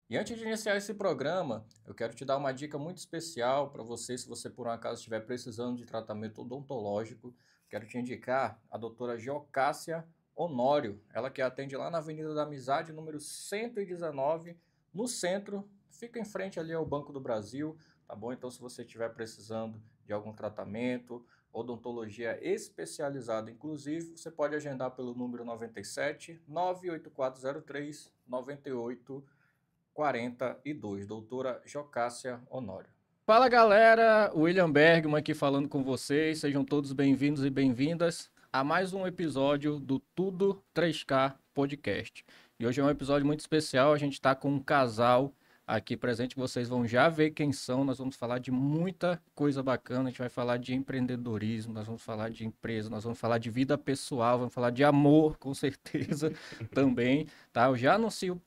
E antes de iniciar esse programa, eu quero te dar uma dica muito especial para você, se você por um acaso estiver precisando de tratamento odontológico. Quero te indicar a doutora Geocássia Honório, ela que atende lá na Avenida da Amizade, número 119, no centro, fica em frente ali ao Banco do Brasil, tá bom? Então, se você estiver precisando de algum tratamento, odontologia especializada, inclusive, você pode agendar pelo número 97 98403 98 42, doutora Jocássia Honório. Fala galera, William Bergman aqui falando com vocês, sejam todos bem-vindos e bem-vindas a mais um episódio do Tudo 3K Podcast. E hoje é um episódio muito especial, a gente está com um casal aqui presente, vocês vão já ver quem são, nós vamos falar de muita coisa bacana, a gente vai falar de empreendedorismo, nós vamos falar de empresa, nós vamos falar de vida pessoal, vamos falar de amor, com certeza, também, tá? Eu já anuncio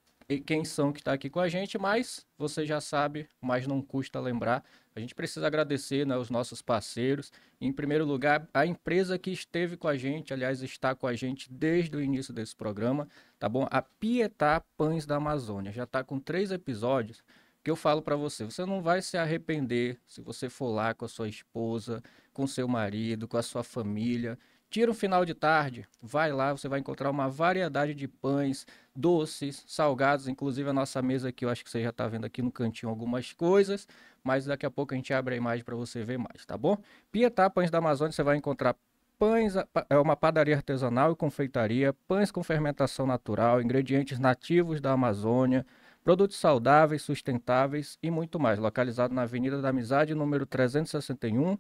quem são que está aqui com a gente, mas você já sabe, mas não custa lembrar. A gente precisa agradecer, né, os nossos parceiros. Em primeiro lugar, a empresa que esteve com a gente, aliás, está com a gente desde o início desse programa, tá bom? A Pietá Pães da Amazônia. Já está com 3 episódios que eu falo para você. Você não vai se arrepender se você for lá com a sua esposa, com seu marido, com a sua família. Tira um final de tarde, vai lá, você vai encontrar uma variedade de pães, doces, salgados, inclusive a nossa mesa aqui, eu acho que você já está vendo aqui no cantinho algumas coisas, mas daqui a pouco a gente abre a imagem para você ver mais, tá bom? Pietá Pães da Amazônia, você vai encontrar pães, é uma padaria artesanal e confeitaria, pães com fermentação natural, ingredientes nativos da Amazônia, produtos saudáveis, sustentáveis e muito mais, localizado na Avenida da Amizade, número 361,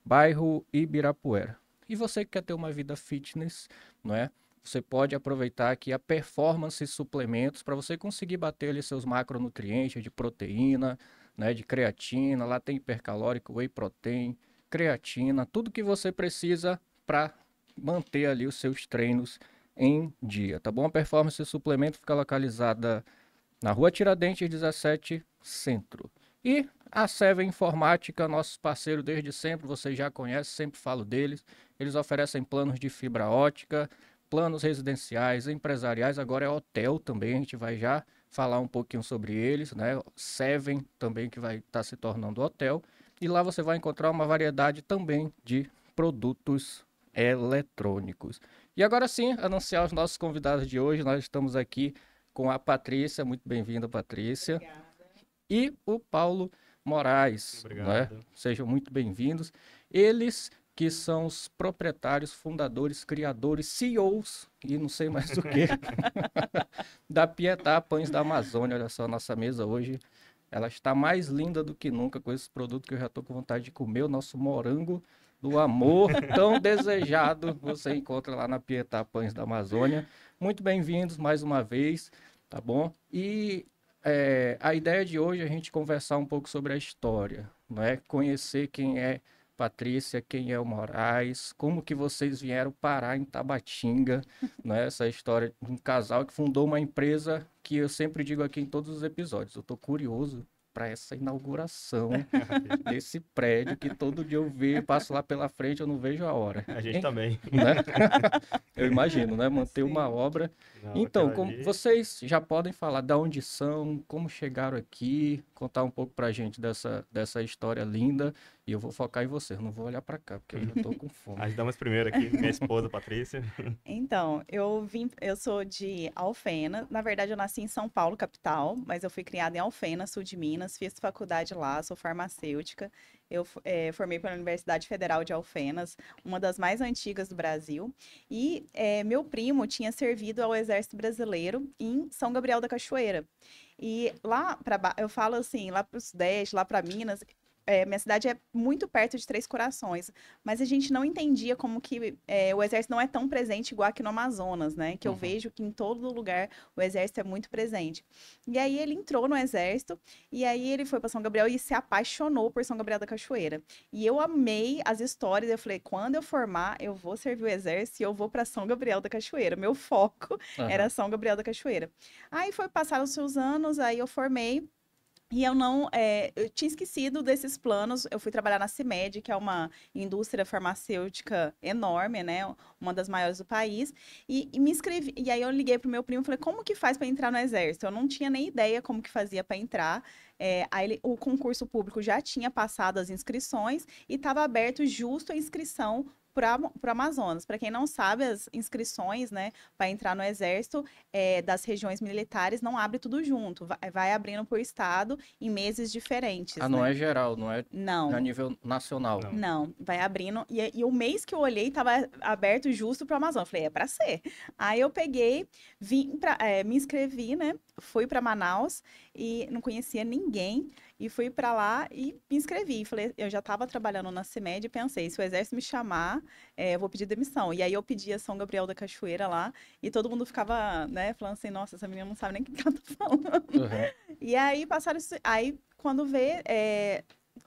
bairro Ibirapuera. E você que quer ter uma vida fitness, não é? Você pode aproveitar aqui a Performance Suplementos para você conseguir bater ali seus macronutrientes de proteína, né, de creatina, lá tem hipercalórico, whey protein, creatina, tudo que você precisa para manter ali os seus treinos em dia, tá bom? A Performance Suplemento fica localizada na Rua Tiradentes 17, Centro. E a Seven Informática, nosso parceiro desde sempre, você já conhece, sempre falo deles. Eles oferecem planos de fibra ótica, planos residenciais, empresariais, agora é hotel também, a gente vai já falar um pouquinho sobre eles, né? Seven também que vai estar se tornando hotel. E lá você vai encontrar uma variedade também de produtos eletrônicos. E agora sim, anunciar os nossos convidados de hoje, nós estamos aqui com a Patrícia, muito bem-vinda, Patrícia. Obrigada. E o Paulo Moraes, né? Obrigado. Sejam muito bem-vindos. Eles que são os proprietários, fundadores, criadores, CEOs e não sei mais o que, da Pietá Pães da Amazônia. Olha só, a nossa mesa hoje, ela está mais linda do que nunca com esse produto que eu já estou com vontade de comer, o nosso morango do amor tão desejado, você encontra lá na Pietá Pães da Amazônia. Muito bem-vindos mais uma vez, tá bom? E a ideia de hoje é a gente conversar um pouco sobre a história, não é? Conhecer quem é Patrícia, quem é o Moraes, como que vocês vieram parar em Tabatinga, não é? Essa história de um casal que fundou uma empresa que eu sempre digo aqui em todos os episódios. Eu tô curioso para essa inauguração desse prédio que todo dia eu vejo, passo lá pela frente, eu não vejo a hora. A gente também. Né? Eu imagino, né? Manter uma Sim. obra. Não, Então, aquela ali. vocês já podem falar de onde são, como chegaram aqui, contar um pouco pra gente dessa história linda. E eu vou focar em vocês, não vou olhar pra cá, porque eu já tô com fome. As damas primeiro aqui, minha esposa, Patrícia. Então, eu sou de Alfena. Na verdade, eu nasci em São Paulo, capital, mas eu fui criada em Alfena, sul de Minas. Fiz faculdade lá, sou farmacêutica. Eu formei pela Universidade Federal de Alfenas, uma das mais antigas do Brasil. E meu primo tinha servido ao Exército Brasileiro em São Gabriel da Cachoeira. E lá eu falo assim, lá para o Sudeste, lá para Minas. Minha cidade é muito perto de Três Corações, mas a gente não entendia como que o exército não é tão presente igual aqui no Amazonas, né? Que eu vejo que em todo lugar o exército é muito presente. E aí ele entrou no exército, e aí ele foi para São Gabriel e se apaixonou por São Gabriel da Cachoeira. E eu amei as histórias, eu falei, quando eu formar, eu vou servir o exército e eu vou para São Gabriel da Cachoeira. Meu foco era Aham. São Gabriel da Cachoeira. Aí foi passaram os seus anos, aí eu formei. E eu não, eu tinha esquecido desses planos. Eu fui trabalhar na CIMED, que é uma indústria farmacêutica enorme, né? Uma das maiores do país. E me inscrevi. E aí eu liguei pro meu primo e falei, como que faz para entrar no exército? Eu não tinha nem ideia como que fazia para entrar. O concurso público já tinha passado as inscrições e estava aberto justo a inscrição para o Amazonas. Para quem não sabe, as inscrições, né, para entrar no exército das regiões militares não abre tudo junto, vai abrindo por estado em meses diferentes, Ah, não né? é geral, não é a Não, nível nacional. Não. não, vai abrindo. E o mês que eu olhei estava aberto justo para o Amazonas. Falei, é para ser. Aí eu peguei, me inscrevi, né? Fui para Manaus e não conhecia ninguém. E fui para lá e me inscrevi. Falei, eu já estava trabalhando na CIMED e pensei, se o exército me chamar, eu vou pedir demissão. E aí eu pedi a São Gabriel da Cachoeira lá e todo mundo ficava, né, falando assim, nossa, essa menina não sabe nem o que ela tá falando. Uhum. E aí passaram isso. Aí, quando vê,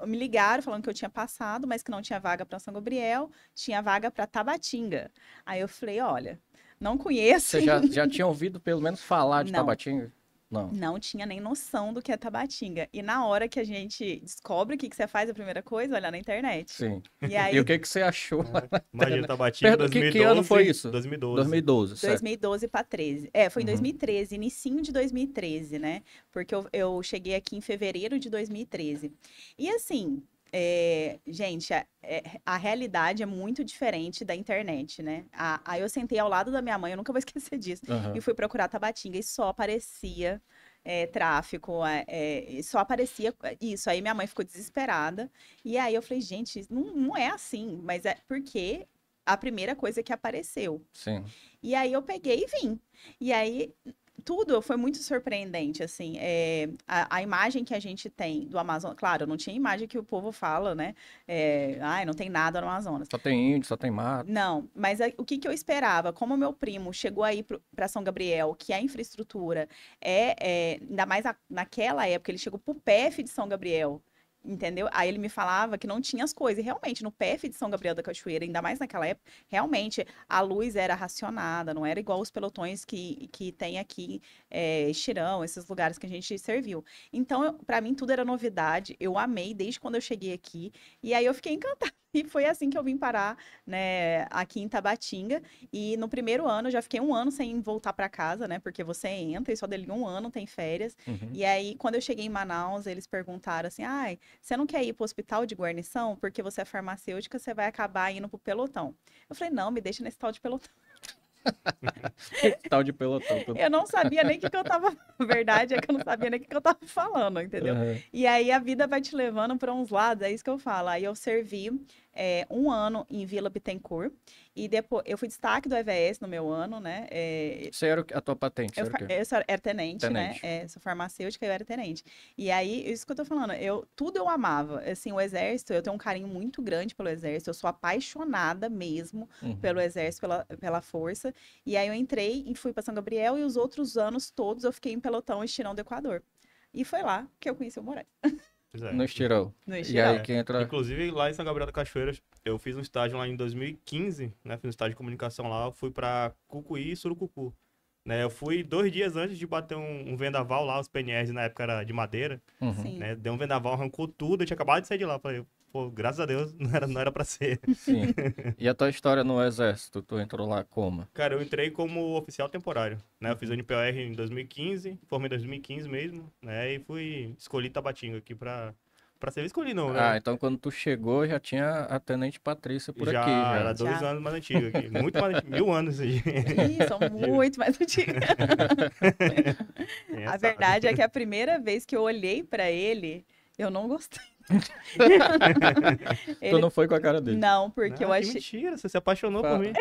me ligaram falando que eu tinha passado, mas que não tinha vaga para São Gabriel, tinha vaga para Tabatinga. Aí eu falei, olha, não conheço. Você já tinha ouvido pelo menos falar de Não. Tabatinga? Não. Não tinha nem noção do que é Tabatinga. E na hora que a gente descobre o que você faz, a primeira coisa, olhar na internet. Sim. E E aí, o que você achou? Imagina, Tabatinga, Perto, que ano foi isso? 2012. 2012, certo. 2012 para 13. Foi em Uhum. 2013, inicinho de 2013, né? Porque eu cheguei aqui em fevereiro de 2013. E assim, gente, a realidade é muito diferente da internet, né? Aí eu sentei ao lado da minha mãe, eu nunca vou esquecer disso, Uhum. e fui procurar Tabatinga e só aparecia tráfico, e só aparecia isso. Aí minha mãe ficou desesperada. E aí eu falei, gente, não é assim, mas é porque a primeira coisa que apareceu. Sim. E aí eu peguei e vim. E aí tudo foi muito surpreendente, assim. A imagem que a gente tem do Amazonas, claro, não tinha imagem que o povo fala, né? Ai, não tem nada no Amazonas. Só tem índio, só tem mato. Não, mas o que que eu esperava? Como o meu primo chegou aí para São Gabriel, que a infraestrutura ainda mais naquela época, ele chegou pro PF de São Gabriel. Entendeu? Aí ele me falava que não tinha as coisas. E realmente, no PF de São Gabriel da Cachoeira, ainda mais naquela época, realmente a luz era racionada, não era igual os pelotões que tem aqui, Xirão, esses lugares que a gente serviu. Então, para mim, tudo era novidade. Eu amei desde quando eu cheguei aqui. E aí eu fiquei encantada. E foi assim que eu vim parar, né, aqui em Tabatinga. E no primeiro ano, eu já fiquei um ano sem voltar para casa, né? Porque você entra e só dali um ano tem férias. Uhum. E aí, quando eu cheguei em Manaus, eles perguntaram assim: ai, você não quer ir para o hospital de guarnição? Porque você é farmacêutica, você vai acabar indo pro pelotão. Eu falei: não, me deixa nesse tal de pelotão. Tal de pelotão. Eu não sabia nem o que eu tava. A verdade é que eu não sabia nem o que eu tava falando, entendeu? Uhum. E aí a vida vai te levando para uns lados, é isso que eu falo. Aí eu servi um ano em Vila Bittencourt e depois eu fui destaque do EVS no meu ano, né? Você era a tua patente, Eu, você era o quê? era tenente, Tenente. né? Sou farmacêutica, eu era tenente. E aí, isso que eu tô falando, tudo eu amava. Assim, o exército, eu tenho um carinho muito grande pelo exército, eu sou apaixonada mesmo Uhum. pelo exército, pela força. E aí eu entrei e fui para São Gabriel e os outros anos todos eu fiquei em pelotão estirão do Equador. E foi lá que eu conheci o Moraes. Pois é. No estirão. No E estirão. aí que entra... Inclusive, lá em São Gabriel da Cachoeira, eu fiz um estágio lá em 2015, né? Fiz um estágio de comunicação lá, eu fui pra Cucuí e Surucucu. Né, eu fui 2 dias antes de bater um vendaval lá, os PNRs na época era de madeira, Uhum. Sim. né? Deu um vendaval, arrancou tudo, eu tinha acabado de sair de lá. Falei, pô, graças a Deus, não era pra ser. Sim. E a tua história no exército, tu entrou lá como? Cara, eu entrei como oficial temporário, né? Eu fiz o NPOR em 2015, formei em 2015 mesmo, né? E escolhi Tabatinga aqui pra ser escolhi não, né? Ah, então quando tu chegou já tinha a Tenente Patrícia por já aqui, já. era 2 Já. anos mais antigo aqui, muito mais antigo, 1000 anos aí. Ih, são muito mais antigos. Quem A sabe. verdade é que a primeira vez que eu olhei para ele, eu não gostei. Tu Ele não foi com a cara dele. Não, porque eu Que achei, mentira, você se apaixonou por Fala. mim.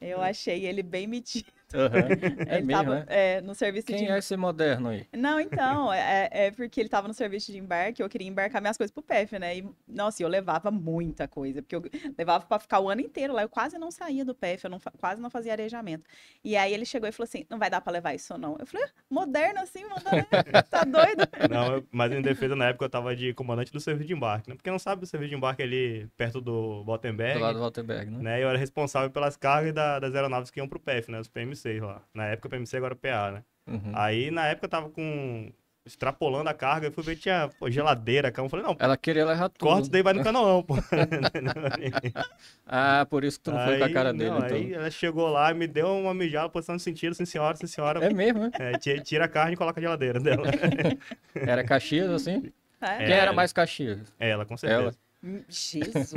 eu achei ele bem metido. Uhum. É Ele mesmo, tava né? no serviço de Quem é esse moderno aí? Não, então, é porque ele tava no serviço de embarque, eu queria embarcar minhas coisas pro PF, né? E, nossa, eu levava muita coisa, porque eu levava pra ficar o ano inteiro lá, eu quase não saía do PF, eu quase não fazia arejamento. E aí ele chegou e falou assim, não vai dar pra levar isso não. Eu falei, moderno assim, moderno, tá doido? Não, mas em defesa, na época, eu tava de comandante do serviço de embarque, né? Porque não sabe, o serviço de embarque ali perto do Do lado Botenberg, do Walterberg, né? né? Eu era responsável pelas cargas das aeronaves que iam pro PF, né? Os PMCs lá. Na época, PMC, agora PA, né? Uhum. Aí, na época, eu tava extrapolando a carga, eu fui ver que tinha pô, geladeira, cama. Eu falei, não, Ela queria levar corta isso tudo. daí, vai no canoão, pô. Ah, por isso que tu não foi com a cara Aí, dele, não, então. aí ela chegou lá e me deu uma mijada, posição de sentido, sim senhora. É mesmo, né? Tira a carne e coloca a geladeira dela. Era Caxias, assim? É Quem era É, mais Caxias? ela, com Ela. certeza. Jesus.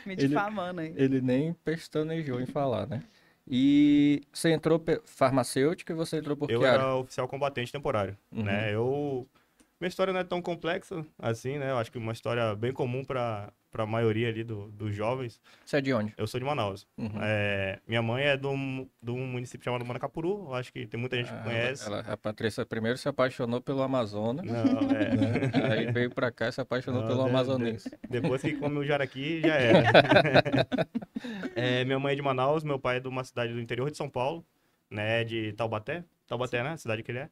Me Ele, difamando aí. ele nem pestanejou em falar, né? E você entrou farmacêutica e você entrou por que Eu área? era oficial combatente temporário, Uhum. né? Minha história não é tão complexa assim, né? Eu acho que uma história bem comum para a maioria ali dos jovens. Você é de onde? Eu sou de Manaus. Uhum. Minha mãe é de um município chamado Manacapuru. Eu acho que tem muita gente que conhece. A Patrícia primeiro se apaixonou pelo Amazonas, Não, né? Aí veio pra cá e se apaixonou Não, pelo amazonense. depois que come o jaraqui, já era. Minha mãe é de Manaus, meu pai é de uma cidade do interior de São Paulo, né? De Taubaté. Taubaté, né? Cidade que ele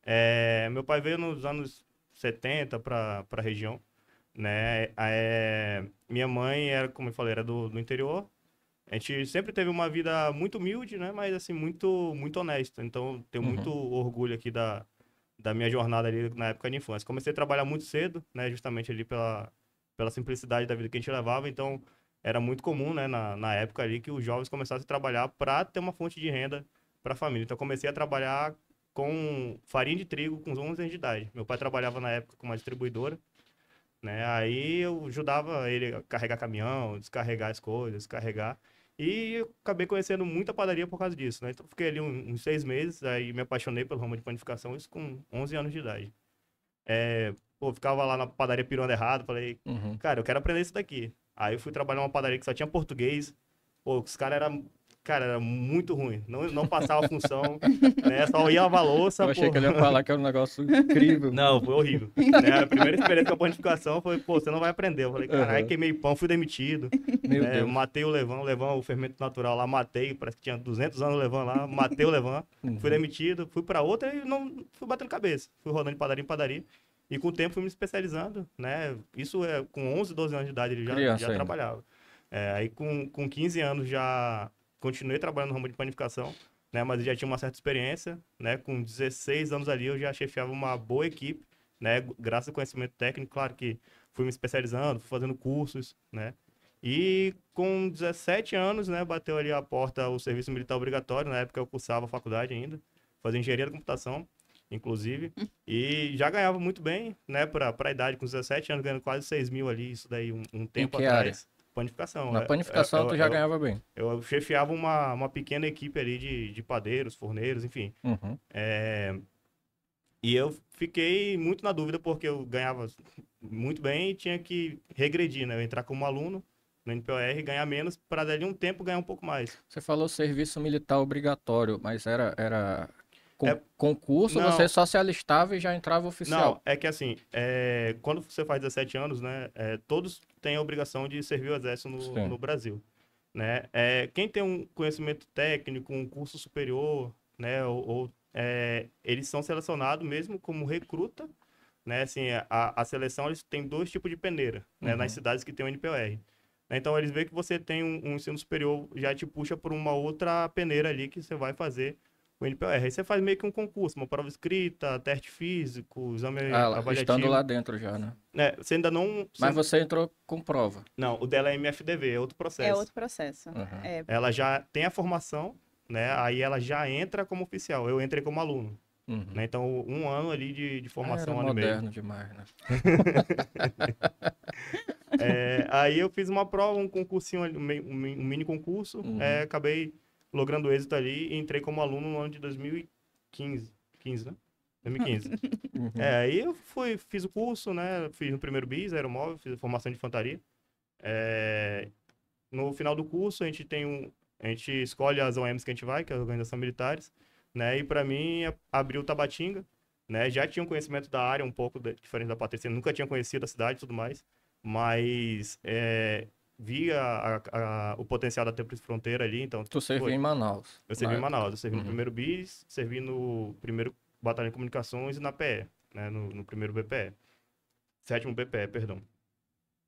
é. Meu pai veio nos anos 70 para a região, né? Minha mãe era, como eu falei, era do interior. A gente sempre teve uma vida muito humilde, né? Mas, assim, muito, muito honesta. Então, tenho muito Uhum. orgulho aqui da minha jornada ali na época de infância. Comecei a trabalhar muito cedo, né? Justamente ali pela simplicidade da vida que a gente levava. Então, era muito comum, né? Na época ali que os jovens começassem a trabalhar para ter uma fonte de renda para a família. Então, comecei a trabalhar com farinha de trigo com 11 anos de idade. Meu pai trabalhava na época com uma distribuidora, né? Aí eu ajudava ele a carregar caminhão, descarregar as coisas, descarregar. E eu acabei conhecendo muita padaria por causa disso, né? Então fiquei ali uns 6 meses, aí me apaixonei pelo ramo de panificação, isso com 11 anos de idade. Pô, ficava lá na padaria pirando errado, falei, Uhum. cara, eu quero aprender isso daqui. Aí eu fui trabalhar numa padaria que só tinha português. Pô, os caras eram, cara, era muito ruim. Não passava a função, né? Só ia lavar louça, Eu achei pô. que ele ia falar que era um negócio incrível. Não, foi horrível. Né? A primeira experiência com a panificação foi, pô, você não vai aprender. Eu falei, caralho, Aham. queimei pão, fui demitido. Meu Né? Deus. Matei o Levão, o fermento natural lá, matei. Parece que tinha 200 anos o Levão lá, matei o Levão. Fui Uhum. demitido, fui pra outra e não fui batendo cabeça. Fui rodando de padaria em padaria. E com o tempo fui me especializando, né? Isso com 11, 12 anos de idade ele já Criança ainda. trabalhava. Aí com 15 anos já continuei trabalhando no ramo de panificação, né? Mas já tinha uma certa experiência, né? Com 16 anos ali eu já chefiava uma boa equipe, né? Graças ao conhecimento técnico, claro que fui me especializando, fui fazendo cursos, né? E com 17 anos, né, bateu ali a porta o serviço militar obrigatório. Na época eu cursava a faculdade ainda, fazia engenharia da computação, inclusive, e já ganhava muito bem, né, para a idade, com 17 anos, ganhando quase 6 mil ali, isso daí um Em tempo que área? atrás. Panificação. Na panificação tu já Eu, ganhava bem. eu chefiava uma pequena equipe ali de padeiros, forneiros, enfim. Uhum. E eu fiquei muito na dúvida porque eu ganhava muito bem e tinha que regredir, né? Eu entrar como aluno no NPOR, ganhar menos, para dali um tempo ganhar um pouco mais. Você falou serviço militar obrigatório, mas era É, concurso, você não, só se alistava e já entrava não, oficial. é que assim, quando você faz 17 anos, né? Todos têm a obrigação de servir o exército no Sim. Brasil, né? Quem tem um conhecimento técnico, um curso superior, né? Eles são selecionados mesmo como recruta, né? Assim, a seleção eles têm dois tipos de peneira, né? Nas Uhum. cidades que tem o NPOR. Então eles veem que você tem um ensino superior, já te puxa por uma outra peneira ali que você vai fazer o NPOR. Aí você faz meio que um concurso, uma prova escrita, teste físico, exame Ah, estando lá avaliativo. dentro já, né? Né? Você ainda não. Mas você entrou com prova. Não, o dela é MFDV, é outro É processo. outro processo. Uhum. É, Ela já tem a formação, né? Aí ela já entra como oficial. Eu entrei como aluno. Uhum. Né? Então, um ano ali de Ah, era formação, um ano e meio. moderno demais, né? Aí eu fiz uma prova, um concursinho, um mini concurso, Uhum. acabei logrando êxito ali e entrei como aluno no ano de 2015. 15, né? 2015. Uhum. Aí eu fiz o curso, né? Fiz no primeiro BIS, aeromóvel, fiz a formação de infantaria. No final do curso, a gente escolhe as OMs que a gente vai, que é as organizações militares, né? E para mim, abriu Tabatinga, né? Já tinha um conhecimento da área um pouco diferente da Patrícia, nunca tinha conhecido a cidade e tudo mais, mas vi o potencial da Tríplice Fronteira ali, então Tu serviu em foi. Manaus, Eu na servi em época. Manaus, eu servi no Uhum. primeiro BIS, servi no primeiro Batalhão de Comunicações e na PE, né? No primeiro BPE. Sétimo BPE, perdão.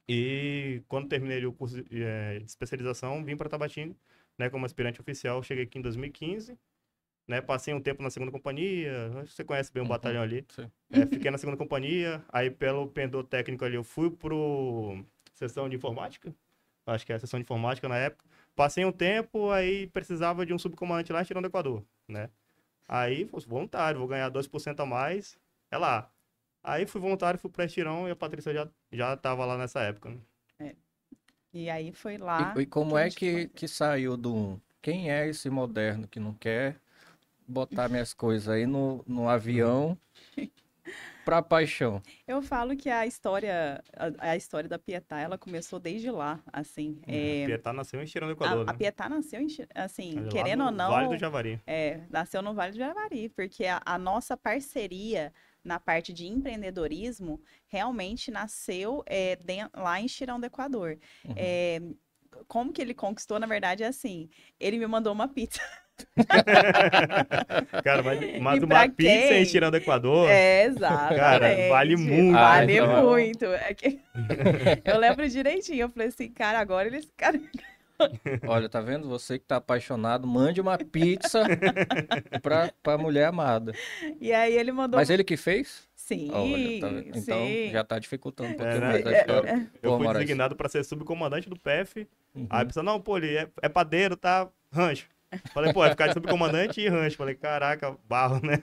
E quando terminei ali o curso de especialização, vim para Tabatinga, né, como aspirante oficial. Cheguei aqui em 2015 né? Passei um tempo na segunda companhia, acho que você conhece bem o batalhão ali. Sim. Fiquei na segunda companhia, aí pelo pendor técnico ali eu fui pro seção de informática, acho que é a seção de informática na época. Passei um tempo, aí precisava de um subcomandante lá em Tirão do Equador, né? Aí, fui voluntário, vou ganhar 2% a mais, é lá. Aí fui voluntário, fui pra Estirão e a Patrícia já tava lá nessa época, né? É. E aí foi lá E como a é gente foi. que saiu do 1? Quem é esse moderno que não quer botar minhas coisas aí no avião pra paixão? Eu falo que a história da Pietá, ela começou desde lá, assim. Pietá nasceu em Estirão do Equador, A né? Pietá nasceu, assim, Lá querendo ou no Vale do não, Javari. nasceu no Vale do Javari, porque a nossa parceria na parte de empreendedorismo realmente nasceu lá em Chirão do Equador. Uhum. Como que ele conquistou, na verdade, é assim, ele me mandou uma pizza. Cara, mas E uma pra pizza em quem? Estirão do Equador, Exatamente. cara, vale muito. Vale então- muito. Eu lembro direitinho. Eu falei assim, cara, agora eles. Cara, Olha, tá vendo? Você que tá apaixonado, mande uma pizza pra mulher amada. e aí ele mandou. Mas ele que fez? Olha, tá vendo? Sim, Então sim. já tá dificultando um pouquinho né? mais a história. Eu Pô, fui Moraes. designado para ser subcomandante do PF. Uhum. Aí a pessoa, não, pô, ele é padeiro, tá? Rancho. Falei, pô, vai ficar de subcomandante e rancho. Falei, caraca, barro, né?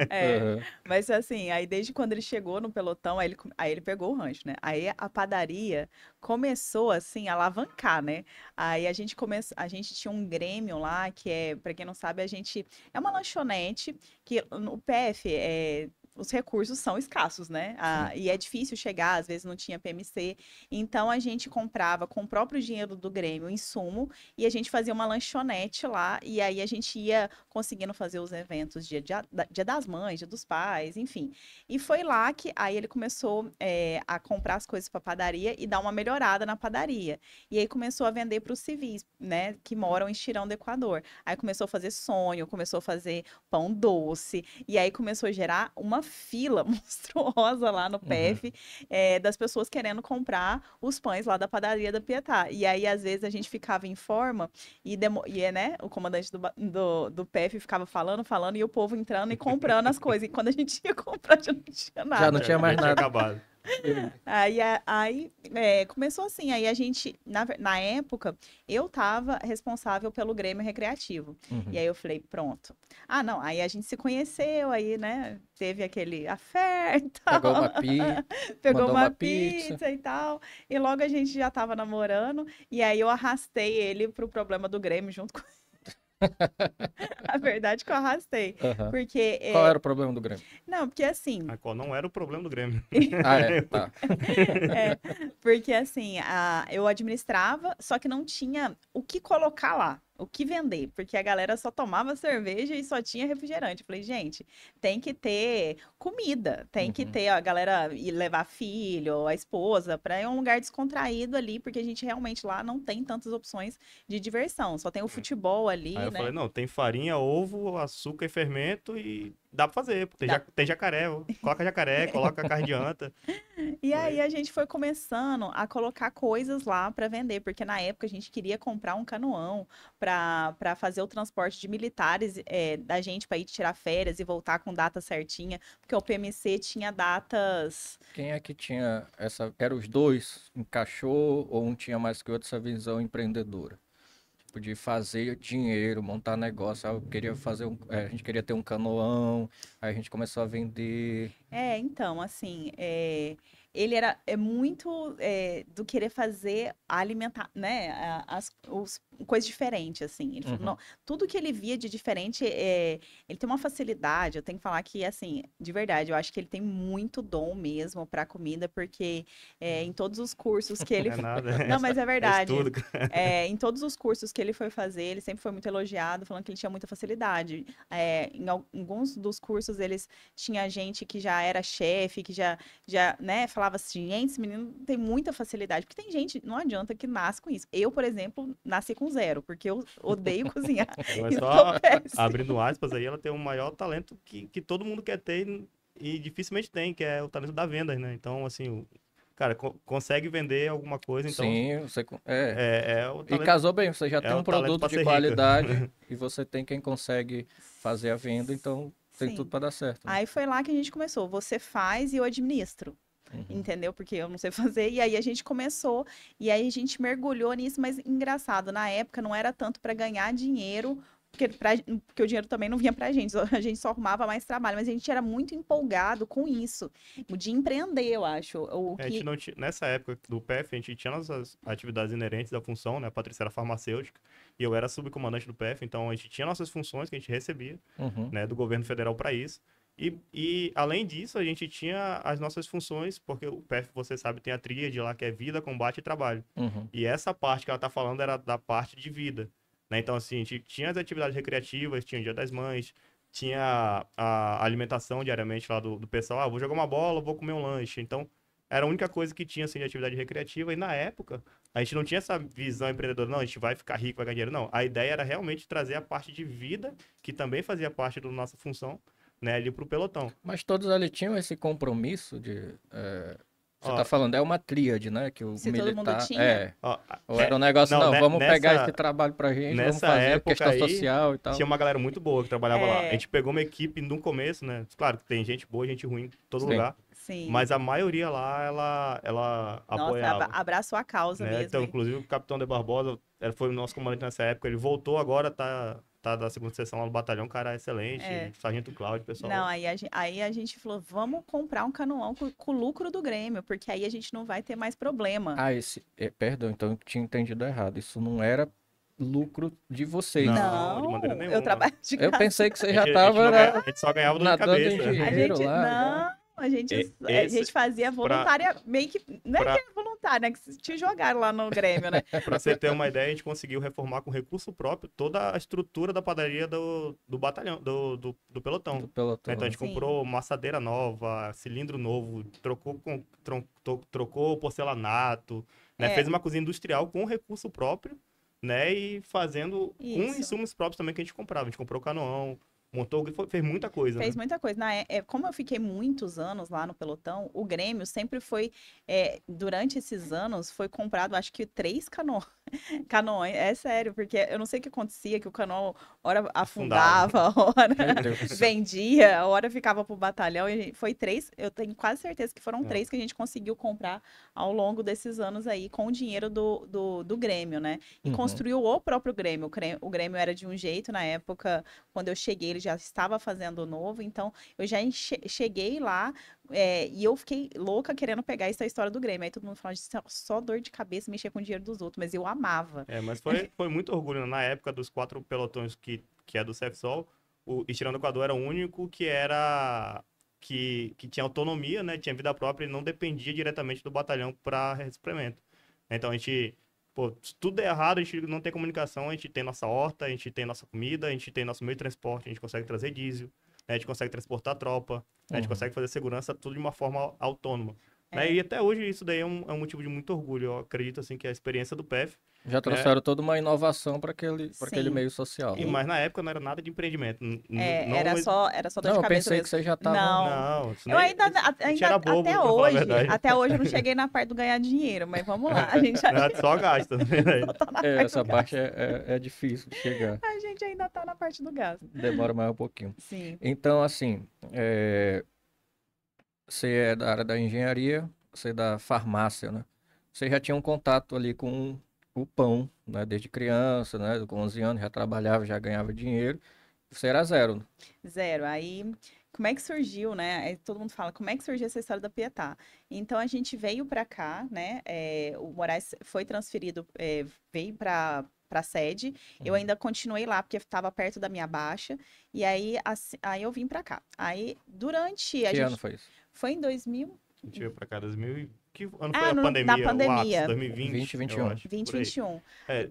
É, Uhum. mas assim, aí desde quando ele chegou no pelotão, aí ele pegou o rancho, né? Aí a padaria começou assim a alavancar, né? Aí a gente tinha um grêmio lá que para quem não sabe, a gente é uma lanchonete que no PF os recursos são escassos, né? E é difícil chegar, às vezes não tinha PMC. Então a gente comprava com o próprio dinheiro do Grêmio insumo e a gente fazia uma lanchonete lá. E aí a gente ia conseguindo fazer os eventos dia das mães, dia dos pais, enfim. E foi lá que aí ele começou a comprar as coisas para padaria e dar uma melhorada na padaria. E aí começou a vender para os civis, né? Que moram em Chirão do Equador. Aí começou a fazer sonho, começou a fazer pão doce. E aí começou a gerar uma fila monstruosa lá no PF das pessoas querendo comprar os pães lá da padaria da Pietá. E aí, às vezes, a gente ficava em forma né, o comandante do PF ficava falando e o povo entrando e comprando as coisas. E quando a gente ia comprar, já não tinha nada. Já não tinha mais Já tinha nada. acabado. Aí começou assim, aí a gente, na época, eu tava responsável pelo Grêmio Recreativo. Uhum. E aí eu falei, pronto. Ah, não, aí a gente se conheceu, aí, né, teve aquele affair e tal. Pegou uma pizza. Pegou mandou uma uma pizza. pizza e tal. E logo a gente já tava namorando. E aí eu arrastei ele pro problema do Grêmio junto com a verdade que eu arrastei. Uhum. Porque. Qual era o problema do Grêmio? Não, porque assim. A qual não era o problema do Grêmio. Ah, é, tá. Porque assim, eu administrava, só que não tinha o que colocar lá, o que vender, porque a galera só tomava cerveja e só tinha refrigerante. Eu falei, gente, tem que ter comida, tem que ter a galera ir levar filho, a esposa, para ir um lugar descontraído ali, porque a gente realmente lá não tem tantas opções de diversão, só tem o futebol ali, Aí eu né? falei, não, tem farinha, ovo, açúcar e fermento e dá pra fazer. Tem jacaré, ó. Coloca jacaré, coloca carne de anta. E aí a gente foi começando a colocar coisas lá para vender, porque na época a gente queria comprar um canoão para fazer o transporte de militares da gente para ir tirar férias e voltar com data certinha, porque o PMC tinha datas. Quem é que tinha essa. Eram os dois? Encaixou ou um tinha mais que o outro essa visão empreendedora? Tipo, de fazer dinheiro, montar negócio. Eu queria fazer a gente queria ter um canoão, aí a gente começou a vender. Então, assim, ele era muito do querer fazer alimentar, né, coisas diferentes, assim. Ele falou, não, tudo que ele via de diferente, ele tem uma facilidade. Eu tenho que falar que, assim, de verdade, eu acho que ele tem muito dom mesmo para comida, porque em todos os cursos que ele É nada. Não, mas é verdade. estudo. Em todos os cursos que ele foi fazer, ele sempre foi muito elogiado, falando que ele tinha muita facilidade. Em alguns dos cursos, eles tinha gente que já era chefe, que já, né, falava assim, gente, esse menino tem muita facilidade. Porque tem gente, não adianta, que nasce com isso. Eu, por exemplo, nasci com 0, porque eu odeio cozinhar. Mas E só sou péssima. abrindo aspas aí, ela tem o maior talento que todo mundo quer ter e dificilmente tem, que é o talento da venda, né? Então, assim, cara, consegue vender alguma coisa, então Sim, você... o E talento, casou bem, você já tem o um talento produto pra de ser rico. qualidade e você tem quem consegue fazer a venda, então tem tudo Sim. para dar certo, né? Aí foi lá que a gente começou. Você faz e eu administro. Uhum. Entendeu? Porque eu não sei fazer. E aí a gente começou, e aí a gente mergulhou nisso, mas engraçado, na época não era tanto para ganhar dinheiro, porque o dinheiro também não vinha pra gente, a gente só arrumava mais trabalho, mas a gente era muito empolgado com isso, de empreender, eu acho. A gente não tinha, nessa época do PF, a gente tinha nossas atividades inerentes da função, né? A Patrícia era farmacêutica e eu era subcomandante do PF, então a gente tinha nossas funções que a gente recebia, Uhum. né, do governo federal para isso. E além disso, a gente tinha as nossas funções, porque o PF, você sabe, tem a tríade lá que é vida, combate e trabalho. Uhum. E essa parte que ela tá falando era da parte de vida, né? Então, assim, a gente tinha as atividades recreativas, tinha o Dia das Mães, tinha a alimentação diariamente lá do pessoal. Ah, vou jogar uma bola, vou comer um lanche. Então, era a única coisa que tinha, assim, de atividade recreativa. E na época, a gente não tinha essa visão empreendedora, não, a gente vai ficar rico, vai ganhar dinheiro. Não, a ideia era realmente trazer a parte de vida, que também fazia parte da nossa função, né, ali pro pelotão. Mas todos ali tinham esse compromisso de... Você Ó, tá falando, é uma tríade, né? Que o Se todo mundo militar... tinha? ó, Ou era um negócio, não, vamos pegar nessa, esse trabalho pra gente, vamos nessa fazer época questão aí, social e tal. tinha uma galera muito boa que trabalhava lá. A É, gente pegou uma equipe no começo, né? Claro que tem gente boa, gente ruim em todo Sim. lugar. sim. Mas a maioria lá, ela Nossa, apoiava. abraçou a causa Né? mesmo. Então, hein? inclusive, o Capitão De Barbosa foi o nosso comandante nessa época. Ele voltou agora, tá da segunda seção lá no batalhão, cara excelente. É. Sargento Cláudio, pessoal. Não, aí a gente falou, vamos comprar um canoão com o lucro do Grêmio, porque aí a gente não vai ter mais problema. Ah, perdão, então eu tinha entendido errado. Isso não era lucro de vocês. Não, de maneira nenhuma. Eu trabalho de Eu casa. pensei que você A já gente, a gente tava, não né, ganha- a gente só ganhava dor de nadando em cabeça. A dinheiro gente, lá. já. não, a gente, a Esse- gente fazia voluntária, meio que, não é pra- que era voluntário, né, que te jogaram lá no Grêmio, né? Pra você ter uma ideia, a gente conseguiu reformar com recurso próprio toda a estrutura da padaria do batalhão, do pelotão. Do pelotão. Então a gente Sim. comprou maçadeira nova, cilindro novo, trocou porcelanato, né? É. Fez uma cozinha industrial com recurso próprio, né? E fazendo com Isso. insumos próprios também que a gente comprava. A gente comprou canoão, montou, fez muita coisa, Fez né? muita coisa. Como eu fiquei muitos anos lá no pelotão, o Grêmio sempre foi, durante esses anos, foi comprado, acho que 3 canoões. É sério, porque eu não sei o que acontecia, que o canoão, hora afundava, hora Meu Deus do céu. vendia, hora ficava pro batalhão. Foi 3, eu tenho quase certeza que foram É. 3 que a gente conseguiu comprar ao longo desses anos aí, com o dinheiro do Grêmio, né? E Uhum. construiu o próprio Grêmio. O Grêmio era de um jeito, na época, quando eu cheguei, ele já estava fazendo o novo, então eu já cheguei lá e eu fiquei louca querendo pegar essa história do Grêmio. Aí todo mundo falava, só dor de cabeça mexer com o dinheiro dos outros, mas eu amava. Mas foi muito orgulho, né? Na época dos 4 pelotões que é do Cefsol, o Estirando o Equador era o único que tinha autonomia, né? Tinha vida própria e não dependia diretamente do batalhão para suplemento. Então a gente, se tudo der errado, a gente não tem comunicação, a gente tem nossa horta, a gente tem nossa comida, a gente tem nosso meio de transporte, a gente consegue trazer diesel, né? A gente consegue transportar tropa, né? A gente consegue fazer segurança tudo de uma forma autônoma. Né? E até hoje isso daí é um motivo de muito orgulho. Eu acredito assim que a experiência do PF. Já trouxeram toda uma inovação para aquele Sim. meio social. E, mas na época não era nada de empreendimento. Era só dor Não, de eu cabeça pensei mesmo. que você já tava... Não, isso Eu nem- ainda, a gente era bobo, até pra falar a hoje, verdade. eu não cheguei na parte do ganhar dinheiro, mas vamos lá, a gente, Só gasta. Né? só tá na parte essa do parte é difícil de chegar. gasto. A gente ainda tá na parte do gasto. Demora mais um pouquinho. Sim. Então, assim, você é da área da engenharia, você é da farmácia, né? Você já tinha um contato ali com o pão, né? Desde criança, né? Com 11 anos, já trabalhava, já ganhava dinheiro. Você era zero, né? Zero. Aí, como é que surgiu, né? Aí todo mundo fala, como é que surgiu essa história da Pietá? Então, a gente veio para cá, né? O Moraes foi transferido, veio para a sede. Eu ainda continuei lá, porque estava perto da minha baixa. E aí, aí eu vim para cá. Aí, durante... Que ano foi isso? Foi em 2000... A gente veio pra cá 2000. Que ano Ah, foi a da pandemia? O pandemia. ápice, 2020. 2021. eu acho, por aí. 2021.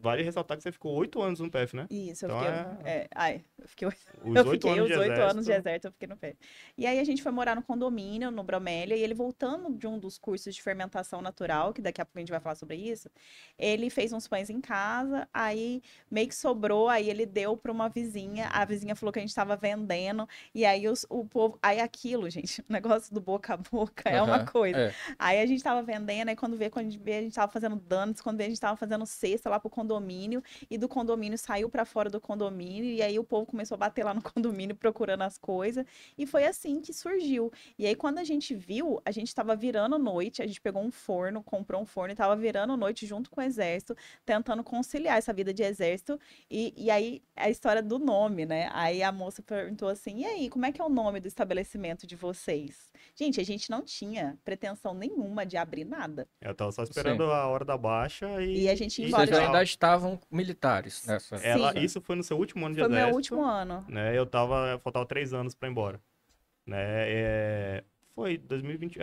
Vale ressaltar que você ficou 8 anos no PF, né? Isso, Então eu fiquei Os eu 8 fiquei anos os de 8 anos de exército. exército, eu fiquei no pé. E aí a gente foi morar no condomínio, no Bromélia, e ele voltando de um dos cursos de fermentação natural, que daqui a pouco a gente vai falar sobre isso, ele fez uns pães em casa, aí meio que sobrou, aí ele deu para uma vizinha, a vizinha falou que a gente estava vendendo, e aí o povo, aí aquilo, gente, o negócio do boca a boca é uma Aham, coisa. é. Aí a gente tava vendendo, aí quando a gente vê, a gente tava fazendo donuts, quando vê, a gente tava fazendo cesta lá pro condomínio, e do condomínio saiu pra fora do condomínio, e aí o povo começou a bater lá no condomínio procurando as coisas, e foi assim que surgiu. E aí quando a gente viu, a gente tava virando noite, a gente pegou um forno, comprou um forno e tava virando noite junto com o exército, tentando conciliar essa vida de exército, e aí a história do nome, né? Aí a moça perguntou assim, e aí, como é que é o nome do estabelecimento de vocês? Gente, a gente não tinha pretensão nenhuma de abrir nada. Eu tava só esperando a hora da baixa E a gente ia E embora vocês de ainda estavam militares nessa. ela, Sim. isso foi no seu último ano de Foi meu exército, último ano. né? Faltava 3 anos pra ir embora, né? Foi 2020,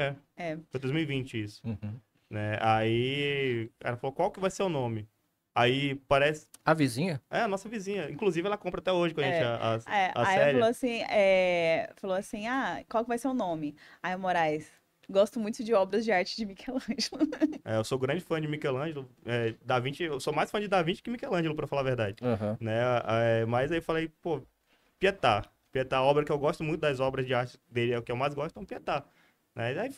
foi 2020 isso, Uhum. né? Aí, ela falou, qual que vai ser o nome? Aí parece, A vizinha? a nossa vizinha, inclusive ela compra até hoje com a gente a Aí série. falou assim, qual que vai ser o nome? Aí o Moraes, gosto muito de obras de arte de Michelangelo. Eu sou grande fã de Michelangelo, Da Vinci, eu sou mais fã de Da Vinci que Michelangelo, pra falar a verdade, Uhum. né? Mas aí falei, pô, Pietà, a obra que eu gosto muito das obras de arte dele, é o que eu mais gosto, então Pietà, né? Aí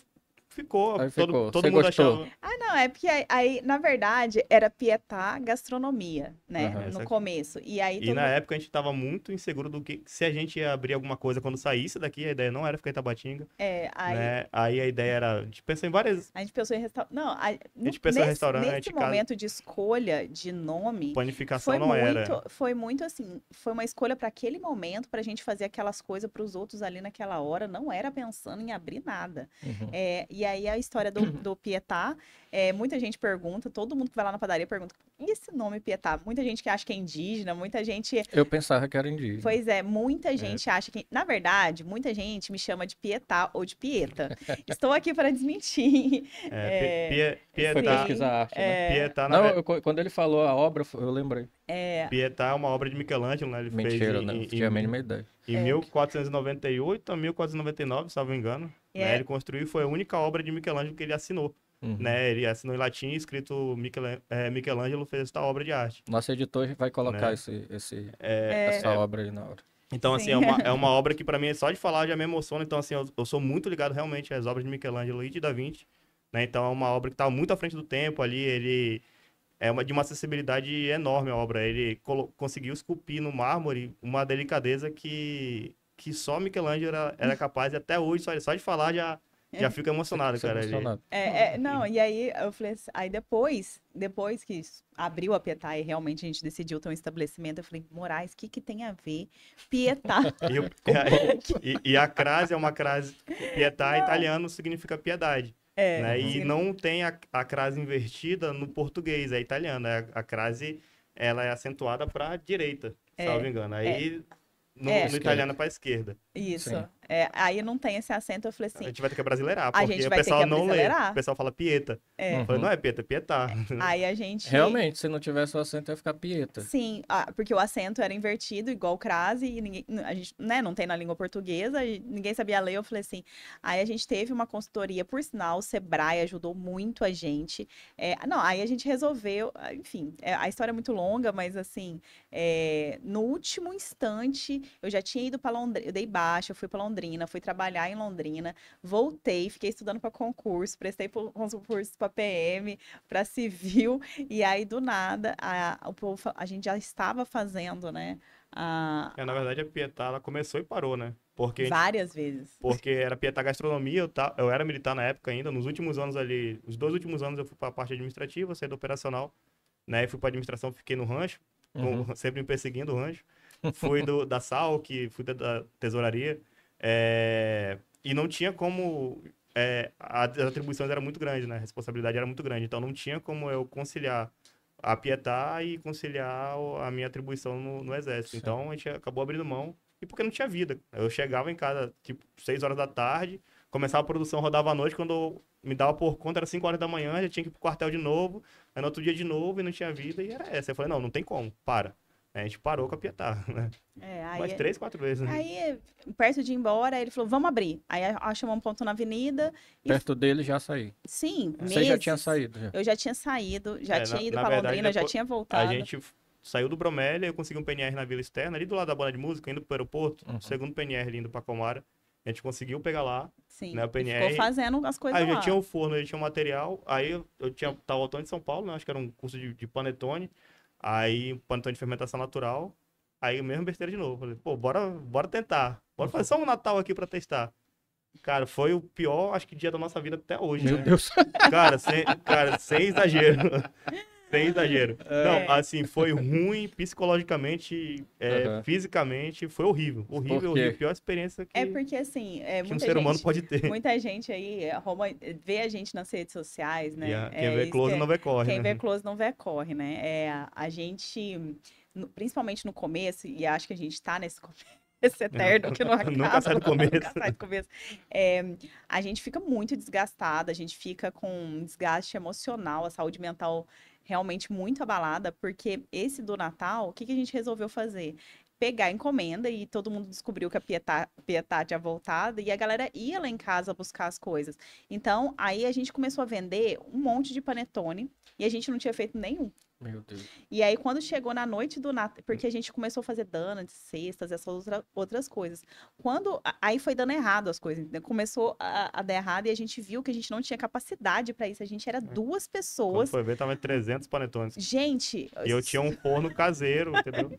ficou, Aí todo, ficou. todo Você mundo gostou? achava... Não, é porque aí, na verdade, era Pietà Gastronomia, né? Aham. No começo. E aí E todo na mundo... época a gente tava muito inseguro do que se a gente ia abrir alguma coisa quando saísse daqui, a ideia não era ficar em Tabatinga, Aí né? Aí a ideia era, a gente pensou em várias, a gente pensou em restaurante. Não, gente pensou em restaurante, nesse casa- momento de escolha de nome, panificação não era. foi muito assim, foi uma escolha para aquele momento, para a gente fazer aquelas coisas para os outros ali naquela hora, não era pensando em abrir nada. Uhum. E aí a história do Pietà, muita gente pergunta, todo mundo que vai lá na padaria pergunta, e esse nome Pietà? Muita gente que acha que é indígena, muita gente... Eu pensava que era indígena. Pois é, muita gente acha que... Na verdade, muita gente me chama de Pietà ou de Pieta. Estou aqui para desmentir. Foi Pietà, pesquisar arte, né? Pietà, Não, quando ele falou a obra, eu lembrei. Pietà é uma obra de Michelangelo, né? Ele Mentira, fez né? Não tinha a mínima ideia. em 1498 a 1499, se não me engano. Né? Ele construiu e foi a única obra de Michelangelo que ele assinou. Uhum. Né? Ele assinou em latim, escrito Michelangelo fez esta obra de arte. Nosso editor vai colocar Né? essa obra aí na hora. Então, assim, Sim. é uma obra que, para mim, só de falar já me emociona. Então, assim, eu sou muito ligado realmente às obras de Michelangelo e de Da Vinci. Né? Então, é uma obra que está muito à frente do tempo ali. Ele de uma acessibilidade enorme a obra. Ele conseguiu esculpir no mármore uma delicadeza que só Michelangelo era capaz. E até hoje, só de falar, já fico emocionado, Fico cara. emocionado. Não, e aí eu falei assim, aí depois que abriu a Pietà e realmente a gente decidiu ter um estabelecimento, eu falei, Moraes, o que tem a ver Pietà? E a crase é uma crase, Pietà italiano significa piedade. Né? E não tem a crase invertida no português, é italiano. A crase, ela é acentuada para a direita, se não me engano. Aí no italiano é para a esquerda. Isso. Sim. Aí não tem esse acento, eu falei assim... A gente vai ter que brasileirar, A porque gente o vai ter pessoal que não lê. abrasileirar. O pessoal fala Pieta. Eu falei, não é Pieta, é Pietà. Aí a gente... Realmente, se não tivesse o acento, ia ficar Pieta. Sim, porque o acento era invertido, igual crase, e ninguém, a gente, né, não tem na língua portuguesa, e ninguém sabia ler, eu falei assim, aí a gente teve uma consultoria, por sinal, o Sebrae ajudou muito a gente, aí a gente resolveu, enfim, a história é muito longa, mas assim, no último instante, eu já tinha ido para Londrina, eu dei baixa, eu fui para Londrina, fui trabalhar em Londrina, voltei, fiquei estudando para concurso, prestei concurso para PM, para civil, e aí do nada, a gente já estava fazendo, né? Na verdade, a Pietà, ela começou e parou, né? Várias vezes. Porque era Pietà Gastronomia, eu era militar na época ainda, nos últimos anos ali, os 2 últimos anos eu fui para a parte administrativa, saí do operacional, né? Fui para administração, fiquei no rancho, sempre me perseguindo o rancho. Fui da SALC, fui da tesouraria, e não tinha como... as atribuições eram muito grandes, né? A responsabilidade era muito grande, então não tinha como eu conciliar a Pietà e conciliar a minha atribuição no Exército. Sim. Então a gente acabou abrindo mão, e porque não tinha vida. Eu chegava em casa, tipo, 6 horas da tarde, começava a produção, rodava à noite, quando eu me dava por conta, era 5 horas da manhã, já tinha que ir pro quartel de novo, aí no outro dia de novo, e não tinha vida, e era essa. Eu falei, não tem como, para. A gente parou com a Pietà, né? Umas 3, 4 vezes. Né? Aí, perto de ir embora, ele falou, vamos abrir. Aí achamos um ponto na avenida. Perto dele já saí. Sim, Você já tinha saído? Já. Eu já tinha saído, já tinha ido para Londrina, já tinha voltado. A gente saiu do Bromélia, eu consegui um PNR na Vila Externa, ali do lado da banda de música, indo pro aeroporto, segundo PNR indo pra Comara. A gente conseguiu pegar lá, Sim. né, o E PNR. ficou fazendo as coisas Aí lá. já tinha o forno, já tinha o material. Aí tava voltando de São Paulo, né? Acho que era um curso de panetone. Aí, panetone de fermentação natural. Aí, mesmo besteira de novo. Falei, pô, bora tentar. Bora fazer só um Natal aqui pra testar. Cara, foi o pior, acho que, dia da nossa vida até hoje, Meu né? Deus. Cara, sem exagero. Sem exagero. Não, É. assim, foi ruim psicologicamente, Aham. fisicamente, foi horrível. Por Horrível, quê? horrível. Pior experiência É que porque, assim, um ser humano pode ter. muita gente aí vê a gente nas redes sociais, né? Quem É vê isso close não vê corre, quem vê né? close não vê corre, né? A gente, principalmente no começo, e acho que a gente tá nesse começo eterno que não acaba, Nunca sai do começo. nunca sai do começo. A gente fica muito desgastada, a gente fica com um desgaste emocional, a saúde mental realmente muito abalada, porque esse do Natal, o que a gente resolveu fazer? Pegar a encomenda e todo mundo descobriu que a Pietá tinha voltado e a galera ia lá em casa buscar as coisas. Então, aí a gente começou a vender um monte de panetone e a gente não tinha feito nenhum. Meu Deus. E aí, quando chegou na noite do Natal, porque a gente começou a fazer donuts, cestas, essas outras coisas. Aí foi dando errado as coisas, entendeu? Começou a dar errado e a gente viu que a gente não tinha capacidade para isso. A gente era duas Quando pessoas. foi ver, tava 300 panetones. Gente, E eu tinha um forno caseiro, entendeu?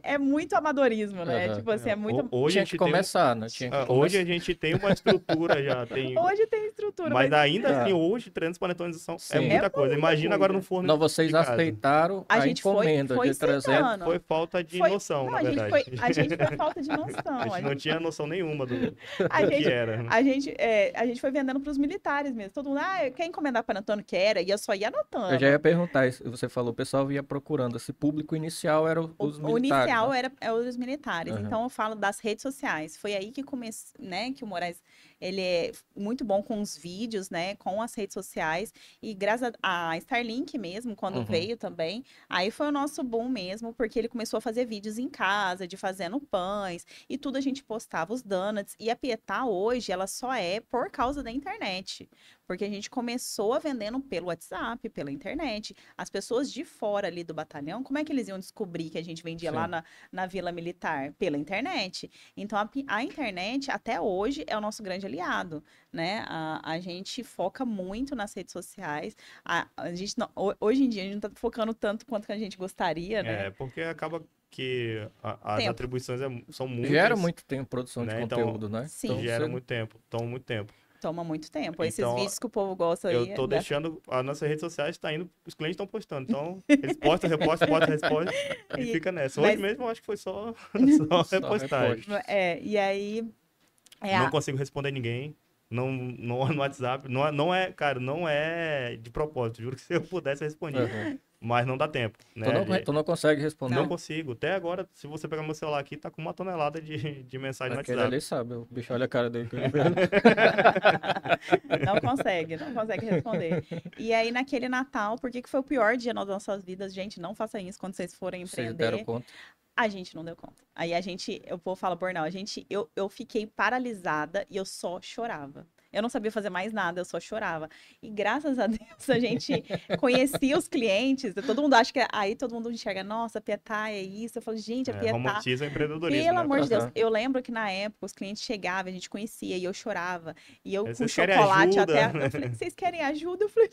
é muito amadorismo, né? Aham. Tipo assim, é muito. Hoje a Tinha gente que tem começar, né? Tinha que hoje a começar. gente tem uma estrutura já, tem... Hoje tem estrutura, Mas ainda Tá. assim, hoje 300 panetones é Sim. muita coisa. Imagina agora no coisa. forno Não, vocês de casa. aceitaram A a gente encomenda foi de 300. sentando. Foi falta de Foi- noção, não, na a gente verdade. a gente foi falta de noção. A gente não tinha noção nenhuma do A que gente, era. a gente foi vendendo para os militares mesmo. Todo mundo, quer encomendar para Antônio? Quer. E eu só ia anotando. Eu já ia perguntar, você falou, o pessoal ia procurando. Esse público inicial era os O militares, inicial né? era os militares. Aham. Então eu falo das redes sociais. Foi aí que comecei, né, que o Moraes, ele é muito bom com os vídeos, né, com as redes sociais. E graças a Starlink mesmo, quando Uhum. veio também, aí foi o nosso boom mesmo, porque ele começou a fazer vídeos em casa, de fazendo pães, e tudo a gente postava os donuts. E a Pietá hoje, ela só é por causa da internet. Porque a gente começou a vendendo pelo WhatsApp, pela internet. As pessoas de fora ali do batalhão, como é que eles iam descobrir que a gente vendia lá Sim. na Vila Militar? Pela internet. Então, a internet, até hoje, é o nosso grande aliado, né? A gente foca muito nas redes sociais. A gente hoje em dia, a gente não tá focando tanto quanto que a gente gostaria, né? É, porque acaba que as Tempo. atribuições são muitas. Gera muito tempo produção de né? Então, conteúdo, né? Sim. Então, Gera você- muito tempo, toma muito tempo. Toma muito tempo. Esses Então, vídeos que o povo gosta Eu aí. tô deixando, as nossas redes sociais tá indo, os clientes estão postando. Então, eles postam, repostam, postam, respostam e E- fica nessa. Hoje mas- mesmo eu acho que foi só Só repostagem. repost. E aí. Não consigo responder ninguém. Não no WhatsApp. Não é, cara, não é de propósito. Juro que se eu pudesse eu respondia. Aham. Mas não dá tempo, né? Tu não consegue responder. Não consigo. Até agora, se você pegar meu celular aqui, tá com 1 tonelada de mensagem no Aquele WhatsApp. ali sabe, o bicho olha a cara dele. Não consegue responder. E aí, naquele Natal, por que foi o pior dia nas nossas vidas? Gente, não faça isso quando vocês forem Vocês deram empreender. conta. A gente não deu conta. Aí o povo fala burnout, eu fiquei paralisada e eu só chorava. Eu não sabia fazer mais nada, eu só chorava. E graças a Deus a gente conhecia os clientes. Todo mundo acha que aí todo mundo enxerga, nossa, a Pietá é isso. Eu falo, gente, a Pietá. Romantiza o empreendedorismo, Pelo né? amor de Deus, Aham. eu lembro que na época os clientes chegavam, a gente conhecia e eu chorava. E eu Aí com vocês querem chocolate ajuda? até. Eu falei, vocês querem ajuda? Eu falei,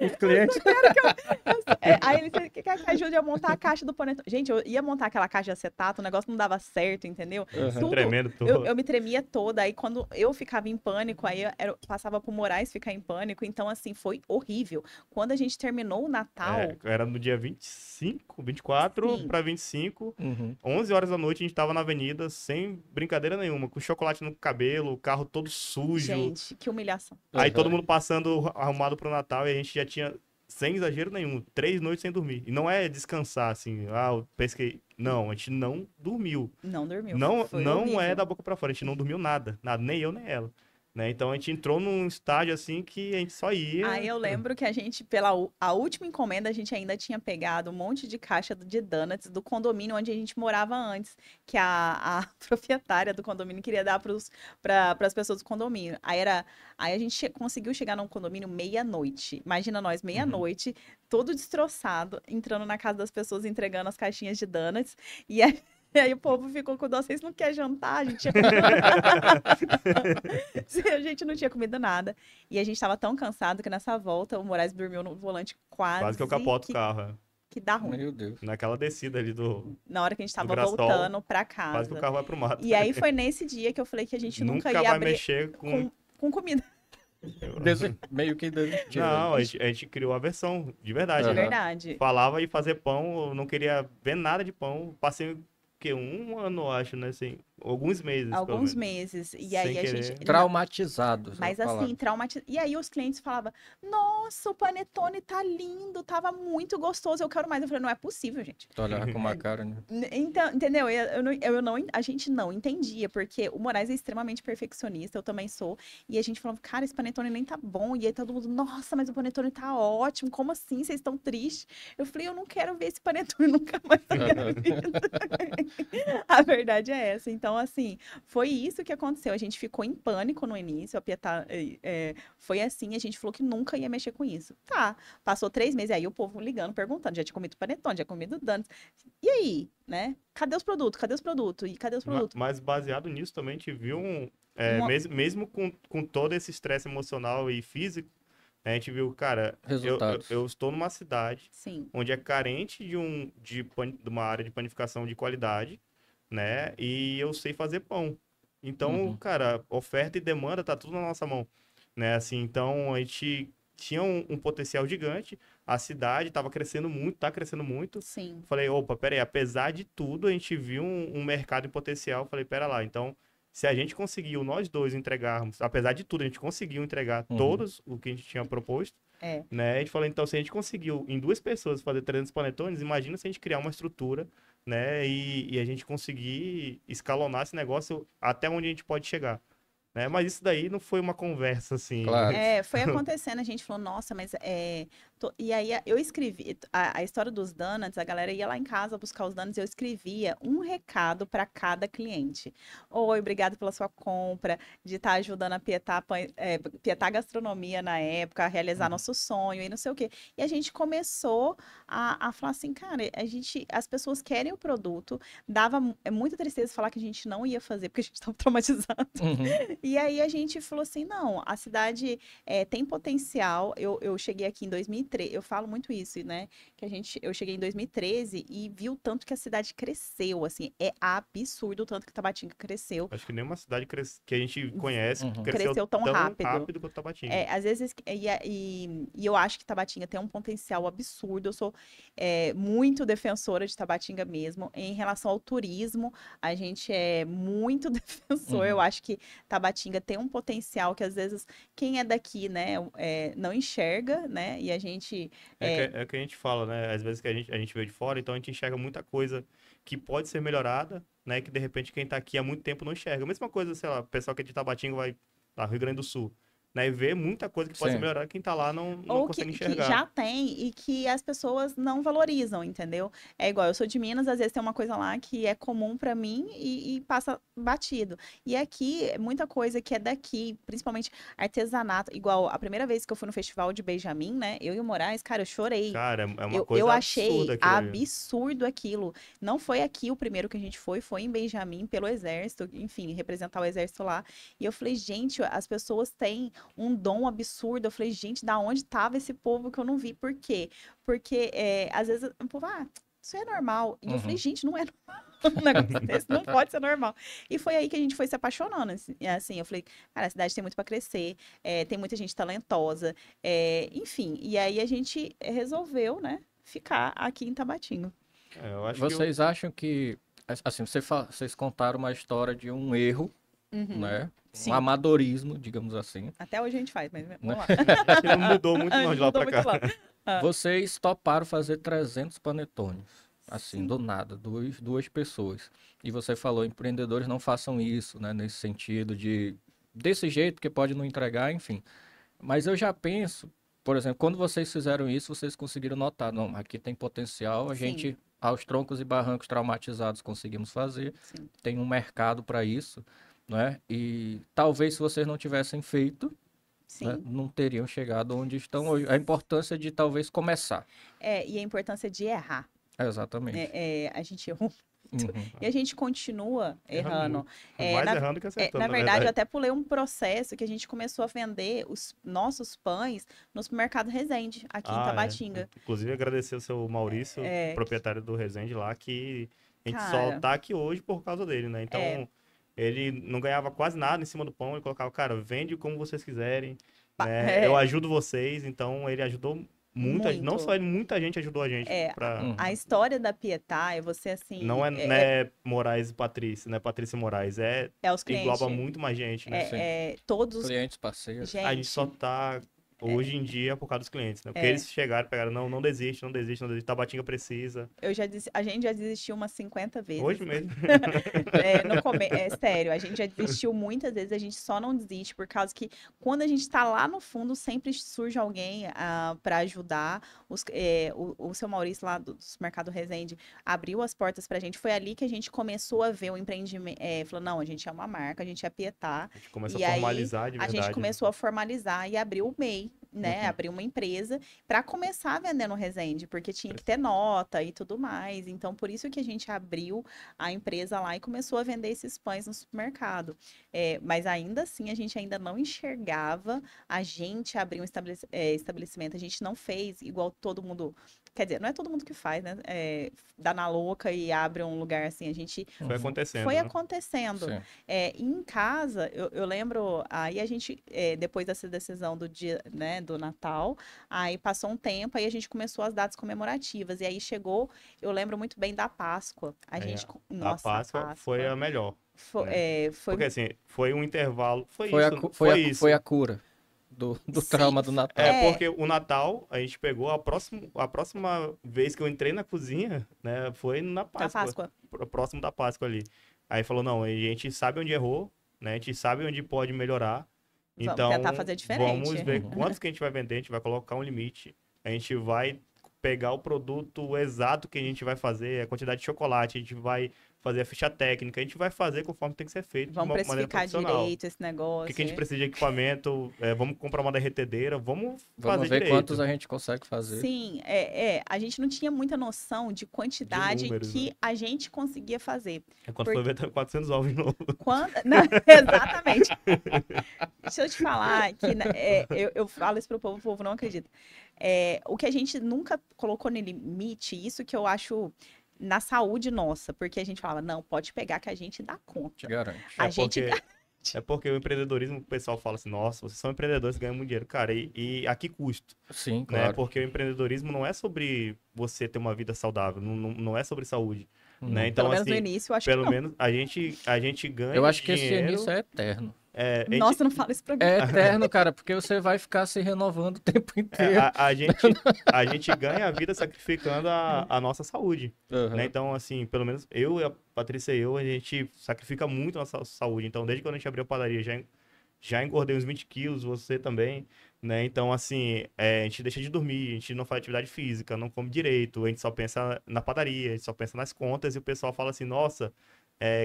Os clientes. aí ele disse, quer que ajude a montar a caixa do panetone? Gente, eu ia montar aquela caixa de acetato, o negócio não dava certo, entendeu? Aham. Tudo. Tremendo todo. Eu me tremia toda, aí quando eu ficava em pânico, aí eu passava pro Moraes ficar em pânico, então assim, foi horrível. Quando a gente terminou o Natal, Era no dia 25, 24 Sim. para 25, Uhum. 11 horas da noite a gente tava na avenida, sem brincadeira nenhuma, com chocolate no cabelo, o carro todo sujo. gente, que humilhação. Aí Aham. todo mundo passando arrumado pro Natal e a gente já tinha, sem exagero nenhum, 3 noites sem dormir. E não é descansar assim, eu pesquei. Não, a gente não dormiu. Não dormiu. Não, foi não horrível. é da boca pra fora, a gente não dormiu nada, nem eu nem ela. Né? Então a gente entrou num estágio assim que a gente só ia. Aí eu lembro que a gente, a última encomenda, a gente ainda tinha pegado um monte de caixa de donuts do condomínio onde a gente morava antes, que a proprietária do condomínio queria dar para as pessoas do condomínio. Aí a gente conseguiu chegar num condomínio meia-noite. Imagina nós, meia-noite, todo destroçado, entrando na casa das pessoas, entregando as caixinhas de donuts. E aí E aí o povo ficou com dó, vocês não querem jantar? A gente tinha a gente não tinha comido nada. E a gente tava tão cansado que nessa volta o Moraes dormiu no volante Quase que eu capoto o que, carro. É. que dá ruim. Meu Deus. Naquela descida ali Na hora que a gente tava Graçol, voltando pra quase que o casa. carro vai pro mato. E aí foi nesse dia que eu falei que a gente nunca Nunca ia vai abrir mexer com... com comida. Meio que desistiu. Não, a gente criou a versão, de verdade. De Aham. Né? verdade. Falava em fazer pão, eu não queria ver nada de pão. Passei, o quê? Um ano, acho, né? Assim, alguns meses, pelo Alguns menos. meses. E Sem aí a querer. gente. Traumatizados. Mas assim, traumatizado. E aí os clientes falavam: Nossa, o panetone tá lindo, tava muito gostoso, eu quero mais. Eu falei: Não é possível, gente. Tu olhava com uma cara, né? Então, entendeu? A gente não entendia, porque o Moraes é extremamente perfeccionista, eu também sou. E a gente falava: Cara, esse panetone nem tá bom. E aí todo mundo: Nossa, mas o panetone tá ótimo, como assim? Vocês estão tristes? Eu falei: Eu não quero ver esse panetone nunca mais na minha vida. A verdade é essa. Então, assim, foi isso que aconteceu. A gente ficou em pânico no início. A Pietá, foi assim. A gente falou que nunca ia mexer com isso. Tá. Passou 3 meses. Aí o povo ligando, perguntando. Já tinha comido panetone, já tinha comido donuts. E aí, né? Cadê os produtos? Cadê os produtos? E cadê os produtos? Mas baseado nisso também, a gente viu mesmo com todo esse estresse emocional e físico, a gente viu, cara, Resultados. eu estou numa cidade Sim. onde é carente de uma área de panificação de qualidade, né? E eu sei fazer pão. Então, Uhum. cara, oferta e demanda tá tudo na nossa mão, né? Assim, então a gente tinha um potencial gigante, a cidade estava crescendo muito, tá crescendo muito. Sim. Falei, opa, peraí, apesar de tudo, a gente viu um mercado em potencial. Falei, pera lá, então, se a gente conseguiu, nós dois entregarmos, apesar de tudo, a gente conseguiu entregar todos o que a gente tinha proposto, né? A gente falou, então, se a gente conseguiu em 2 pessoas fazer 300 panetones, imagina se a gente criar uma estrutura, né? E a gente conseguir escalonar esse negócio até onde a gente pode chegar. Né? Mas isso daí não foi uma conversa assim. Claro. Foi acontecendo, a gente falou, nossa, mas E aí eu escrevi a história dos donuts, a galera ia lá em casa buscar os donuts, eu escrevia um recado para cada cliente. Oi, obrigado pela sua compra, de estar ajudando a Pietá Gastronomia na época, a realizar nosso sonho e não sei o quê. E a gente começou a falar assim, cara, as pessoas querem o produto, dava muita tristeza falar que a gente não ia fazer, porque a gente estava traumatizado. Uhum. E aí a gente falou assim, não, a cidade tem potencial. Eu cheguei aqui em 2013, eu falo muito isso, né? Eu cheguei em 2013 e vi o tanto que a cidade cresceu, assim, é absurdo o tanto que Tabatinga cresceu. Acho que nenhuma cidade que a gente conhece Cresceu tão rápido quanto Tabatinga. Às vezes, e eu acho que Tabatinga tem um potencial absurdo. Eu sou muito defensora de Tabatinga mesmo. Em relação ao turismo, a gente é muito defensor. Eu acho que Tabatinga tem um potencial que às vezes quem é daqui, né, não enxerga, né? E a gente É o que a gente fala, né? Às vezes que a gente veio de fora, então a gente enxerga muita coisa que pode ser melhorada, né? Que de repente quem tá aqui há muito tempo não enxerga. A mesma coisa, sei lá, o pessoal que é de Tabatinga vai lá, Rio Grande do Sul, né? E vê muita coisa que pode ser melhorada, quem tá lá não ou consegue que enxergar. já tem e que as pessoas não valorizam, entendeu? É igual, eu sou de Minas, às vezes tem uma coisa lá que é comum pra mim e passa batido. E aqui, muita coisa que é daqui, principalmente artesanato, igual a primeira vez que eu fui no festival de Benjamin, né? Eu e o Moraes, cara, eu chorei. Cara, é uma coisa Eu achei absurda aquilo ali. absurdo aquilo. Não foi aqui o primeiro que a gente foi em Benjamin, pelo Exército, enfim, representar o Exército lá. E eu falei, gente, as pessoas têm um dom absurdo. Eu falei, gente, da onde tava esse povo que eu não vi? Por quê? Porque às vezes o povo, isso é normal. E eu falei, gente, não é normal. Um negócio desse não pode ser normal. E foi aí que a gente foi se apaixonando. Assim, eu falei, cara, a cidade tem muito para crescer, tem muita gente talentosa, enfim. E aí a gente resolveu, né, ficar aqui em Tabatinga. Eu acho Vocês acham que, assim, vocês contaram uma história de um erro, né? Sim. Um amadorismo, digamos assim. Até hoje a gente faz, mas vamos lá. que não mudou muito não de lá Mudou pra cá. muito lá. Vocês toparam fazer 300 panetones, assim, Sim. do nada, duas pessoas. E você falou, empreendedores não façam isso, né? Nesse sentido desse jeito, porque pode não entregar, enfim. Mas eu já penso, por exemplo, quando vocês fizeram isso, vocês conseguiram notar, não, aqui tem potencial, a Sim. gente, aos troncos e barrancos traumatizados, conseguimos fazer, Sim. tem um mercado para isso, né? E talvez se vocês não tivessem feito, né, Sim. não teriam chegado onde estão hoje. A importância de talvez começar. E a importância de errar. Exatamente. A gente errou E a gente continua errando. Mais errando que acertando, Na verdade, eu até pulei um processo que a gente começou a vender os nossos pães no supermercado Resende, aqui em Tabatinga. Inclusive, agradecer o seu Maurício, proprietário do Resende lá, que a gente só tá aqui hoje por causa dele, né? Então, ele não ganhava quase nada em cima do pão, ele colocava, cara, vende como vocês quiserem, né? Eu ajudo vocês, então ele ajudou não só ele, muita gente ajudou a gente. A história da Pietá é você, assim... Não é Moraes e Patrícia, né? Patrícia e Moraes, os clientes. Engloba muito mais gente, né? Todos os clientes, parceiros. A gente só tá... Hoje em dia, por causa dos clientes, né? Porque eles chegaram e pegaram, não desiste, Tabatinga precisa. A gente já desistiu umas 50 vezes. Hoje mesmo. Sério, a gente já desistiu muitas vezes, a gente só não desiste, por causa que quando a gente tá lá no fundo, sempre surge alguém para ajudar. O seu Maurício lá do Supermercado Resende abriu as portas pra gente, foi ali que a gente começou a ver o empreendimento, falou, não, a gente é uma marca, a gente é Pietá. A gente começou a formalizar de verdade. A gente começou a formalizar e abriu o MEI. Né, abrir uma empresa para começar a vender no Resende, porque tinha que ter nota e tudo mais. Então, por isso que a gente abriu a empresa lá e começou a vender esses pães no supermercado. Mas ainda assim, a gente ainda não enxergava a gente abrir um estabelecimento. A gente não fez igual todo mundo... Quer dizer, não é todo mundo que faz, né? Dá na louca e abre um lugar assim. A gente... Foi acontecendo. E em casa, eu lembro... Aí a gente, depois dessa decisão do dia, né, do Natal, aí passou um tempo, aí a gente começou as datas comemorativas. E aí chegou... Eu lembro muito bem da Páscoa. Nossa, a Páscoa foi a melhor. Porque assim, foi um intervalo... Foi a cura do trauma do Natal. Porque o Natal, a gente pegou a próxima vez que eu entrei na cozinha, né, foi na Páscoa. Próximo da Páscoa ali. Aí falou, não, a gente sabe onde errou, né, a gente sabe onde pode melhorar. Então, vamos tentar fazer diferente. Vamos ver quantos que a gente vai vender, a gente vai colocar um limite, a gente vai pegar o produto exato que a gente vai fazer, a quantidade de chocolate, a gente vai fazer a ficha técnica, a gente vai fazer conforme tem que ser feito. Vamos precificar direito esse negócio. O que a gente precisa de equipamento, vamos comprar uma derretedeira, vamos fazer ver direito. Quantos a gente consegue fazer. Sim, a gente não tinha muita noção de quantidade de números, que a gente conseguia fazer. Quando foi ver 400 ovos de novo. Não, exatamente. Deixa eu te falar que eu falo isso pro povo, o povo não acredita. O que a gente nunca colocou no limite, isso que eu acho... na saúde nossa, porque a gente falava, não, pode pegar que a gente dá conta. Garante. É porque o empreendedorismo, o pessoal fala assim, nossa, vocês são empreendedores, ganham muito dinheiro. Cara, e a que custo? Sim, né? claro. Porque o empreendedorismo não é sobre você ter uma vida saudável, não é sobre saúde. Né? Então, pelo menos assim, no início, eu acho pelo que menos a gente ganha Eu acho que dinheiro, esse início é eterno. Nossa, não fala isso pra mim. É eterno, cara, porque você vai ficar se renovando o tempo inteiro. A gente ganha a vida sacrificando a nossa saúde. Né? Então, assim, pelo menos eu e a Patrícia a gente sacrifica muito a nossa saúde. Então, desde quando a gente abriu a padaria, já engordei uns 20 quilos, você também. Né? Então, assim, a gente deixa de dormir, a gente não faz atividade física, não come direito, a gente só pensa na padaria, a gente só pensa nas contas e o pessoal fala assim, nossa...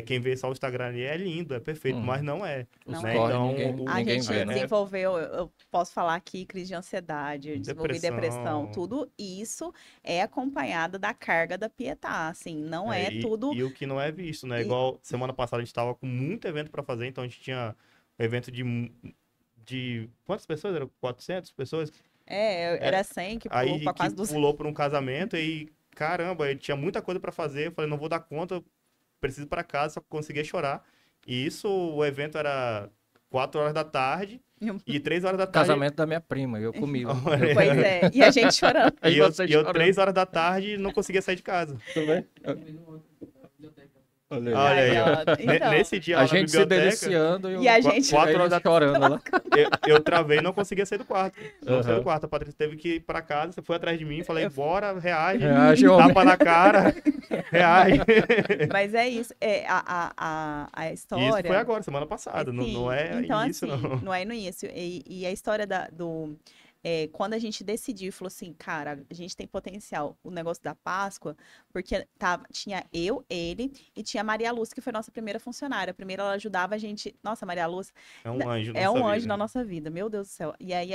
quem vê só o Instagram ali é lindo, é perfeito, mas não é. Não né? é. Então, a gente desenvolveu, eu posso falar aqui, crise de ansiedade, eu desenvolvi depressão, tudo isso é acompanhado da carga da Pietá, assim, não tudo... E o que não é visto, né? Igual semana passada a gente tava com muito evento para fazer, então a gente tinha evento de quantas pessoas? Eram 400 pessoas? Era 100, que pulou para quase 200. Pulou para um casamento e, caramba, eu tinha muita coisa para fazer, eu falei, não vou dar conta, preciso ir para casa, só conseguia chorar. E isso, o evento era 4 horas da tarde e 3 horas da tarde... Casamento da minha prima, eu comi. Pois e a gente chorando. E eu 3 horas da tarde não conseguia sair de casa. Tudo bem? Olha aí, então, nesse dia a gente se deliciando e a gente 4 horas da chorando lá. Eu travei e não conseguia sair do quarto. Não saí do quarto. A Patrícia teve que ir pra casa, você foi atrás de mim, falei, bora, reage tapa na cara, reage. Mas é isso, a história... Isso foi agora, semana passada, não é então, isso, assim, não. Não é no início. E a história quando a gente decidiu, falou assim, cara, a gente tem potencial, o negócio da Páscoa, porque tinha eu, ele e tinha a Maria Lúcia, que foi nossa primeira funcionária. Primeiro ela ajudava a gente, nossa, Maria Lúcia é um anjo na nossa vida, meu Deus do céu. E aí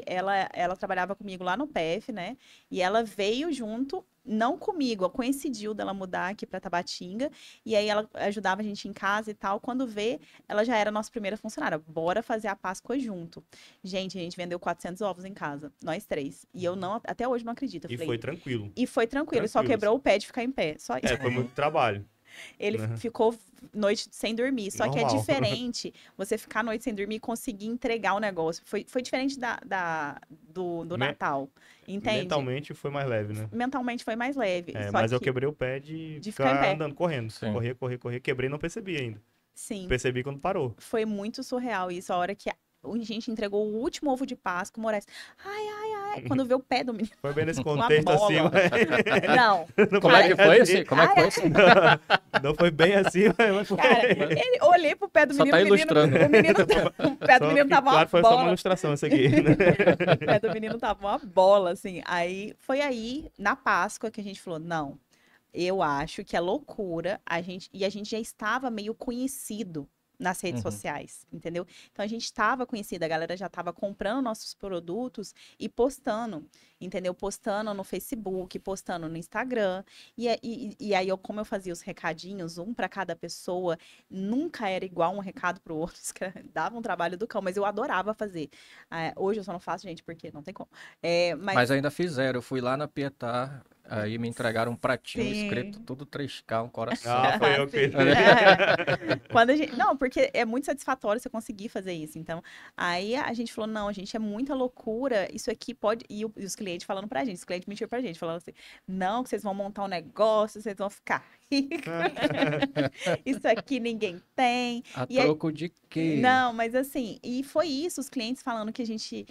ela trabalhava comigo lá no PF, né? E ela veio junto não comigo, coincidiu dela mudar aqui pra Tabatinga, e aí ela ajudava a gente em casa e tal. Quando vê, ela já era nossa primeira funcionária. Bora fazer a Páscoa junto. Gente, a gente vendeu 400 ovos em casa, nós três. E eu não, até hoje não acredito. Eu E falei, foi tranquilo. e foi tranquilo, só Tranquilo. quebrou o pé de ficar em pé, só isso. Foi muito trabalho. Ele Uhum. ficou noite sem dormir. Só que é Normal. diferente você ficar noite sem dormir e conseguir entregar o negócio. Foi diferente do Men- Natal. Entende? Mentalmente foi mais leve, né? Mentalmente foi mais leve. Só Mas eu que quebrei o pé de de ficar em ficar pé. andando, correndo. Sim. Correr. Quebrei e não percebi ainda. Sim, Percebi quando parou. foi muito surreal isso. A hora que a gente entregou o último ovo de Páscoa, o Moraes, ai, quando vê o pé do menino. Foi bem nesse Uma contexto assim, bola. mas... Não, Não Como é que foi assim. assim? Como é que foi assim? Não foi bem assim, mas foi. cara, olhei pro pé do Só menino, tá o menino, ilustrando. o pé do Só menino que, tava uma claro, foi só uma bola. ilustração isso aqui. O pé do menino tava uma bola, assim. Aí, foi aí, na Páscoa, que a gente falou, não, eu acho que é loucura, a gente já estava meio conhecido nas redes Uhum. sociais, entendeu? Então, a gente estava conhecida, a galera já estava comprando nossos produtos e postando, entendeu? Postando no Facebook, postando no Instagram. E aí, como eu fazia os recadinhos, um para cada pessoa, nunca era igual um recado pro outro, dava um trabalho do cão, mas eu adorava fazer. Hoje eu só não faço, gente, porque não tem como. Mas ainda fizeram. Eu fui lá na Pietá, aí me entregaram um pratinho Sim. escrito tudo 3K, um coração. Ah, foi eu que fiz. Quando a gente, não, porque é muito satisfatório você conseguir fazer isso. Então, aí a gente falou, não, gente, é muita loucura. Isso aqui pode. E os clientes falando pra gente, os clientes mentiram pra gente, falando assim, não, que vocês vão montar um negócio, vocês vão ficar ricos. Isso aqui ninguém tem. A E aí- troco de quê? Não, mas assim, e foi isso, os clientes falando que a gente,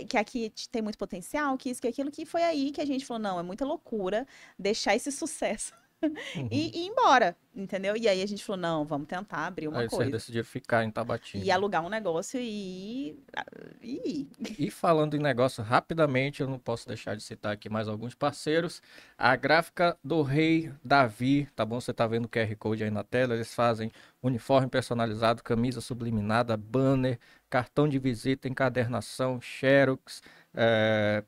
que aqui tem muito potencial, que isso, que aquilo, que foi aí que a gente falou, não, é muita loucura deixar esse sucesso Uhum. e ir embora, entendeu? E aí a gente falou, não, vamos tentar abrir uma Aí vocês coisa. decidiram ficar em Tabatinga. E alugar um negócio e ir. E falando em negócio, rapidamente, eu não posso deixar de citar aqui mais alguns parceiros. A Gráfica do Rei Davi, tá bom? Você tá vendo o QR Code aí na tela. Eles fazem uniforme personalizado, camisa subliminada, banner, cartão de visita, encadernação, xerox,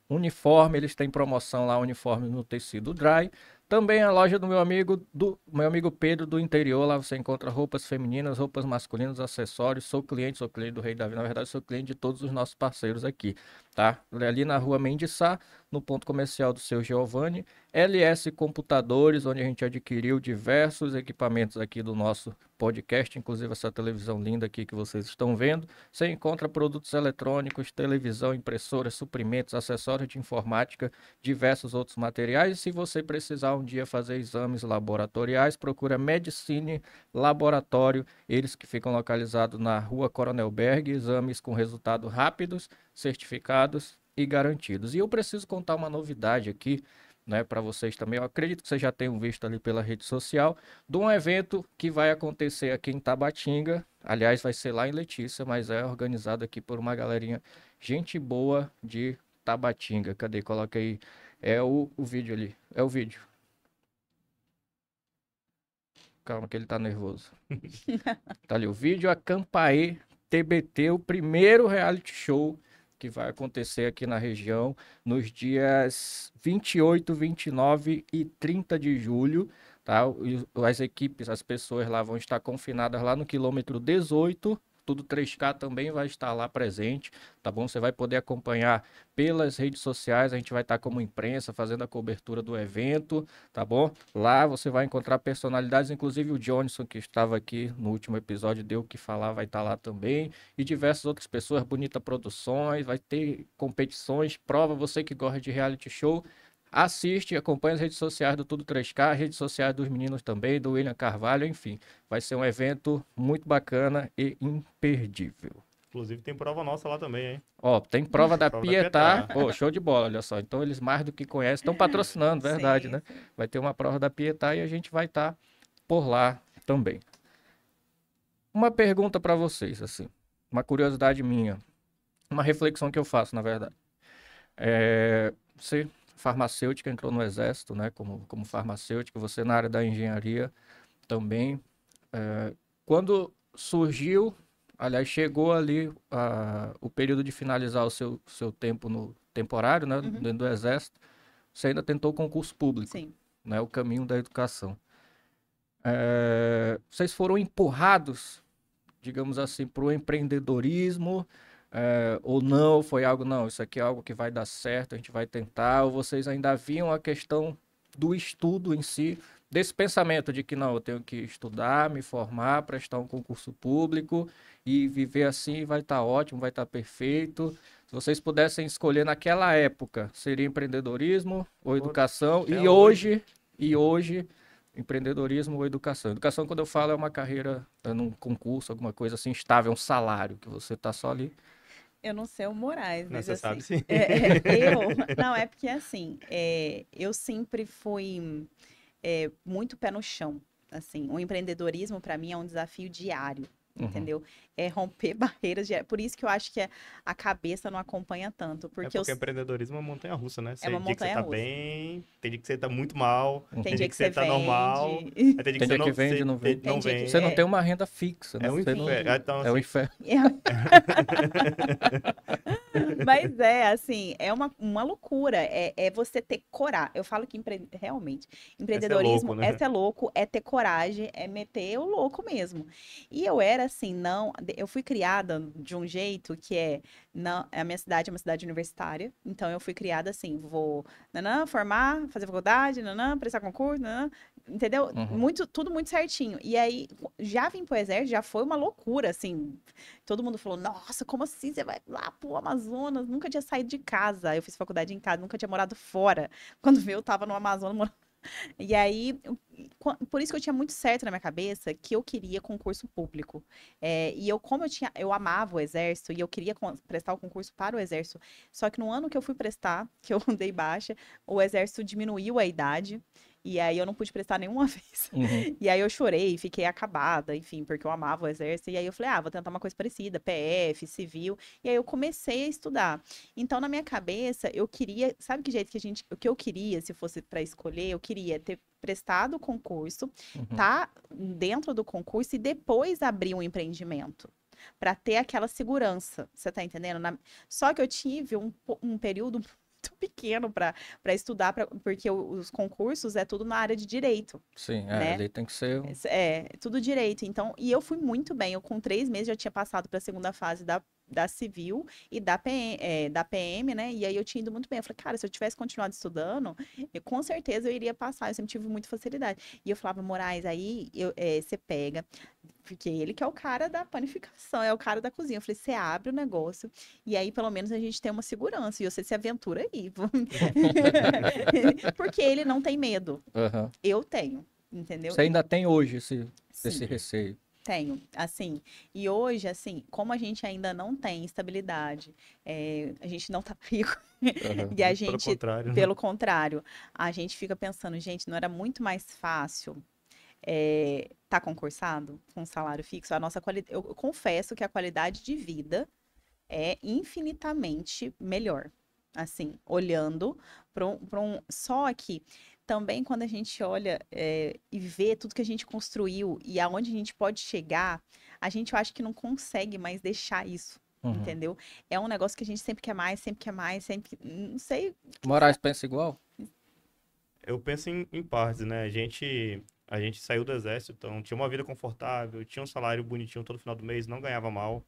uniforme. Eles têm promoção lá, uniforme no tecido dry. Também a loja do meu amigo Pedro do interior, lá você encontra roupas femininas, roupas masculinas, acessórios. Sou cliente do Rei Davi, na verdade sou cliente de todos os nossos parceiros aqui, tá? Ali na rua Mendiçá, no ponto comercial do seu Giovanni. LS Computadores, onde a gente adquiriu diversos equipamentos aqui do nosso podcast, inclusive essa televisão linda aqui que vocês estão vendo. Você encontra produtos eletrônicos, televisão, impressoras, suprimentos, acessórios de informática, diversos outros materiais. E se você precisar um dia fazer exames laboratoriais, procura Medicine Laboratório, eles que ficam localizados na rua Coronel Berg, exames com resultados rápidos, certificados e garantidos. E eu preciso contar uma novidade aqui, né, para vocês também. Eu acredito que vocês já tenham visto ali pela rede social, de um evento que vai acontecer aqui em Tabatinga. Aliás, vai ser lá em Letícia, mas é organizado aqui por uma galerinha, gente boa de Tabatinga. Cadê? Coloca aí. É o vídeo ali. É o vídeo. Calma que ele tá nervoso. Tá ali o vídeo. Acampaê TBT, o primeiro reality show que vai acontecer aqui na região nos dias 28, 29 e 30 de julho, tá? As equipes, as pessoas lá vão estar confinadas lá no quilômetro 18, tudo 3K também vai estar lá presente, tá bom? Você vai poder acompanhar pelas redes sociais, a gente vai estar como imprensa fazendo a cobertura do evento, tá bom? Lá você vai encontrar personalidades, inclusive o Johnson, que estava aqui no último episódio, deu o que falar, vai estar lá também, e diversas outras pessoas, Bonita Produções, vai ter competições, prova, você que gosta de reality show, assiste, acompanha as redes sociais do Tudo 3K, as redes sociais dos meninos também, do William Carvalho, enfim. Vai ser um evento muito bacana e imperdível. Inclusive tem prova nossa lá também, hein? Ó, tem prova da Prova da Pietá. Pietá. Pô, show de bola, olha só. Então eles mais do que conhecem, estão patrocinando, verdade, Sim, né? sim. Vai ter uma prova da Pietá e a gente vai estar por lá também. Uma pergunta para vocês, assim, uma curiosidade minha, uma reflexão que eu faço, na verdade. Você, farmacêutica, entrou no Exército, né, como farmacêutica, você na área da engenharia também. Quando surgiu, aliás, chegou ali o período de finalizar o seu tempo no temporário, né, dentro do Exército, você ainda tentou concurso público, Sim. né? O caminho da educação. Vocês foram empurrados, digamos assim, para o empreendedorismo, ou não? Foi algo, não, isso aqui é algo que vai dar certo, a gente vai tentar, ou vocês ainda viam a questão do estudo em si, desse pensamento de que não, eu tenho que estudar, me formar, prestar um concurso público e viver assim vai estar ótimo, vai estar perfeito. Se vocês pudessem escolher naquela época, seria empreendedorismo ou educação? Até E hoje, empreendedorismo ou educação? Educação, quando eu falo, é uma carreira num concurso, alguma coisa assim, estável, um salário, que você está só ali. Eu não sei o Moraes, Não, mas você assim, sabe sim. não, é porque assim, eu sempre fui muito pé no chão, assim, o empreendedorismo para mim é um desafio diário, entendeu? É romper barreiras diárias, por isso que eu acho que a cabeça não acompanha tanto, porque Porque empreendedorismo é uma montanha-russa, né? é uma Tem dia que você tá montanha-russa. bem, tem dia que você tá muito mal, Tem tem dia dia que que você você tá normal, vende, aí tem dia que Tem você dia que vende e não vende. Tem dia que- vende. Você não tem uma renda fixa, né? É um Você não- inferno. Então, É o assim, inferno. Mas assim, é uma loucura. É você ter coragem. Eu falo que realmente, empreendedorismo, louco, né? é louco, é ter coragem, é meter o louco mesmo. E eu era assim, não. Eu fui criada de um jeito que não, a minha cidade é uma cidade universitária, então eu fui criada assim, vou formar, fazer faculdade, prestar concurso, entendeu? Uhum. Tudo muito certinho. E aí, já vim pro exército, já foi uma loucura, assim. Todo mundo falou, nossa, como assim você vai lá pro Amazonas? Nunca tinha saído de casa. Eu fiz faculdade em casa, nunca tinha morado fora. Quando veio, eu tava no Amazonas morando. E aí, por isso que eu tinha muito certo na minha cabeça que eu queria concurso público. E como eu amava o exército e eu queria prestar o concurso para o exército. Só que no ano que eu fui prestar, que eu dei baixa, o exército diminuiu a idade. E aí eu não pude prestar nenhuma vez. Uhum. E aí eu chorei, fiquei acabada, enfim, porque eu amava o exército. E aí eu falei, vou tentar uma coisa parecida, PF, civil. E aí eu comecei a estudar. Então, na minha cabeça, eu queria, sabe que jeito o que eu queria, se fosse para escolher, eu queria ter prestado o concurso, tá dentro do concurso e depois abrir um empreendimento. Para ter aquela segurança, você tá entendendo? Só que eu tive um período muito pequeno para estudar, porque os concursos é tudo na área de direito. Sim, né? ali tem que ser. Tudo direito. Então, e eu fui muito bem. Eu, com 3 meses, já tinha passado para a segunda fase da civil e da PM, né? E aí eu tinha ido muito bem. Eu falei, cara, se eu tivesse continuado estudando, com certeza eu iria passar. Eu sempre tive muita facilidade. E eu falava, Moraes, aí você pega. Porque ele que é o cara da panificação, é o cara da cozinha. Eu falei, você abre o negócio e aí pelo menos a gente tem uma segurança e você se aventura aí. Porque ele não tem medo. Uhum. Eu tenho, entendeu? Você ainda tem hoje esse Sim, receio? tenho, assim. E hoje, assim, como a gente ainda não tem estabilidade, a gente não tá rico. Uhum. E a Pelo gente, contrário, né? pelo contrário, a gente fica pensando, gente, não era muito mais fácil tá concursado com salário fixo? Eu confesso que a qualidade de vida é infinitamente melhor. Assim, olhando para Só que também quando a gente olha e vê tudo que a gente construiu e aonde a gente pode chegar, a gente eu acho que não consegue mais deixar isso. Entendeu? É um negócio que a gente sempre quer mais, sempre quer mais, sempre. Não sei. Moraes pensa igual? Eu penso em partes, né? A gente saiu do exército, então tinha uma vida confortável, tinha um salário bonitinho todo final do mês, não ganhava mal,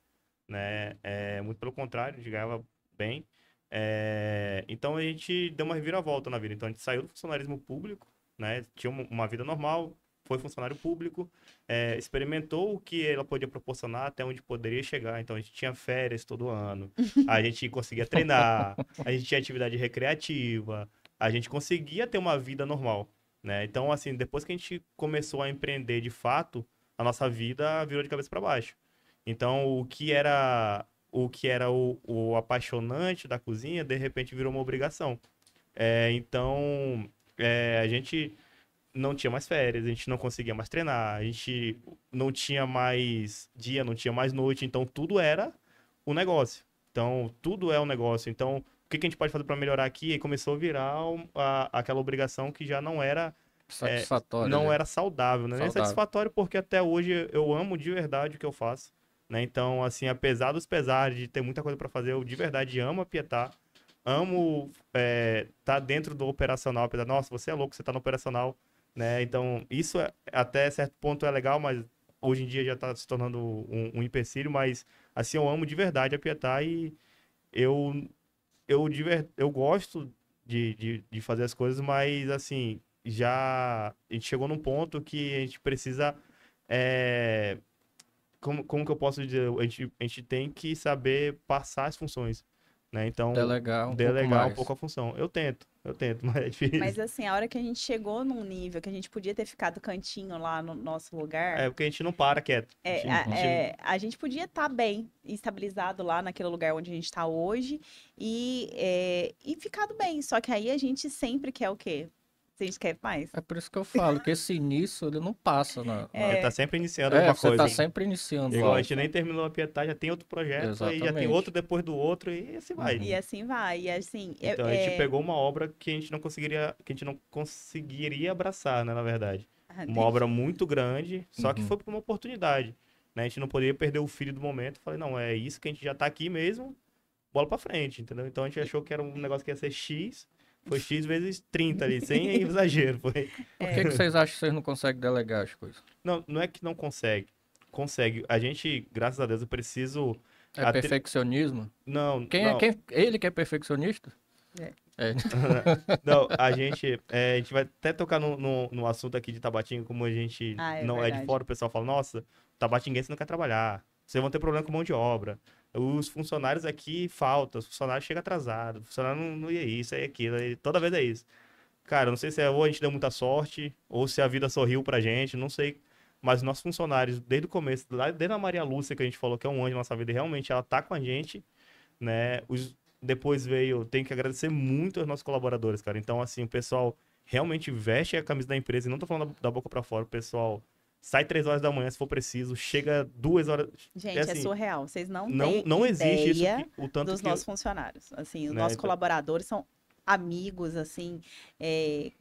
né? Muito pelo contrário, a gente ganhava bem. Então a gente deu uma reviravolta na vida. Então a gente saiu do funcionarismo público, né? Tinha uma vida normal, foi funcionário público, experimentou o que ela podia proporcionar até onde poderia chegar. Então a gente tinha férias todo ano, a gente conseguia treinar, a gente tinha atividade recreativa, a gente conseguia ter uma vida normal, né? Então, assim, depois que a gente começou a empreender de fato, a nossa vida virou de cabeça para baixo. Então, o apaixonante da cozinha, de repente virou uma obrigação. Então, a gente não tinha mais férias, a gente não conseguia mais treinar, a gente não tinha mais dia, não tinha mais noite, então tudo era o negócio. Então, tudo é um negócio. Então, o que a gente pode fazer para melhorar aqui? E começou a virar aquela obrigação que já não era satisfatório. não era saudável, né? Nem Saudável. satisfatório, porque até hoje eu amo de verdade o que eu faço, né? Então, assim, apesar dos pesares de ter muita coisa para fazer, eu de verdade amo a Pietá, amo tá dentro do operacional, apesar, nossa, você é louco, você tá no operacional, né? Então, isso até certo ponto é legal, mas hoje em dia já tá se tornando um empecilho, mas assim, eu amo de verdade a Pietá e eu, eu gosto de fazer as coisas, mas assim, já a gente chegou num ponto que a gente precisa. é, como que eu posso dizer? A gente tem que saber passar as funções, né? Então, Delegar um pouco delegar um mais. pouco a função. Eu tento, mas é Mas difícil. assim, a hora que a gente chegou num nível que a gente podia ter ficado cantinho lá no nosso lugar, É porque a gente não para quieto. Uhum. a gente podia estar bem estabilizado lá naquele lugar onde a gente está hoje e ficado bem. Só que aí a gente sempre quer o quê? A gente quer mais. É por isso que eu falo que esse início ele não passa Ele tá É, sempre iniciando É, alguma você tá coisa. sempre iniciando Igual a algo. gente nem terminou a Pietá, já tem outro projeto, aí já tem Exatamente. outro depois do outro, e assim vai. e Uhum. assim vai. E assim, Então a gente pegou uma obra que a gente não conseguiria, abraçar, né, na verdade. Uma obra muito grande, só que Uhum. foi por uma oportunidade, né? A gente não poderia perder o filho do momento. Falei, não, é isso que a gente já tá aqui mesmo, bola pra frente, entendeu? Então a gente achou que era um negócio que ia ser X, foi X vezes 30 ali, sem exagero. Foi. Por que que vocês acham que vocês não conseguem delegar as coisas? Não, não é que não consegue. Consegue. A gente, graças a Deus, eu preciso. É perfeccionismo? Não, Quem é não. quem? Ele que é perfeccionista? É. É. Não, a gente vai até tocar no assunto aqui de Tabatinga, como a gente Ah, é não é de verdade. fora, o pessoal fala, nossa, tabatinguense não quer trabalhar, vocês vão ter problema com mão de obra. Os funcionários aqui faltam, os funcionários chegam atrasados, o funcionário não ia isso, aí aquilo, aí, toda vez é isso. Cara, não sei se ou a gente deu muita sorte, ou se a vida sorriu pra gente, não sei. Mas nossos funcionários, desde o começo, lá desde a Maria Lúcia, que a gente falou que é um anjo na nossa vida, e realmente ela tá com a gente, né? Depois veio, tenho que agradecer muito aos nossos colaboradores, cara. Então, assim, o pessoal realmente veste a camisa da empresa, e não tô falando da boca pra fora, o pessoal sai 3 horas da manhã, se for preciso, chega 2 horas. É Gente, é assim, surreal. Vocês não não, têm não existe isso, ideia o tanto dos que. nossos funcionários. Assim, os Né? nossos Então, colaboradores são amigos, assim,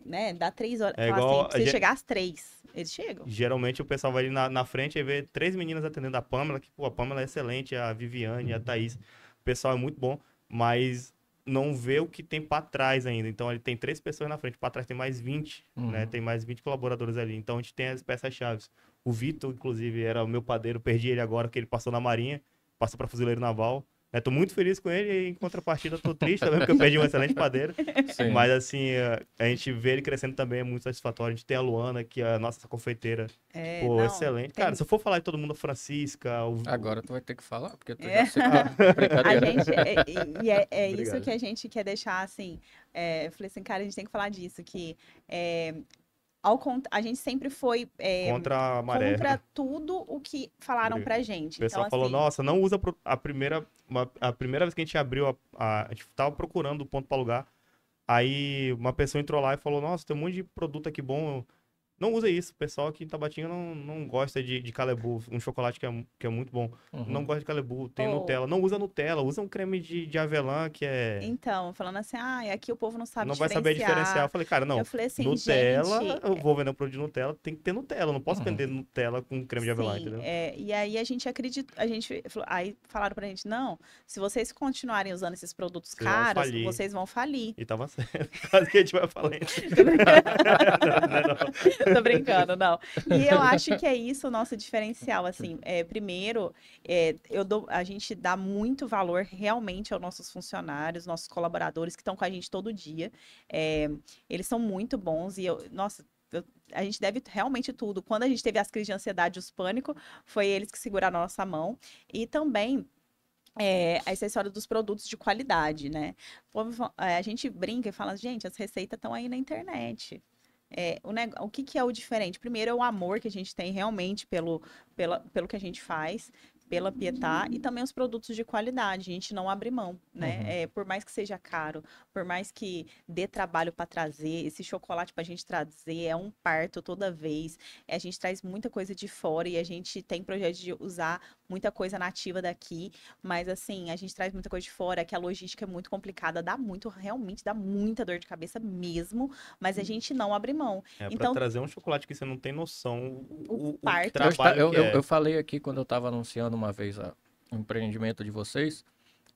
né? Dá 3 horas. é Fala assim, igual. precisa chegar às 3. Eles chegam. Geralmente o pessoal vai ali na frente e vê 3 meninas atendendo a Pamela, que, pô, a Pamela é excelente, a Viviane, a Thaís. O pessoal é muito bom, mas não vê o que tem pra trás ainda. Então ele tem 3 pessoas na frente, pra trás tem mais 20, né? Uhum. Tem mais 20 colaboradores ali. Então a gente tem as peças-chaves. O Vitor, inclusive, era o meu padeiro, perdi ele agora, que ele passou na Marinha, passou pra Fuzileiro Naval. Né? Tô muito feliz com ele e em contrapartida tô triste também, porque eu perdi um excelente padeiro. Sim. Mas assim, a gente vê ele crescendo também é muito satisfatório. A gente tem a Luana, que é a nossa confeiteira. É, Pô, não, excelente. tem. Cara, se eu for falar de todo mundo, a Francisca, Agora tu vai ter que falar, porque tu já É. citou. A Brincadeira. gente, é isso Obrigado. que a gente quer deixar assim. Eu falei assim, cara, a gente tem que falar disso, que é, a gente sempre foi Contra a maré. contra tudo o que falaram Obrigado. pra O gente. Então, pessoal falou, assim, nossa, não usa a primeira vez que a gente abriu, a gente tava procurando o ponto para alugar. Aí uma pessoa entrou lá e falou, nossa, tem um monte de produto aqui bom. Não usa isso. O pessoal aqui em Tabatinga não gosta de Calebu, um chocolate que é muito bom. Não Uhum. gosta de Calebu, tem pô, Nutella. Não usa Nutella, usa um creme de avelã que é. então, falando assim, aqui o povo não sabe Não vai saber diferenciar. Eu diferenciar. falei, cara, Eu não. falei assim, Nutella, gente, eu vou vender um produto de Nutella, tem que ter Nutella. Eu não posso Uhum. vender Nutella com creme de avelã, sim, entendeu? e aí a gente acredita, aí falaram pra gente, não, se vocês continuarem usando esses produtos Vocês vão caros, falir. vocês vão falir. E tava certo. Quase que a gente vai falando. Tô brincando, não. E eu acho que é isso o nosso diferencial, assim. Primeiro, a gente dá muito valor realmente aos nossos funcionários, nossos colaboradores que estão com a gente todo dia. Eles são muito bons e nossa, a gente deve realmente tudo. Quando a gente teve as crises de ansiedade, os pânico, foi eles que seguraram a nossa mão. E também essa história dos produtos de qualidade, né? A gente brinca e fala, gente, as receitas estão aí na internet. O que que é o diferente? Primeiro é o amor que a gente tem realmente pelo que a gente faz, pela Pietá, e também os produtos de qualidade. A gente não abre mão, né? Uhum. Por mais que seja caro, por mais que dê trabalho para trazer, esse chocolate para a gente trazer é um parto toda vez. A gente traz muita coisa de fora e a gente tem projeto de usar muita coisa nativa daqui, mas assim, a gente traz muita coisa de fora, que a logística é muito complicada, realmente dá muita dor de cabeça mesmo, mas a gente não abre mão. É, pra Então, trazer um chocolate que você não tem noção o o parto. trabalho que é. Eu falei aqui quando eu estava anunciando uma vez o empreendimento de vocês.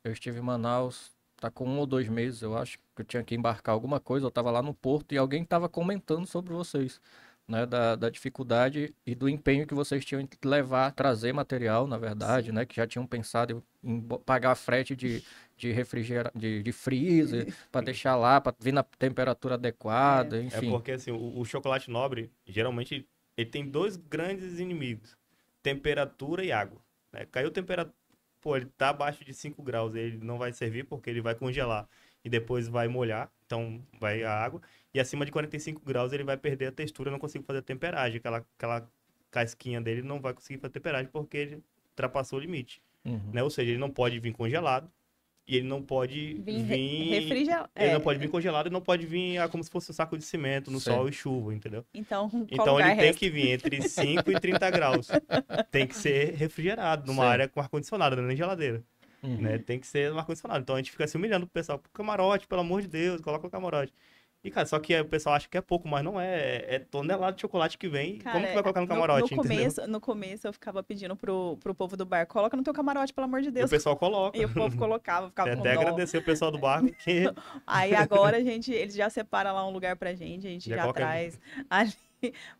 Eu estive em Manaus tá com 1 ou 2 meses, eu acho, que eu tinha que embarcar alguma coisa, eu tava lá no porto e alguém tava comentando sobre vocês, né, da dificuldade e do empenho que vocês tinham em levar, trazer material, na verdade, né, Sim. que já tinham pensado em pagar frete de de freezer, para deixar lá, para vir na temperatura É, adequada, É enfim. porque, assim, o chocolate nobre, geralmente, ele tem dois grandes inimigos: temperatura e água. Né? Caiu temperatura, pô, ele tá abaixo de 5 graus, ele não vai servir porque ele vai congelar e depois vai molhar, então vai a água. E acima de 45 graus ele vai perder a textura, eu não consigo fazer a temperagem. Aquela casquinha dele não vai conseguir fazer temperagem porque ele ultrapassou o limite. Uhum. Né? Ou seja, ele não pode vir congelado e ele não pode vir. Refrigerante. Ele não pode vir congelado e não pode vir como se fosse um saco de cimento no sol Sim. e chuva, entendeu? Então, qual Então ele lugar tem resta? que vir entre 5 e 30 graus. Tem que ser refrigerado numa Sim. área com ar-condicionado, não é nem geladeira. Né? Uhum. Tem que ser no ar-condicionado. Então a gente fica se humilhando pro pessoal. Camarote, pelo amor de Deus, coloca o camarote. E, cara, só que o pessoal acha que é pouco, mas não é. É tonelada de chocolate que vem. Como que vai Cara, colocar no no, no camarote, entendeu? começo, no começo eu ficava pedindo pro povo do bar, coloca no teu camarote, pelo amor de E o Deus. pessoal coloca. E o povo colocava, eu ficava Tem com até dó. agradecer o pessoal do barco que Aí agora eles já separam lá um lugar pra gente, a gente já já coloca. traz ali.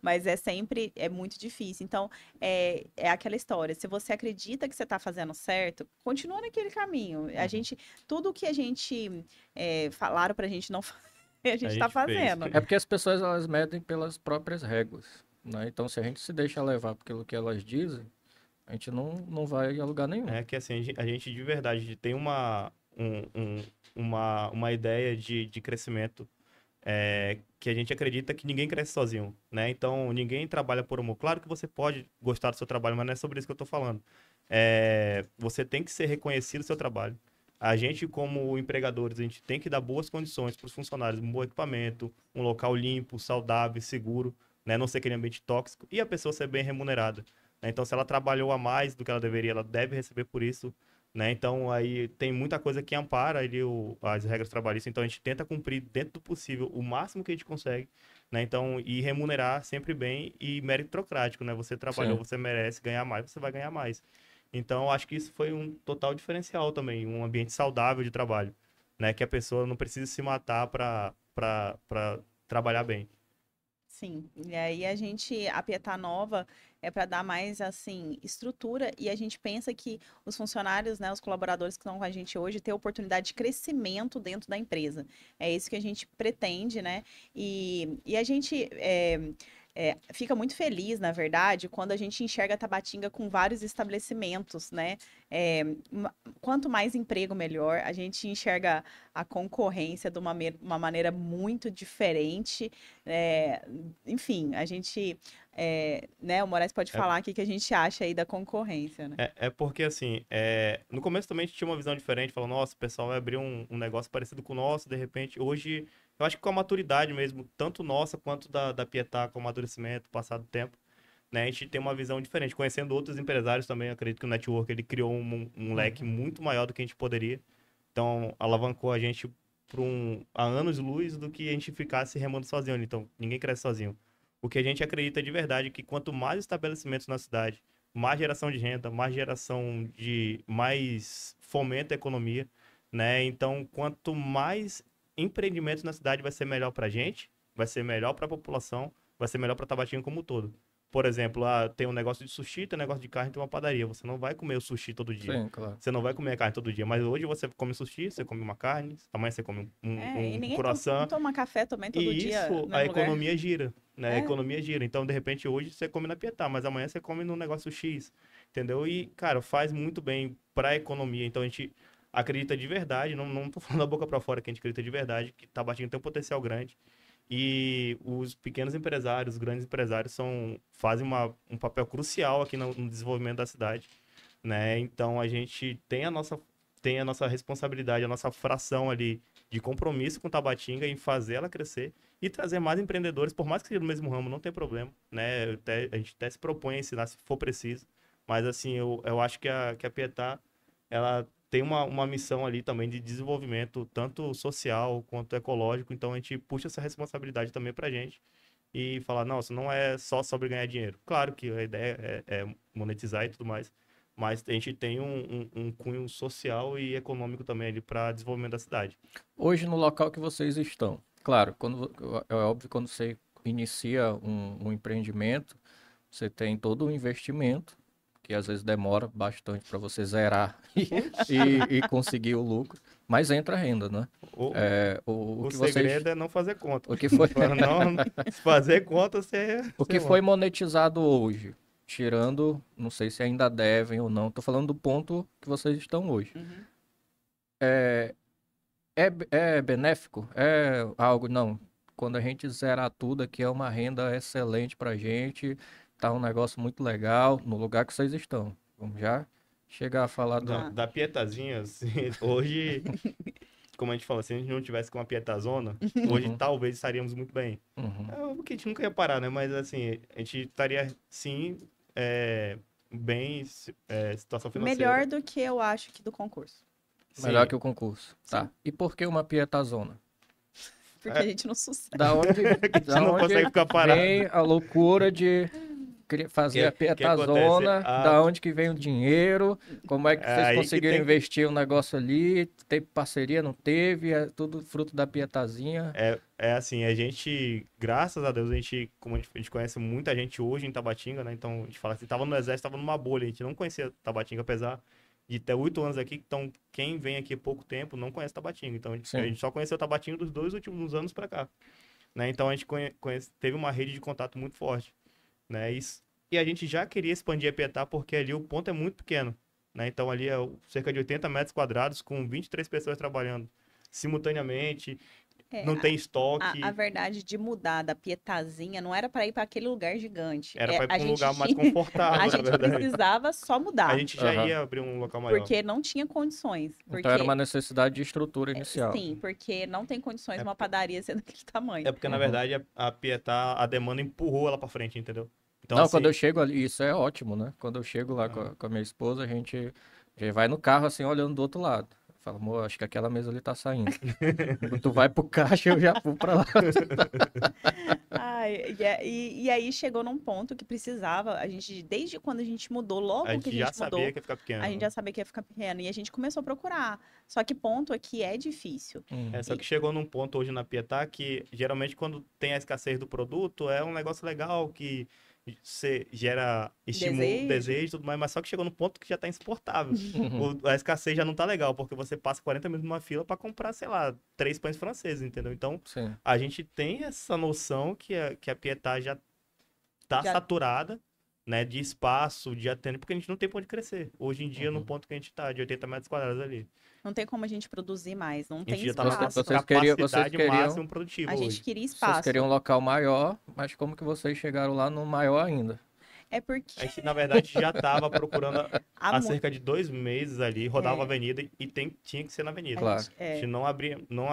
Mas é muito difícil. Então, é aquela história. Se você acredita que você tá fazendo certo, continua naquele caminho. A Uhum. gente, tudo que a gente falaram pra gente não fazer, a A gente tá gente fez. fazendo. É porque as pessoas elas medem pelas próprias réguas, né? Então, se a gente se deixa levar pelo que elas dizem, a gente não vai a lugar nenhum. É que assim, a gente de verdade tem uma ideia de crescimento que a gente acredita que ninguém cresce sozinho, né? Então, ninguém trabalha por amor. Claro que você pode gostar do seu trabalho, mas não é sobre isso que eu tô falando. Você tem que ser reconhecido o seu trabalho. A gente, como empregadores, a gente tem que dar boas condições para os funcionários, um bom equipamento, um local limpo, saudável, seguro, né? Não ser aquele ambiente tóxico e a pessoa ser bem remunerada. Né? Então, se ela trabalhou a mais do que ela deveria, ela deve receber por isso. Né? Então, aí tem muita coisa que ampara ali as regras trabalhistas. Então, a gente tenta cumprir dentro do possível o máximo que a gente consegue. Né? Então, e remunerar sempre bem e meritocrático. Né? Você trabalhou, Sim. você merece ganhar mais, você vai ganhar mais. Então, acho que isso foi um total diferencial também, um ambiente saudável de trabalho. Né? Que a pessoa não precisa se matar para trabalhar bem. Sim, e aí a Pietá Nova é para dar mais assim estrutura e a gente pensa que os funcionários, né, os colaboradores que estão com a gente hoje ter oportunidade de crescimento dentro da empresa. É isso que a gente pretende, né? E a gente fica muito feliz, na verdade, quando a gente enxerga a Tabatinga com vários estabelecimentos, né? É, quanto mais emprego, melhor. A gente enxerga a concorrência de uma maneira muito diferente. Enfim, a gente, né, o Moraes pode É, falar aqui que a gente acha aí da concorrência, né? é porque, assim, no começo também a gente tinha uma visão diferente, falando, nossa, o pessoal vai abrir um negócio parecido com o nosso, de repente, hoje, eu acho que com a maturidade mesmo, tanto nossa quanto da Pietá, com o amadurecimento, passado o tempo, né, a gente tem uma visão diferente. Conhecendo outros empresários também, eu acredito que o Network, ele criou um leque muito maior do que a gente poderia, então, alavancou a gente a anos-luz do que a gente ficasse remando sozinho, então, ninguém cresce sozinho. O que a gente acredita de verdade é que quanto mais estabelecimentos na cidade, mais geração de renda, mais fomento à economia, né? Então, quanto mais empreendimentos na cidade vai ser melhor para a gente, vai ser melhor para a população, vai ser melhor para Tabatinga como um todo. Por exemplo, tem um negócio de sushi, tem um negócio de carne, tem uma padaria. Você não vai comer o sushi todo dia. Sim, claro. Você não vai comer a carne todo dia. Mas hoje você come sushi, você come uma carne, amanhã você come E um ninguém croissant. toma café também todo E dia isso, no a mesmo lugar. economia gira, né? A É. economia gira. Então, de repente, hoje você come na Pietá, mas amanhã você come num negócio X, entendeu? E, cara, faz muito bem para a economia. Então, a gente acredita de verdade, não tô falando da boca para fora, que a gente acredita de verdade que Tabatinga tem um potencial grande. E os pequenos empresários, os grandes empresários fazem um papel crucial aqui no desenvolvimento da cidade, né? Então, a gente tem a nossa responsabilidade, a nossa fração ali de compromisso com Tabatinga em fazer ela crescer e trazer mais empreendedores, por mais que seja do mesmo ramo, não tem problema, né? A gente até se propõe a ensinar se for preciso, mas assim, eu acho que a Pietá, ela tem uma missão ali também de desenvolvimento, tanto social quanto ecológico, então a gente puxa essa responsabilidade também pra gente e falar, não, isso não é só sobre ganhar dinheiro. Claro que a ideia é monetizar e tudo mais, mas a gente tem um cunho social e econômico também ali para desenvolvimento da cidade. Hoje, no local que vocês estão, claro, é óbvio, quando você inicia um empreendimento, você tem todo um investimento, que às vezes demora bastante para você zerar e conseguir o lucro, mas entra renda, né? O que segredo é não fazer conta. O que foi, Para não fazer conta, você... o que foi monetizado hoje, tirando, não sei se ainda devem ou não, tô falando do ponto que vocês estão hoje. Uhum. É benéfico? É algo, não. Quando a gente zerar tudo aqui é uma renda excelente pra gente, tá um negócio muito legal no lugar que vocês estão. Vamos já chegar a falar do... Da pietazinha, assim, hoje, como a gente falou, se a gente não tivesse com uma pietazona, hoje talvez estaríamos muito bem. Uhum. Porque a gente nunca ia parar, né? Mas assim, a gente estaria, sim, bem, situação financeira. Melhor do que eu acho que do concurso. Melhor Sim. que o concurso. Sim. Tá. E por que uma pietazona? Porque a gente não sucede. Da onde, A gente da não onde consegue ficar parado. vem a loucura de fazer a Que pietazona? acontece? Da onde que vem o dinheiro? Como é que vocês Aí que conseguiram tem- investir um negócio ali? Teve parceria, não teve? É tudo fruto da pietazinha. É assim, a gente, graças a Deus, como a gente conhece muita gente hoje em Tabatinga, né? Então, a gente fala assim, tava no exército, tava numa bolha, a gente não conhecia Tabatinga, apesar de ter 8 anos aqui, então quem vem aqui há pouco tempo não conhece Tabatinga. Então, a Sim. gente só conheceu Tabatinga dos 2 últimos anos pra cá, né? Então, a gente teve uma rede de contato muito forte, né? E a gente já queria expandir a Pietá porque ali o ponto é muito pequeno, né? Então, ali é cerca de 80 metros quadrados com 23 pessoas trabalhando simultaneamente. Não tem estoque. A verdade de mudar da Pietazinha não era para ir para aquele lugar gigante. Era para ir para um lugar mais tinha- confortável, A na gente verdade. precisava só mudar. A gente já Aham. ia abrir um local maior. Porque não tinha condições. Porque, Então era uma necessidade de estrutura inicial. sim, porque não tem condições É uma porque- padaria sendo daquele tamanho. É porque, na Uhum. verdade, a Pietá, a demanda empurrou ela para frente, entendeu? Então, Não, assim, quando eu chego ali, isso é ótimo, né? Quando eu chego lá com a minha esposa, a gente já vai no carro assim, olhando do outro lado. Fala, amor, acho que aquela mesa ali tá saindo. Quando tu vai pro caixa, eu já vou pra lá. Ai, e aí chegou num ponto que precisava, a gente, desde quando a gente mudou, logo a que a gente já gente mudou, sabia que ia ficar pequeno. a gente já sabia que ia ficar pequeno. E a gente começou a procurar. Só que ponto aqui é difícil. Só que chegou num ponto hoje na Pietá que, geralmente, quando tem a escassez do produto, é um negócio legal que você gera estímulo, desejo e tudo mais, mas só que chegou num ponto que já tá insuportável. A escassez já não tá legal, porque você passa 40 minutos numa fila para comprar, sei lá, 3 pães franceses, entendeu? Então, Sim. a gente tem essa noção que a Pietá já tá saturada, né, de espaço, de atendimento, porque a gente não tem pra onde crescer. Hoje em dia, no ponto que a gente tá, de 80 metros quadrados ali. Não tem como a gente produzir mais, não A tem gente já tá na espaço. Vocês capacidade queriam- máxima produtiva A gente hoje. queria Vocês espaço. queriam um local maior, mas como que vocês chegaram lá no maior ainda? É porque A gente, na verdade, já tava procurando há há mu- cerca de 2 meses ali, rodava É. a avenida e tinha que ser na avenida. Claro. gente- A é. gente não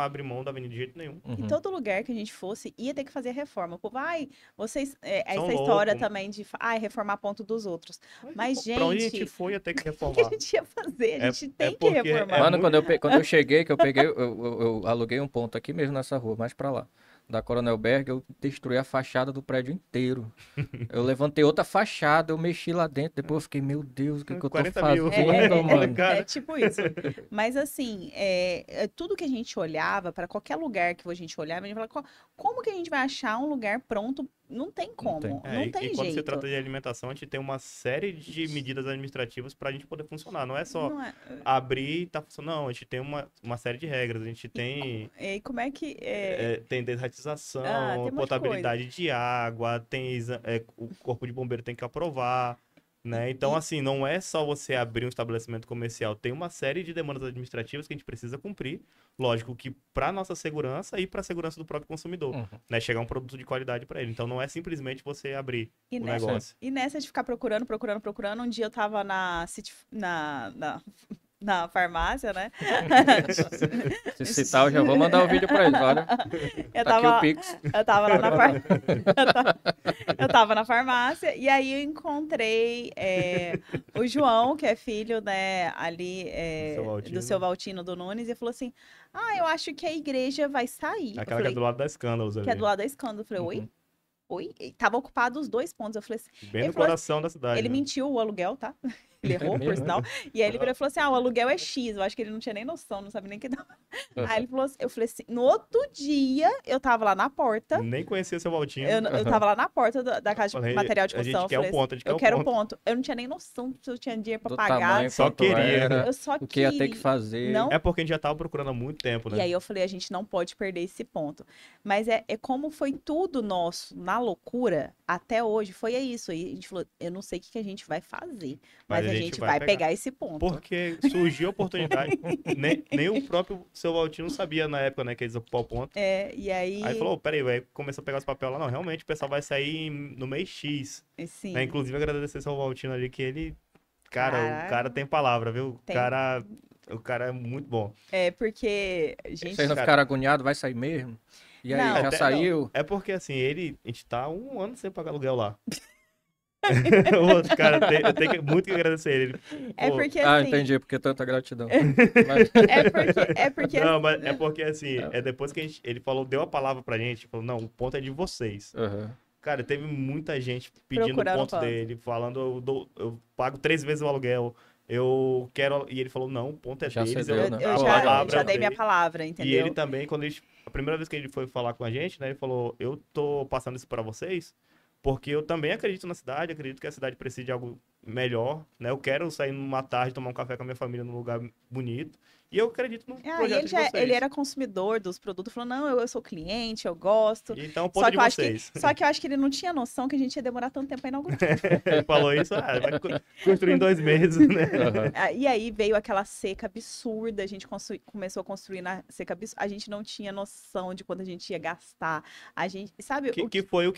abre mão da avenida de jeito nenhum. E Uhum. todo lugar que a gente fosse ia ter que fazer reforma. O povo, ai, vocês. Essa São história loucos. também de reformar ponto dos outros. Mas, Pra onde a gente gente, foi ia ter que o que a reformar. gente ia fazer? A É- gente é tem que porque reformar. Mano, muito- quando eu cheguei, eu aluguei um ponto aqui mesmo nessa rua, mais pra lá. Da Coronel Berg, eu destruí a fachada do prédio inteiro. Eu levantei outra fachada, eu mexi lá dentro, depois eu fiquei, meu Deus, o que eu tô 40 mil. fazendo, mano? Cara. É tipo isso. Mas assim, tudo que a gente olhava, para qualquer lugar que a gente olhava, a gente falava, como que a gente vai achar um lugar pronto? Não tem como, tem. não É, tem e quando se jeito. trata de alimentação, a gente tem uma série de medidas administrativas pra gente poder funcionar. Não é só Não é- abrir e tá funcionando. Não, a gente tem uma série de regras. A gente tem, E como é que. tem desratização, tem um monte de potabilidade de água, o corpo de bombeiro tem que aprovar. Né? Então, assim, não é só você abrir um estabelecimento comercial, tem uma série de demandas administrativas que a gente precisa cumprir. Lógico que para nossa segurança e para a segurança do próprio consumidor, Uhum. né? Chegar um produto de qualidade para ele. Então, não é simplesmente você abrir E o nessa, negócio. e nessa de ficar procurando, um dia eu tava na farmácia, né? Se citar, eu já vou mandar o vídeo pra eles, olha. Eu Tá aqui tava, o Pix. eu tava lá eu tava na farmácia e aí eu encontrei o João, que é filho, né, ali Seu Valtino. do seu Valtino do Nunes, e falou assim: ah, eu acho que a igreja vai sair. Eu Aquela que é falei, do lado da Escândalos ali. que é do lado da Escândalo. Eu falei, oi? Uhum. Oi? E tava ocupado os 2 pontos. Eu falei assim, Bem ele no falou coração da cidade. ele né? mentiu o aluguel, tá? Ele errou, por mesmo? sinal. E aí ele virou e falou assim: o aluguel é X. Eu acho que ele não tinha nem noção, não sabe nem que dava. Aí ele falou assim, eu falei assim, no outro dia, eu tava lá na porta. Nem conhecia seu Valtinho. Eu tava lá na porta da casa de Falei, material de a gente construção. Eu quer o falei ponto, a assim, gente quer eu o quero o ponto. ponto. Eu não tinha nem noção se eu tinha dinheiro pra Do pagar. tamanho, Só quanto queria. era, Eu só o que ia ter que queria. fazer. Não. É porque a gente já tava procurando há muito tempo, né? E aí eu falei, a gente não pode perder esse ponto. Mas é como foi tudo nosso na loucura, até hoje, foi isso. Aí a gente falou, eu não sei o que a gente vai fazer, mas a gente vai pegar esse ponto. Porque surgiu a oportunidade. nem o próprio seu Valtinho sabia na época, né, que eles ocupar o ponto. E aí... Aí falou, peraí, vai começar a pegar os papéis lá. Não, realmente o pessoal vai sair no mês X. Sim. Né? Inclusive agradecer ao seu Valtinho ali, que ele... Cara, Caraca. o cara tem palavra, viu? Tem. O cara é muito bom. Porque, gente... Vocês não ficaram agoniados? Vai sair mesmo? E aí, Não. já saiu? É porque assim, a gente tá 1 ano sem pagar aluguel lá. O outro cara, eu tenho muito que agradecer ele. É Pô, porque Ah, assim... entendi, porque tanta gratidão. Mas- É porque Não, mas é porque assim, é depois que ele falou, deu a palavra pra gente, falou, não, o ponto é de vocês. Aham. Cara, teve muita gente pedindo o Procurando ponto ponto. dele, falando, eu pago 3 vezes o aluguel, eu quero... E ele falou, não, o ponto é Já deles, cedeu, né? Eu a já palavra dei minha dele. palavra, E entendeu? ele também, a primeira vez que ele foi falar com a gente, né, ele falou, eu tô passando isso pra vocês, porque eu também acredito na cidade, acredito que a cidade precisa de algo melhor, né, eu quero sair numa tarde, tomar um café com a minha família num lugar bonito, e eu acredito no E projeto de vocês. ele era consumidor dos produtos, falou, não, eu sou cliente, eu gosto. Então, o Só ponto que, de eu acho vocês. só que eu acho que ele não tinha noção que a gente ia demorar tanto tempo pra inaugurar. Ele falou isso, vai construir em 2 meses, né? Aham. E aí veio aquela seca absurda, a gente começou a construir na seca absurda, a gente não tinha noção de quanto a gente ia gastar. A gente, sabe, Que foi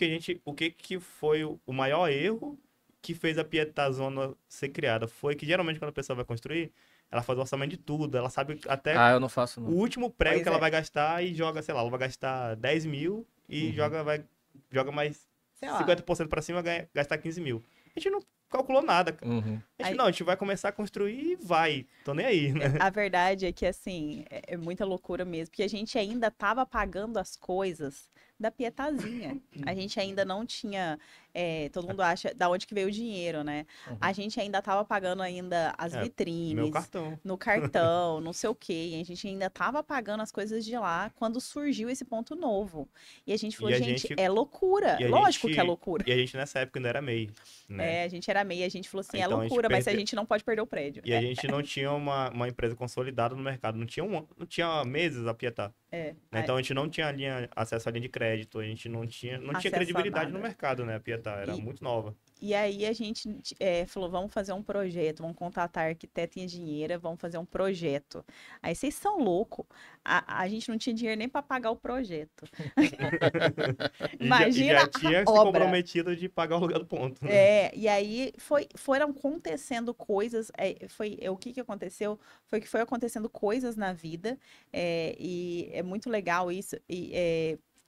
que foi o maior erro que fez a Pietazona ser criada? Foi que geralmente quando a pessoa vai construir, ela faz o orçamento de tudo, ela sabe até Ah, eu não faço, o não. último prego Pois que ela é. vai gastar e joga, sei lá, ela vai gastar 10 mil e joga mais sei lá, 50% pra cima, gastar 15 mil. A gente não calculou nada, cara. Uhum. A gente vai começar a construir e vai. Tô nem aí, né? a verdade é que, assim, é muita loucura mesmo, porque a gente ainda estava pagando as coisas da Pietazinha. A gente ainda não tinha, todo mundo acha da onde que veio o dinheiro, né? Uhum. A gente ainda estava pagando ainda as Meu vitrines, cartão. no cartão, não sei o quê. E a gente ainda estava pagando as coisas de lá quando surgiu esse ponto novo. E a gente falou, E a gente, gente- é loucura. e a Lógico gente- que é loucura. E a gente nessa época ainda era MEI, né? A gente era MEI, a gente falou assim, Então, a é gente loucura, mas a perdeu- gente não pode perder o prédio. E a gente não tinha uma empresa consolidada no mercado, não tinha meses a Pietá. É. Né? Então a gente não tinha acesso à linha de crédito, a gente não tinha Acesso a credibilidade no nada. mercado, né? A Pietá era muito nova. E aí a gente falou, vamos fazer um projeto, vamos contratar arquiteto e engenheira, vamos fazer um projeto. Aí vocês são loucos, a gente não tinha dinheiro nem para pagar o projeto. Imagina já tinha a se obra. comprometido de pagar o aluguel do ponto. Né? E aí foram acontecendo coisas, o que aconteceu foi que foi acontecendo coisas na vida, e é muito legal isso,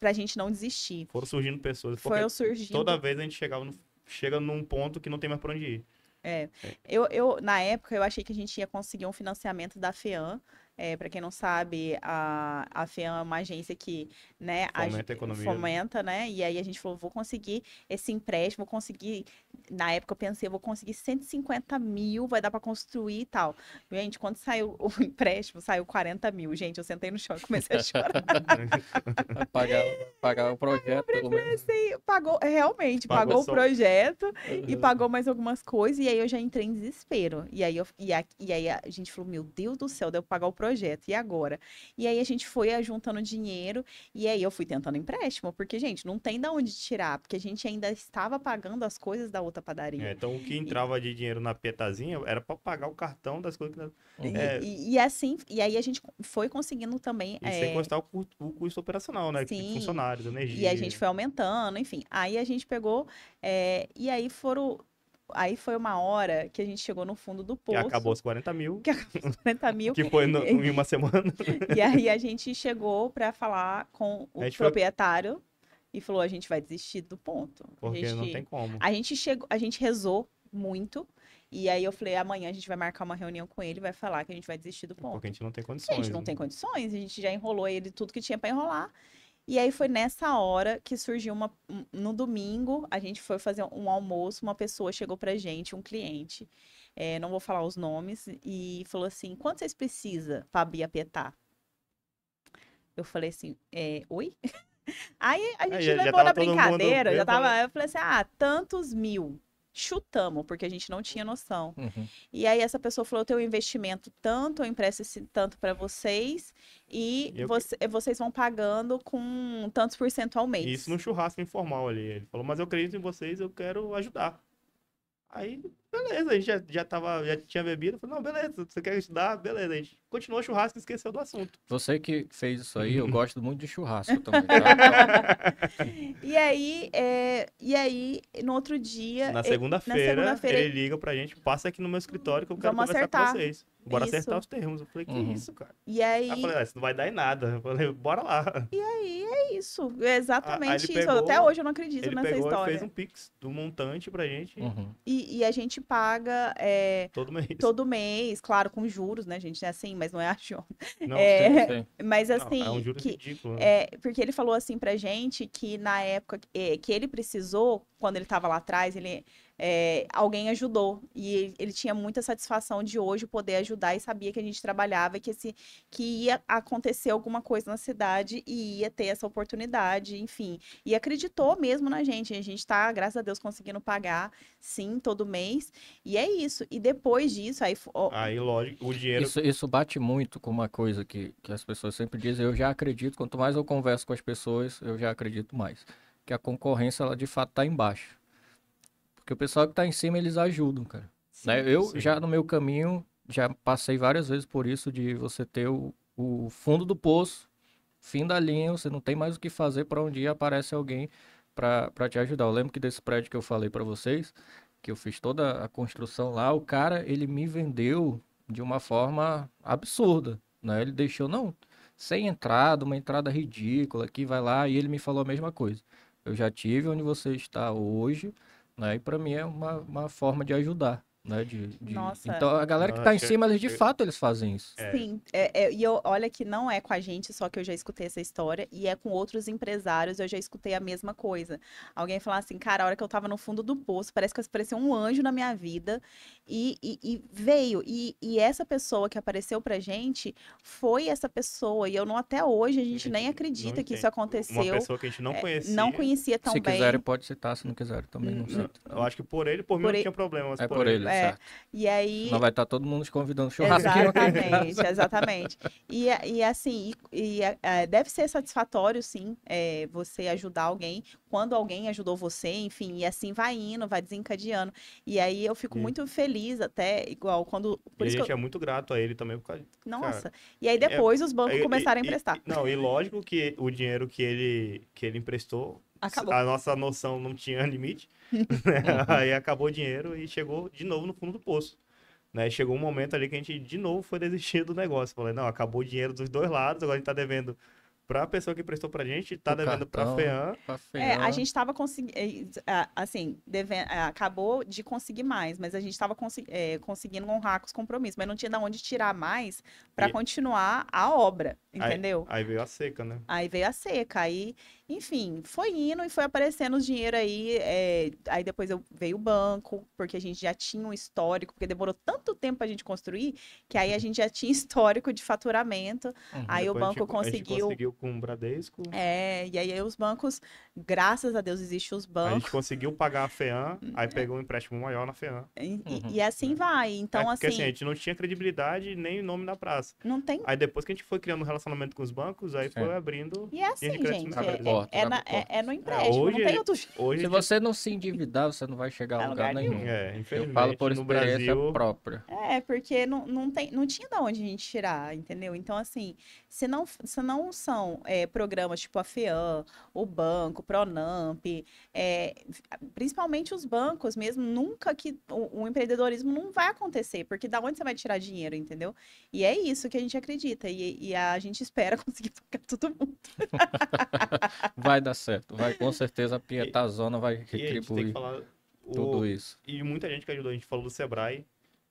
pra gente não desistir. Foram surgindo pessoas, porque Foram surgindo. toda vez a gente chega num ponto que não tem mais pra onde ir. Na época, eu achei que a gente ia conseguir um financiamento da FEAM. Para quem não sabe, a FEAM é uma agência que, né, Fomenta a economia. fomenta, né? E aí a gente falou, vou conseguir esse empréstimo, vou conseguir. Na época eu pensei, vou conseguir 150 mil, vai dar para construir e tal. Gente, quando saiu o empréstimo, saiu 40 mil. Gente, eu sentei no chão e comecei a chorar. Pagar o projeto, pelo menos. Realmente, Pagou pagou o só. projeto e Uhum. pagou mais algumas coisas, e aí eu já entrei em desespero. E aí a gente falou, meu Deus do céu, devo pagar o projeto, e agora? E aí a gente foi juntando dinheiro, e aí eu fui tentando empréstimo, porque, gente, não tem de onde tirar, porque a gente ainda estava pagando as coisas da outra padaria. Então o que entrava de dinheiro na Pietazinha era pra pagar o cartão das coisas que... E aí a gente foi conseguindo também. E sem constar o custo operacional, né? Sim. De funcionários, energia. E a gente foi aumentando, enfim. Aí a gente pegou, e aí aí foi uma hora que a gente chegou no fundo do Que poço. acabou os 40 mil, Que acabou os 40 mil. que foi em uma semana. E aí a gente chegou para falar com o A gente proprietário e falou, a gente vai desistir do ponto. Porque não tem como. A gente rezou muito. E aí eu falei, amanhã a gente vai marcar uma reunião com ele e vai falar que a gente vai desistir do ponto. Porque a gente não tem A condições. gente não né? tem condições, a gente já enrolou ele tudo que tinha para enrolar. E aí foi nessa hora que surgiu no domingo, a gente foi fazer um almoço, uma pessoa chegou pra gente, um cliente, não vou falar os nomes, e falou assim, quanto vocês precisam para abrir a Pietá? Eu falei assim, oi? Aí a gente já levou tava na todo mundo... brincadeira, Eu falei, eu falei assim, tantos mil. Chutamos, porque a gente não tinha noção. Uhum. E aí essa pessoa falou, eu tenho um investimento tanto, eu empresto esse tanto para vocês, e E eu- vocês vão pagando com tantos por cento ao mês. isso no churrasco informal ali. Ele falou, mas eu acredito em vocês, eu quero ajudar. Aí, beleza, a gente já tinha bebido. Eu falei, não, beleza, você quer estudar? Beleza, a gente continuou o churrasco e esqueceu do assunto. Você que fez isso aí, eu gosto muito de churrasco também, tá? E aí, no outro dia, Na na segunda-feira, segunda-feira, ele liga pra gente, passa aqui no meu escritório que eu quero vamos conversar com acertar. vocês. Bora Isso. acertar os termos. Eu falei, que Uhum. isso, cara? E aí, Aí eu falei, isso não vai dar em nada. Eu falei, bora lá. é isso, é exatamente Aí ele isso. Até pegou- hoje eu não acredito Ele nessa pegou e história. fez um pix do montante pra gente Uhum. E a gente paga todo mês. todo mês, claro, com juros, né, gente? É assim, mas não é agiota. Não, Sim. Mas não, assim, é um juro que, ridículo. Né? porque ele falou assim pra gente que na época que ele precisou, quando ele tava lá atrás, alguém ajudou. E ele tinha muita satisfação de hoje poder ajudar e sabia que a gente trabalhava e que ia acontecer alguma coisa na cidade e ia ter essa oportunidade, enfim. E acreditou mesmo na gente. A gente tá, graças a Deus, conseguindo pagar, sim, todo mês. E é isso. E depois disso, Aí, lógico, o dinheiro... Isso bate muito com uma coisa que as pessoas sempre dizem, eu já acredito, quanto mais eu converso com as pessoas, eu já acredito mais. Que a concorrência, ela de fato tá embaixo. Porque o pessoal que tá em cima, eles ajudam, cara. Né? Eu sim. já no meu caminho, já passei várias vezes por isso, de você ter o fundo do poço, fim da linha, você não tem mais o que fazer para um dia aparece alguém para te ajudar. Eu lembro que desse prédio que eu falei para vocês, que eu fiz toda a construção lá, o cara, ele me vendeu de uma forma absurda, né? Ele deixou, não, sem entrada, uma entrada ridícula, aqui vai lá, e ele me falou a mesma coisa. Eu já tive onde você está hoje, né? E para mim é uma forma de ajudar, né? Nossa. Então a galera que Eu tá em acho que- cima, eles de fato eles fazem isso. Sim, e olha que não é com a gente, só que eu já escutei essa história, e é com outros empresários, eu já escutei a mesma coisa. Alguém falar assim, cara, a hora que eu tava no fundo do poço, parece que apareceu um anjo na minha vida, e veio, e essa pessoa que apareceu pra gente, foi essa pessoa, e eu não, até hoje, a gente nem acredita que isso Uma aconteceu, pessoa que a gente não conhecia. não conhecia tão Se bem. quiserem, pode citar, se não quiserem também, não sei. Eu acho que por mim Por não ele- tinha problema, mas É por ele, É, certo. E aí, Senão vai estar todo mundo te convidando churrasco aqui. exatamente, exatamente. E assim, deve ser satisfatório, sim, você ajudar alguém, quando alguém ajudou você, enfim, e assim vai indo, vai desencadeando. E aí eu fico E- muito feliz, até, igual, quando. E Por a isso que gente é muito grato a ele também por causa. Nossa. E aí depois os bancos começaram a emprestar. Não, e lógico que o dinheiro que ele emprestou, Acabou. a nossa noção não tinha limite, né? Aí acabou o dinheiro e chegou de novo no fundo do poço. Né? Chegou um momento ali que a gente de novo foi desistir do negócio. Falei, não, acabou o dinheiro dos dois lados, agora a gente tá devendo pra pessoa que prestou pra gente, tá O devendo pra cartão. FEAM. A gente estava conseguindo, assim, acabou de conseguir mais, mas a gente estava conseguindo honrar com os compromissos, mas não tinha de onde tirar mais para E- continuar a obra, entendeu? Aí veio a seca, né? Aí veio a seca, aí, enfim, foi indo e foi aparecendo os dinheiro aí, aí depois veio o banco, porque a gente já tinha um histórico, porque demorou tanto tempo pra gente construir, que aí a gente já tinha histórico de faturamento, aí o Depois banco a gente conseguiu com o Bradesco. e aí os bancos, graças a Deus, existem os A bancos, gente conseguiu pagar a FEAM, aí pegou um empréstimo maior na FEAM. e assim vai, então Porque assim, a assim, gente não tinha credibilidade nem nome na praça. não tem. Aí depois que a gente foi criando um relacionamento com os bancos, aí foi abrindo. E é assim, de crédito gente, na Abre porta, abre é no portas. empréstimo, hoje- não tem outro jeito. Hoje, Se você não se endividar, você não vai chegar a lugar nenhum. Eu infelizmente, falo por no experiência Brasil, própria. Porque não tinha de onde a gente tirar, entendeu? Então, assim, se não são programas tipo a FEAM, o banco, o Pronamp, principalmente os bancos mesmo, nunca que o empreendedorismo não vai acontecer, porque da onde você vai tirar dinheiro, entendeu? E é isso que a gente acredita, e a gente espera conseguir pagar todo mundo. Vai dar certo. Vai, com certeza a Pietazona vai e a gente tem que retribuir falar tudo isso. E muita gente que ajudou, a gente falou do Sebrae,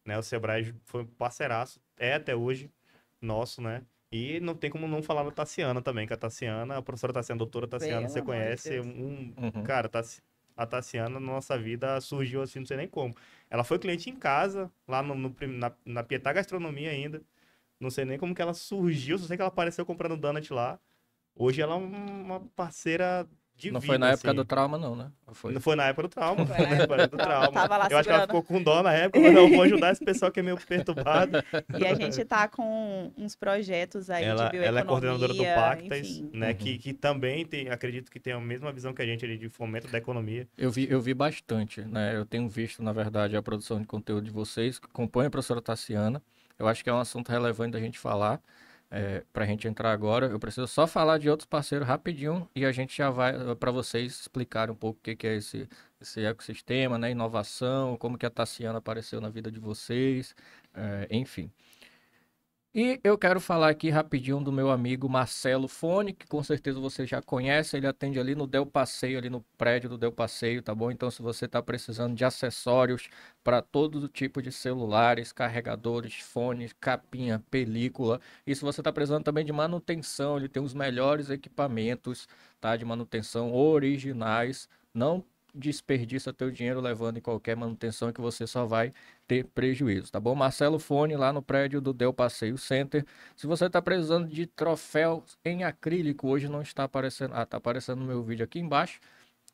né? O Sebrae foi um parceiraço, é até hoje nosso, né? E não tem como não falar da Tassiana também, que a Tassiana, a professora Tassiana, a doutora Tassiana, Pelo você amor de conhece, Deus. um Uhum. cara, a Tassiana na nossa vida surgiu assim, não sei nem como. Ela foi cliente em casa, lá na Pietá Gastronomia ainda. Não sei nem como que ela surgiu, só sei que ela apareceu comprando donut lá. Hoje ela é uma parceira de Não foi vida, na época assim. do trauma, não, né? Ou Não foi? foi na época do trauma, Foi foi na na época época do do trauma. trauma. Tava lá Eu acho que ela segurando. ficou com dó na época, mas não, vou ajudar esse pessoal que é meio perturbado. E a gente tá com uns projetos aí de Ela é coordenadora do bioeconomia, Pactas, enfim. né? Uhum. Que também tem, acredito que tem a mesma visão que a gente ali de fomento da economia. Eu vi bastante, né? Eu tenho visto, na verdade, a produção de conteúdo de vocês, que compõe a professora Tassiana. Eu acho que é um assunto relevante da gente falar. Para a gente entrar agora, eu preciso só falar de outros parceiros rapidinho e a gente já vai para vocês explicar um pouco o que que é esse ecossistema, né? Inovação, como que a Tassiana apareceu na vida de vocês, enfim. E eu quero falar aqui rapidinho do meu amigo Marcelo Fone, que com certeza você já conhece, ele atende ali no Del Passeio, ali no prédio do Del Passeio, tá bom? Então, se você está precisando de acessórios para todo tipo de celulares, carregadores, fones, capinha, película, e se você está precisando também de manutenção, ele tem os melhores equipamentos, tá? De manutenção originais, não desperdiça teu dinheiro levando em qualquer manutenção que você só vai ter prejuízo, tá bom? Marcelo Fone lá no prédio do Del Passeio Center. Se você está precisando de troféus em acrílico, hoje não está aparecendo, tá aparecendo no meu vídeo aqui embaixo.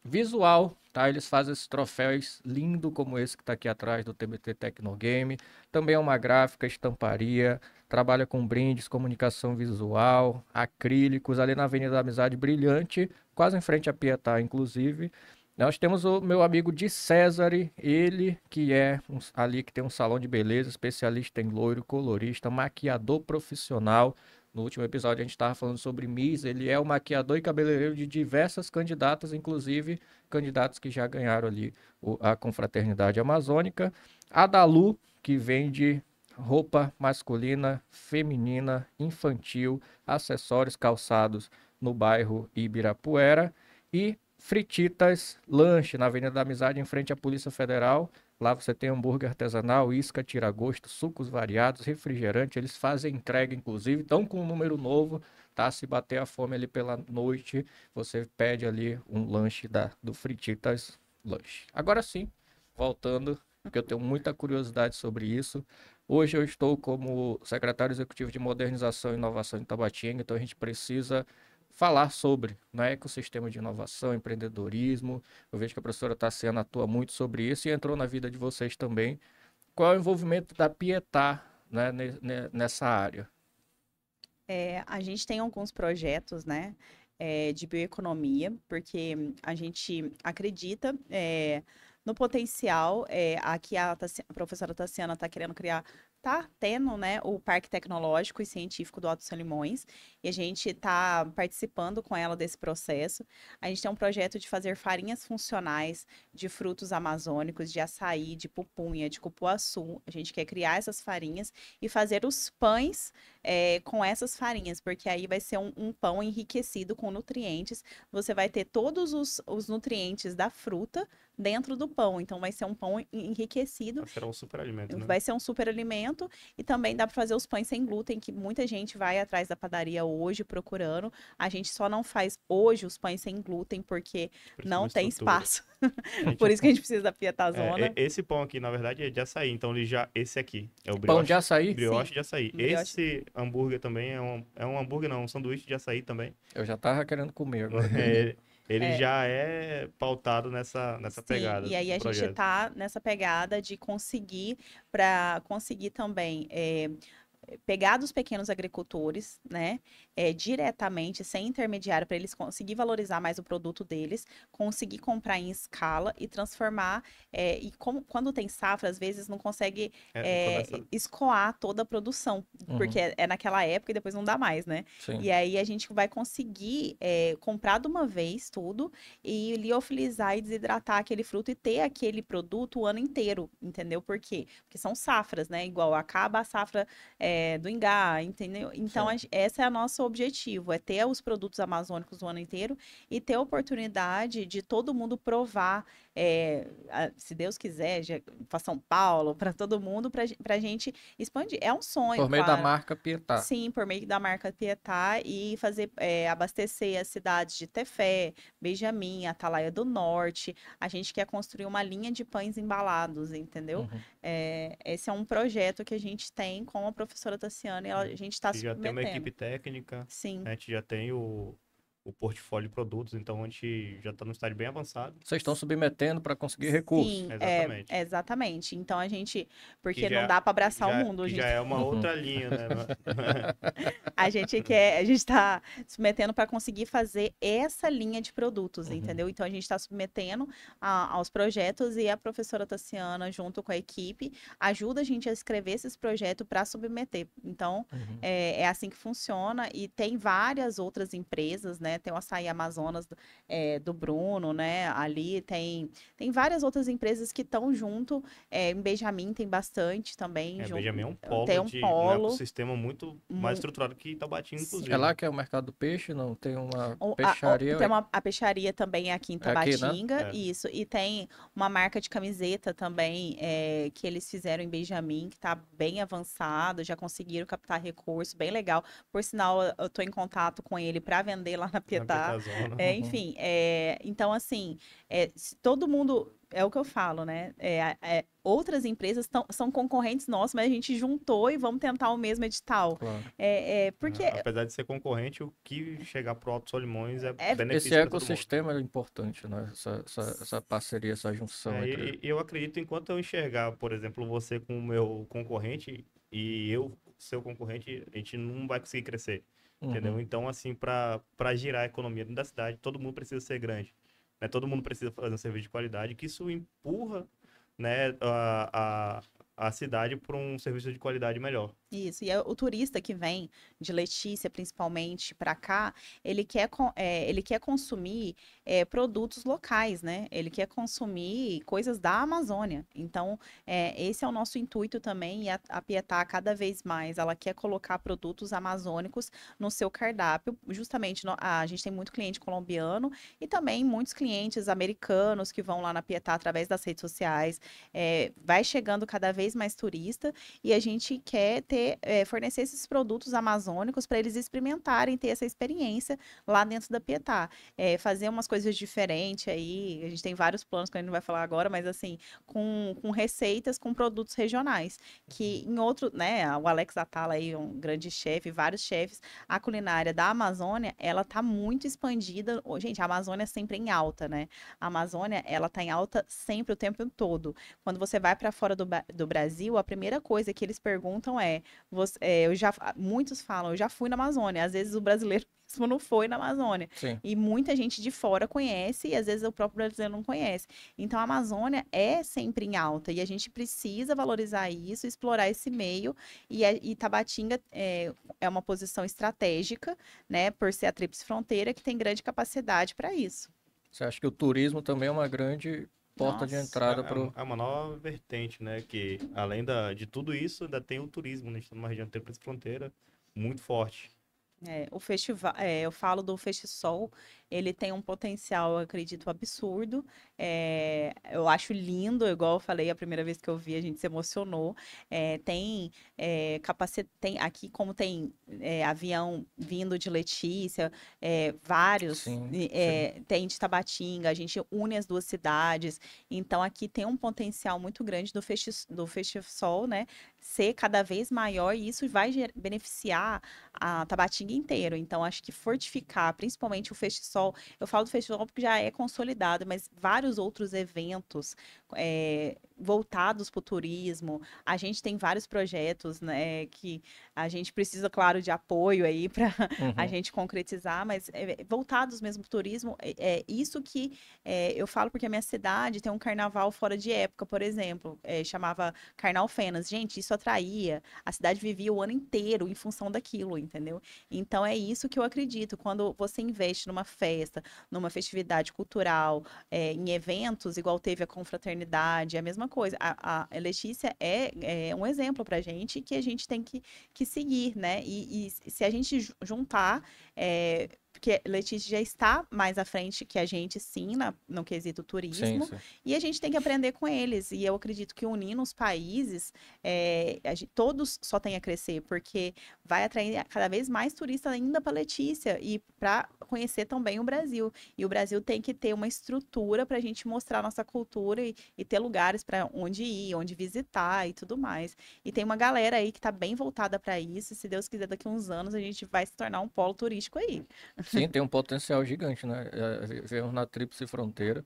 Visual, tá? Eles fazem esses troféus lindo como esse que está aqui atrás do TBT Tecnogame. Também é uma gráfica, estamparia, trabalha com brindes, comunicação visual, acrílicos, ali na Avenida da Amizade Brilhante, quase em frente à Pietá, inclusive. Nós temos o meu amigo de César, ele que é ali que tem um salão de beleza, especialista em loiro, colorista, maquiador profissional. No último episódio a gente estava falando sobre Miss, ele é o maquiador e cabeleireiro de diversas candidatas, inclusive candidatos que já ganharam ali a confraternidade amazônica. A Dalu, que vende roupa masculina, feminina, infantil, acessórios, calçados no bairro Ibirapuera. E Frititas Lanche, na Avenida da Amizade, em frente à Polícia Federal. Lá você tem hambúrguer artesanal, isca, tira-gosto, sucos variados, refrigerante. Eles fazem entrega, inclusive. Estão com um número novo, tá? Se bater a fome ali pela noite, você pede ali um lanche do Frititas Lanche. Agora sim, voltando, porque eu tenho muita curiosidade sobre isso. Hoje eu estou como secretário executivo de Modernização e Inovação em Tabatinga, então a gente precisa falar sobre, né, ecossistema de inovação, empreendedorismo. Eu vejo que a professora Tassiana atua muito sobre isso e entrou na vida de vocês também. Qual é o envolvimento da Pietá, né, nessa área? A gente tem alguns projetos, né, de bioeconomia, porque a gente acredita no potencial aqui a professora Tassiana está querendo criar, tá tendo, né, o Parque Tecnológico e Científico do Alto de Solimões, e a gente está participando com ela desse processo. A gente tem um projeto de fazer farinhas funcionais de frutos amazônicos, de açaí, de pupunha, de cupuaçu. A gente quer criar essas farinhas e fazer os pães com essas farinhas, porque aí vai ser um pão enriquecido com nutrientes. Você vai ter todos os nutrientes da fruta dentro do pão, então vai ser um pão enriquecido. Será um super alimento, né? Vai ser um super alimento e também dá para fazer os pães sem glúten, que muita gente vai atrás da padaria hoje procurando. A gente só não faz hoje os pães sem glúten porque não tem espaço. Por isso que a gente precisa da Pietazona. Esse pão aqui, na verdade, é de açaí. Então, esse aqui é o brioche. Pão de açaí? Brioche Sim. de açaí. Brioche. Esse hambúrguer também é um hambúrguer, não, um sanduíche de açaí também. Eu já tava querendo comer agora. Ele já é pautado nessa Sim, pegada. e aí a gente tá nessa pegada de conseguir também pegar dos pequenos agricultores, né, diretamente, sem intermediário, para eles conseguir valorizar mais o produto deles, conseguir comprar em escala e transformar, quando tem safra, às vezes não consegue escoar toda a produção, porque é naquela época e depois não dá mais, né? Sim. E aí a gente vai conseguir comprar de uma vez tudo e liofilizar e desidratar aquele fruto e ter aquele produto o ano inteiro, entendeu? Por quê? Porque são safras, né? Igual acaba a safra do Ingá, entendeu? Então, esse é o nosso objetivo, é ter os produtos amazônicos o ano inteiro e ter a oportunidade de todo mundo provar se Deus quiser, para São Paulo, para todo mundo, para a gente expandir. É um sonho, Por meio da claro. marca Pietá. Sim, por meio da marca Pietá e fazer abastecer as cidades de Tefé, Benjamin, Atalaia do Norte. A gente quer construir uma linha de pães embalados, entendeu? Uhum. Esse é um projeto que a gente tem com a professora Tassiana e a gente está Já tem uma submetendo. equipe técnica, Sim. né? A gente já tem o portfólio de produtos, então a gente já está num estágio bem avançado. Vocês estão submetendo para conseguir recursos. Sim, Exatamente. exatamente. Então a gente, porque Que não dá para abraçar o mundo, a que gente já é uma Uhum. outra linha, né? a gente está submetendo para conseguir fazer essa linha de produtos, Uhum. entendeu? Então a gente está submetendo aos projetos e a professora Tassiana, junto com a equipe, ajuda a gente a escrever esses projetos para submeter. Então Uhum. é assim que funciona e tem várias outras empresas, né? Tem o Açaí Amazonas do Bruno, né? Ali tem várias outras empresas que estão junto. Em Benjamin tem bastante também. Benjamin é um Tem polo um de um polo. ecossistema muito mais estruturado que Itabatinga, inclusive. É lá que é o mercado do peixe, não? Tem uma Tem peixaria. a peixaria também aqui em É aqui, né? Tabatinga, É. isso. E tem uma marca de camiseta também que eles fizeram em Benjamin, que está bem avançado, já conseguiram captar recurso, bem legal. Por sinal, eu estou em contato com ele para vender lá na Pietá. Pietazona. Enfim, então assim, se todo mundo. É o que eu falo, né? Outras empresas são concorrentes nossos, mas a gente juntou e vamos tentar o mesmo edital. Claro. Porque Apesar de ser concorrente, o que chegar pro Alto Solimões é benefício Esse para todo mundo. ecossistema é importante, né? Essa parceria, essa junção entre... Eu acredito, enquanto eu enxergar, por exemplo, você com o meu concorrente e eu, seu concorrente, a gente não vai conseguir crescer, entendeu? Uhum. Então, assim, para girar a economia dentro da cidade, todo mundo precisa ser grande, né? Todo mundo precisa fazer um serviço de qualidade, que isso empurra, né, a cidade para um serviço de qualidade melhor. Isso, e o turista que vem de Letícia, principalmente, para cá, ele quer consumir produtos locais, né? Ele quer consumir coisas da Amazônia. Então, esse é o nosso intuito também, e a Pietá, cada vez mais, ela quer colocar produtos amazônicos no seu cardápio. Justamente, a gente tem muito cliente colombiano e também muitos clientes americanos que vão lá na Pietá através das redes sociais. Vai chegando cada vez mais turista e a gente quer fornecer esses produtos amazônicos para eles experimentarem, ter essa experiência lá dentro da Pietá. Fazer umas coisas diferentes aí, a gente tem vários planos que a gente não vai falar agora, mas assim, com receitas, com produtos regionais, que em outro, né, o Alex Atala aí, um grande chefe, vários chefes, a culinária da Amazônia, ela tá muito expandida. Gente, a Amazônia é sempre em alta, né? A Amazônia, ela tá em alta sempre, o tempo todo. Quando você vai para fora do Brasil, a primeira coisa que eles perguntam muitos falam, eu já fui na Amazônia. Às vezes o brasileiro mesmo não foi na Amazônia. Sim. E muita gente de fora conhece e às vezes o próprio brasileiro não conhece. Então a Amazônia é sempre em alta e a gente precisa valorizar isso, explorar esse meio. E Tabatinga é uma posição estratégica, né, por ser a tríplice fronteira, que tem grande capacidade para isso. Você acha que o turismo também é uma grande porta de entrada para É uma nova vertente, né? Que além de tudo isso, ainda tem o turismo, né? A gente está numa região de tríplice fronteira muito forte. O festival, eu falo do FestiSol, ele tem um potencial, eu acredito, absurdo. Eu acho lindo, igual eu falei a primeira vez que eu vi, a gente se emocionou. Tem capacidade, aqui como tem avião vindo de Letícia, vários, Sim, tem de Tabatinga, a gente une as duas cidades. Então aqui tem um potencial muito grande do FestiSol, né? Ser cada vez maior e isso vai beneficiar a Tabatinga inteiro. Então, acho que fortificar, principalmente o FestiSol, eu falo do FestiSol porque já é consolidado, mas vários outros eventos voltados para o turismo. A gente tem vários projetos, né, que a gente precisa, claro, de apoio aí para a gente concretizar, mas voltados mesmo para o turismo, isso que eu falo porque a minha cidade tem um carnaval fora de época, por exemplo, chamava Carnal Fenas. Gente, isso atraía, a cidade vivia o ano inteiro em função daquilo, entendeu? Então é isso que eu acredito, quando você investe numa festa, numa festividade cultural, em eventos, igual teve a confraternidade, é a mesma coisa. A Letícia é um exemplo pra gente que a gente tem que seguir, né? E se a gente juntar porque Letícia já está mais à frente que a gente, sim, no quesito Sim, turismo, sim. e a gente tem que aprender com eles. E eu acredito que unindo os países, todos só têm a crescer, porque vai atrair cada vez mais turistas ainda para Letícia e para conhecer também o Brasil. E o Brasil tem que ter uma estrutura para a gente mostrar a nossa cultura e ter lugares para onde ir, onde visitar e tudo mais. E tem uma galera aí que está bem voltada para isso. E se Deus quiser, daqui a uns anos a gente vai se tornar um polo turístico aí. Sim, tem um potencial gigante, né? Vivemos na Tríplice Fronteira.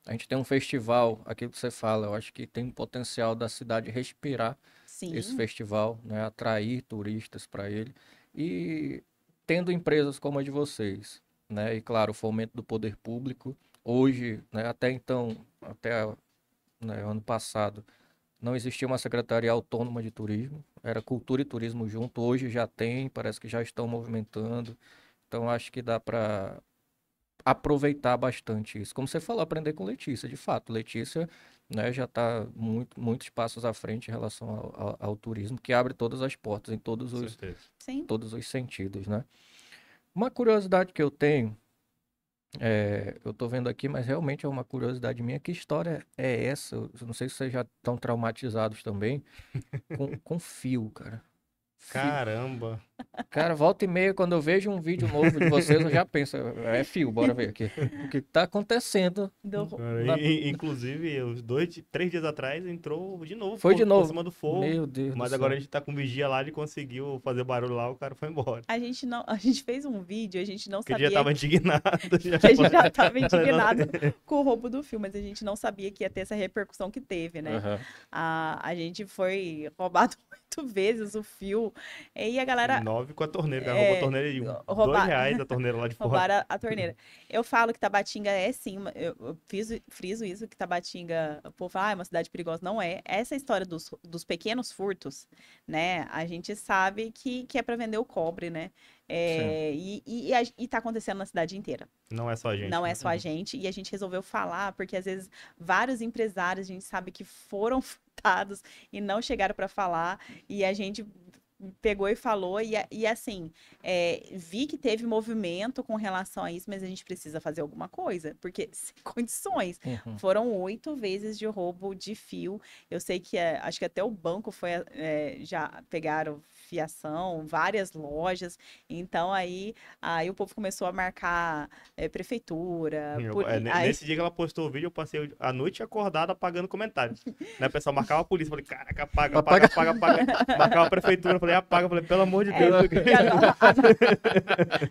A gente tem um festival, aquilo que você fala, eu acho que tem um potencial da cidade respirar esse Sim, festival, né? Atrair turistas para ele. E tendo empresas como a de vocês, né? E claro, o fomento do poder público. Hoje, né? Até então, até, né, ano passado, não existia uma secretaria autônoma de turismo. Era cultura e turismo junto. Hoje já tem, parece que já estão movimentando. Então acho que dá para aproveitar bastante isso. Como você falou, aprender com Letícia, de fato. Letícia, né, já está muitos passos à frente em relação ao turismo, que abre todas as portas em Com certeza. sim. todos os sentidos, né? Uma curiosidade que eu tenho, eu tô vendo aqui, mas realmente é uma curiosidade minha, que história é essa? Eu não sei se vocês já estão traumatizados também com fio, cara. Fio. Caramba. Cara, volta e meia, quando eu vejo um vídeo novo de vocês, eu já penso, é fio, bora ver aqui. O que tá acontecendo? Cara, Na- inclusive, uns 3 dias atrás entrou de novo Foi de por novo. cima do fogo. Meu Deus do Mas céu. agora a gente tá com vigia lá, ele conseguiu fazer barulho lá, o cara foi embora. A gente fez um vídeo, a gente não Porque ele já sabia tava indignado. que a gente já estava indignado com o roubo do fio, mas a gente não sabia que ia ter essa repercussão que teve, né? Aham. A gente foi roubado 8 vezes o fio, e a galera 9 com a torneira, cara. Roubou a torneira de R$2 a torneira lá de fora. roubaram a torneira. Eu falo que Tabatinga é sim, eu friso isso, que Tabatinga, o povo fala, é uma cidade perigosa. Não é. Essa história dos pequenos furtos, né? A gente sabe que é para vender o cobre, né? E tá acontecendo na cidade inteira. Não é só a gente. Não né? é só a gente, e a gente resolveu falar, porque às vezes vários empresários a gente sabe que foram furtados e não chegaram para falar, e a gente pegou e falou, e assim, vi que teve movimento com relação a isso, mas a gente precisa fazer alguma coisa, porque sem condições. Uhum. Foram 8 vezes de roubo de fio. Eu sei que acho que até o banco foi, já pegaram fiação, várias lojas. Então aí o povo começou a marcar prefeitura. Nesse dia que ela postou o vídeo, eu passei a noite acordado apagando comentários. Né, o pessoal marcava a polícia. Falei, caraca, apaga. Marcava a prefeitura. Falei, apaga. Falei, pelo amor de Deus. Porque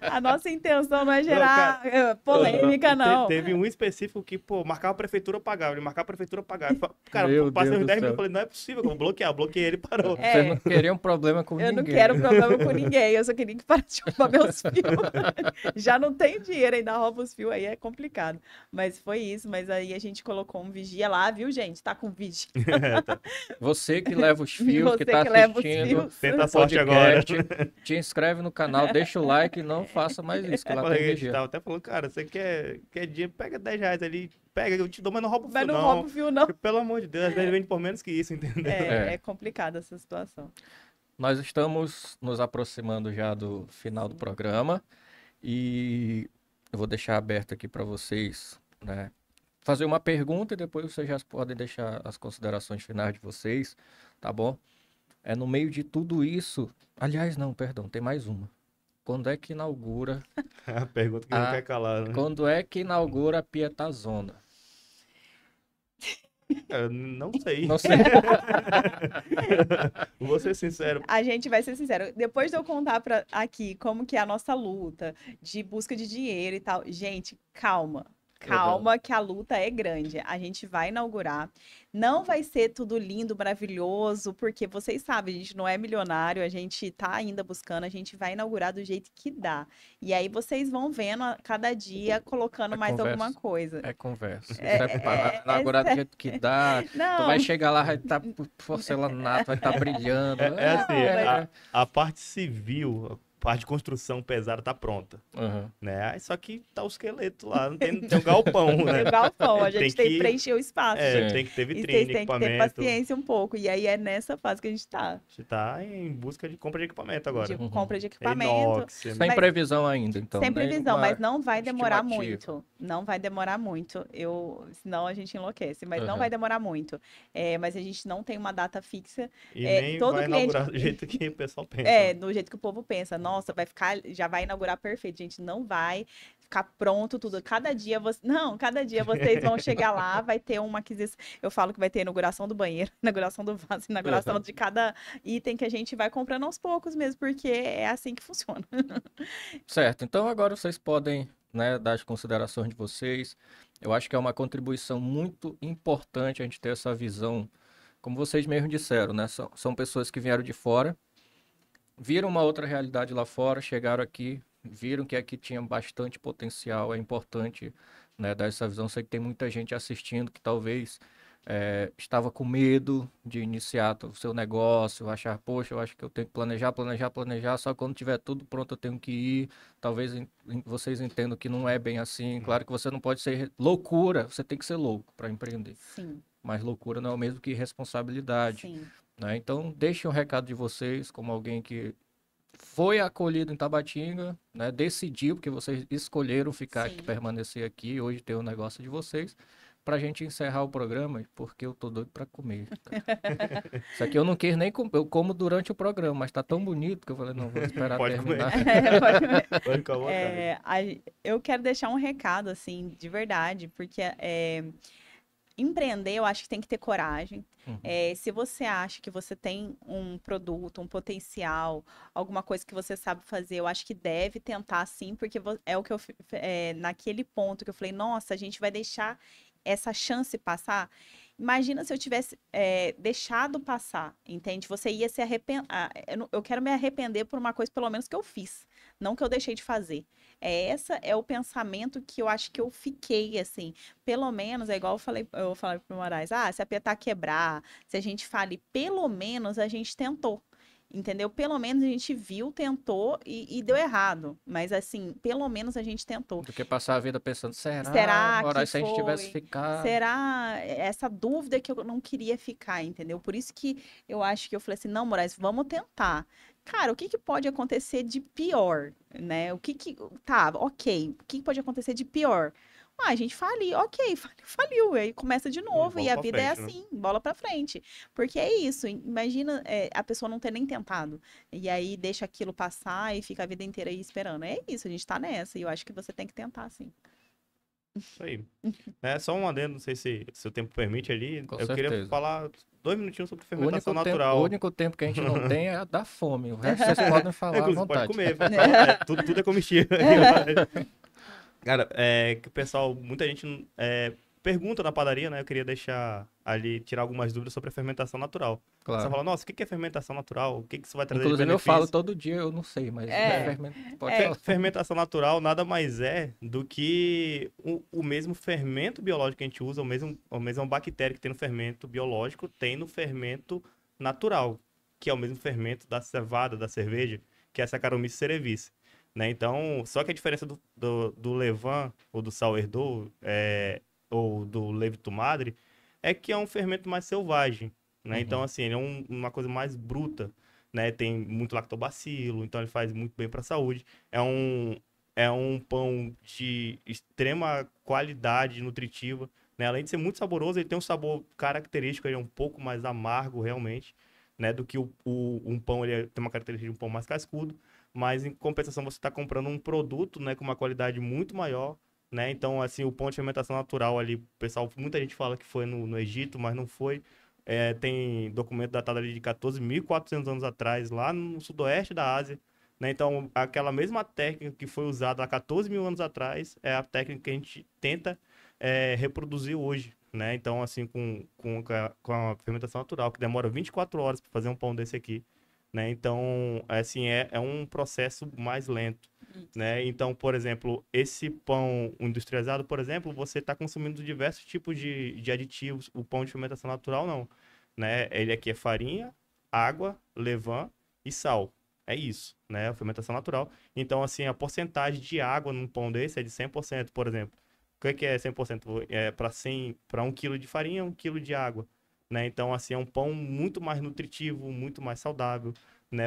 a nossa intenção não é gerar polêmica, não. Teve um específico que, pô, marcava a prefeitura, apagava. Ele marcava a prefeitura, apagava. Cara, Meu passei Deus uns do 10 céu. minutos. Falei, não é possível, eu vou bloquear. Bloqueei ele e parou. Você não queria um problema com Eu ninguém. não quero problema com ninguém, eu só queria que parasse de roubar meus fios. Já não tenho dinheiro, ainda rouba os fios, aí é complicado. Mas foi isso, mas aí a gente colocou um vigia lá, viu, gente? Tá com vigia. Tá. Você que leva os fios, Você que tá que leva os assistindo fios. Tenta a o sorte agora. podcast, te inscreve no canal, deixa o like e não faça mais isso, que Eu lá tem falei, a gente vigia. tava até falando, cara, você quer dinheiro, pega R$10 ali, pega, eu te dou, mas não rouba o Mas fio, não não. rouba o fio, não. Porque, pelo amor de Deus, às vezes vende por menos que isso, entendeu? É. É complicada essa situação. Nós estamos nos aproximando já do final do programa e eu vou deixar aberto aqui para vocês, né, fazer uma pergunta e depois vocês já podem deixar as considerações finais de vocês, tá bom? No meio de tudo isso, aliás, não, perdão, tem mais uma. Quando é que inaugura, A pergunta que não quer calar, né? quando é que inaugura a Pietazona? Eu não sei. Não sei. Vou ser sincero. A gente vai ser sincero, depois de eu contar aqui como que é a nossa luta de busca de dinheiro e tal, gente, calma. Calma, que a luta é grande. A gente vai inaugurar. Não vai ser tudo lindo, maravilhoso, porque vocês sabem, a gente não é milionário, a gente tá ainda buscando, a gente vai inaugurar do jeito que dá. E aí vocês vão vendo a cada dia, colocando mais conversa. alguma coisa. É conversa. Inaugurar do jeito que dá. Tu Não, vai chegar lá, vai estar porcelanato, vai estar brilhando. É assim, a parte civil, parte de construção pesada tá pronta, Uhum. né? Aí só que tá o esqueleto lá, não tem o galpão, né? Tem o galpão, a gente tem que que preencher o espaço, Sim. tem que ter E vocês vitrine, têm que ter equipamento. paciência um pouco. E aí é nessa fase que a gente tá. A gente tá em busca de compra de equipamento agora. De compra de É equipamento. inox, Sem Mas- previsão ainda, então. Sem previsão, mas não vai demorar estimativa. muito. Não vai demorar muito. Senão a gente enlouquece, mas não Uhum. vai demorar muito. mas a gente não tem uma data fixa. E nem todo vai cliente- inaugurar do jeito que o pessoal pensa. Do jeito que o povo pensa. Nossa, já vai inaugurar perfeito. Gente, não vai ficar pronto tudo. Cada dia vocês vão chegar lá, vai ter uma aquisição. Eu falo que vai ter inauguração do banheiro, inauguração do vaso, inauguração de cada item que a gente vai comprando aos poucos mesmo, porque é assim que funciona. Certo, então agora vocês podem, né, dar as considerações de vocês. Eu acho que é uma contribuição muito importante a gente ter essa visão, como vocês mesmos disseram, né? São pessoas que vieram de fora, viram uma outra realidade lá fora, chegaram aqui, viram que aqui tinha bastante potencial. É importante, né, dar essa visão. Sei que tem muita gente assistindo que talvez estava com medo de iniciar o seu negócio, achar, poxa, eu acho que eu tenho que planejar, só quando tiver tudo pronto eu tenho que ir. Talvez vocês entendam que não é bem assim. Claro que você não pode ser loucura, você tem que ser louco para empreender. Sim, Mas loucura não é o mesmo que responsabilidade, sim. né? Então, deixem um recado de vocês, como alguém que foi acolhido em Tabatinga, né? Decidiu, porque vocês escolheram ficar aqui, Sim. permanecer aqui, hoje ter o negócio de vocês, pra gente encerrar o programa, porque eu tô doido pra comer, cara. Isso aqui eu não quis nem comer, eu como durante o programa, mas tá tão bonito que eu falei, não, vou esperar Pode comer. terminar. Pode ficar à vontade. Eu quero deixar um recado, assim, de verdade, porque empreender, eu acho que tem que ter coragem. Uhum. Se você acha que você tem um produto, um potencial, alguma coisa que você sabe fazer, eu acho que deve tentar sim, porque é o que naquele ponto que eu falei, nossa, a gente vai deixar essa chance passar. Imagina se eu tivesse deixado passar, entende? Você ia se arrepender. Eu quero me arrepender por uma coisa, pelo menos, que eu fiz, não que eu deixei de fazer. Esse é o pensamento que eu acho que eu fiquei, assim. Pelo menos, é igual eu falei pro Moraes, se a Pietá quebrar, se a gente fale, pelo menos a gente tentou. Entendeu? Pelo menos a gente viu, tentou e deu errado. Mas assim, pelo menos a gente tentou. Do que passar a vida pensando, Será Moraes, que se a gente tivesse foi? ficado... Será essa dúvida que eu não queria ficar, entendeu? Por isso que eu acho que eu falei assim, não, Moraes, vamos tentar. Cara, o que pode acontecer de pior, né? Tá, ok. O que pode acontecer de pior? A gente faliu, ok, faliu, aí começa de novo, Bola e a pra vida é frente, né? assim, bola pra frente. Porque é isso, imagina a pessoa não ter nem tentado, e aí deixa aquilo passar e fica a vida inteira aí esperando. É isso, a gente tá nessa, e eu acho que você tem que tentar, sim. Isso aí. Só um adendo, não sei se o tempo permite ali. Com Eu queria certeza. falar 2 minutinhos sobre O fermentação natural. único tempo que a gente não tem é da fome. O resto vocês podem falar à Inclusive, vontade. pode comer. Tudo é comestível. Cara, que o pessoal, muita gente pergunta na padaria, né? Eu queria deixar ali, tirar algumas dúvidas sobre a fermentação natural. Claro. Você fala, nossa, o que é fermentação natural? O que isso vai trazer Inclusive, de eu falo benefício? todo dia, eu não sei, mas pode falar. Fermentação natural nada mais é do que o mesmo fermento biológico que a gente usa, a mesma bactéria que tem no fermento biológico, tem no fermento natural, que é o mesmo fermento da cevada, da cerveja, que é a Saccharomyces cerevisiae. Né? Então, só que a diferença do levain ou do sourdough ou do levain madre é que é um fermento mais selvagem, né? Uhum. Então, assim, ele é uma coisa mais bruta, né? Tem muito lactobacilo, então ele faz muito bem para a saúde. É um pão de extrema qualidade nutritiva, né? Além de ser muito saboroso, ele tem um sabor característico, ele é um pouco mais amargo realmente, né? Do que um pão, tem uma característica de um pão mais cascudo. Mas, em compensação, você está comprando um produto, né, com uma qualidade muito maior, né? Então, assim, o pão de fermentação natural ali, pessoal, muita gente fala que foi no Egito, mas não foi. Tem documento datado ali de 14.400 anos atrás, lá no sudoeste da Ásia, né? Então, aquela mesma técnica que foi usada há 14 mil anos atrás é a técnica que a gente tenta reproduzir hoje, né? Então, assim, com a fermentação natural, que demora 24 horas para fazer um pão desse aqui, né? Então, assim, é um processo mais lento, né? Então, por exemplo, esse pão industrializado, por exemplo, você está consumindo diversos tipos de aditivos. O pão de fermentação natural, não, né? Ele aqui é farinha, água, levain e sal, é isso, né? A fermentação natural. Então, assim, a porcentagem de água num pão desse é de 100%, por exemplo. O que é 100%? É para 1 quilo de farinha, 1 quilo de água, né? Então, assim, é um pão muito mais nutritivo, muito mais saudável, né?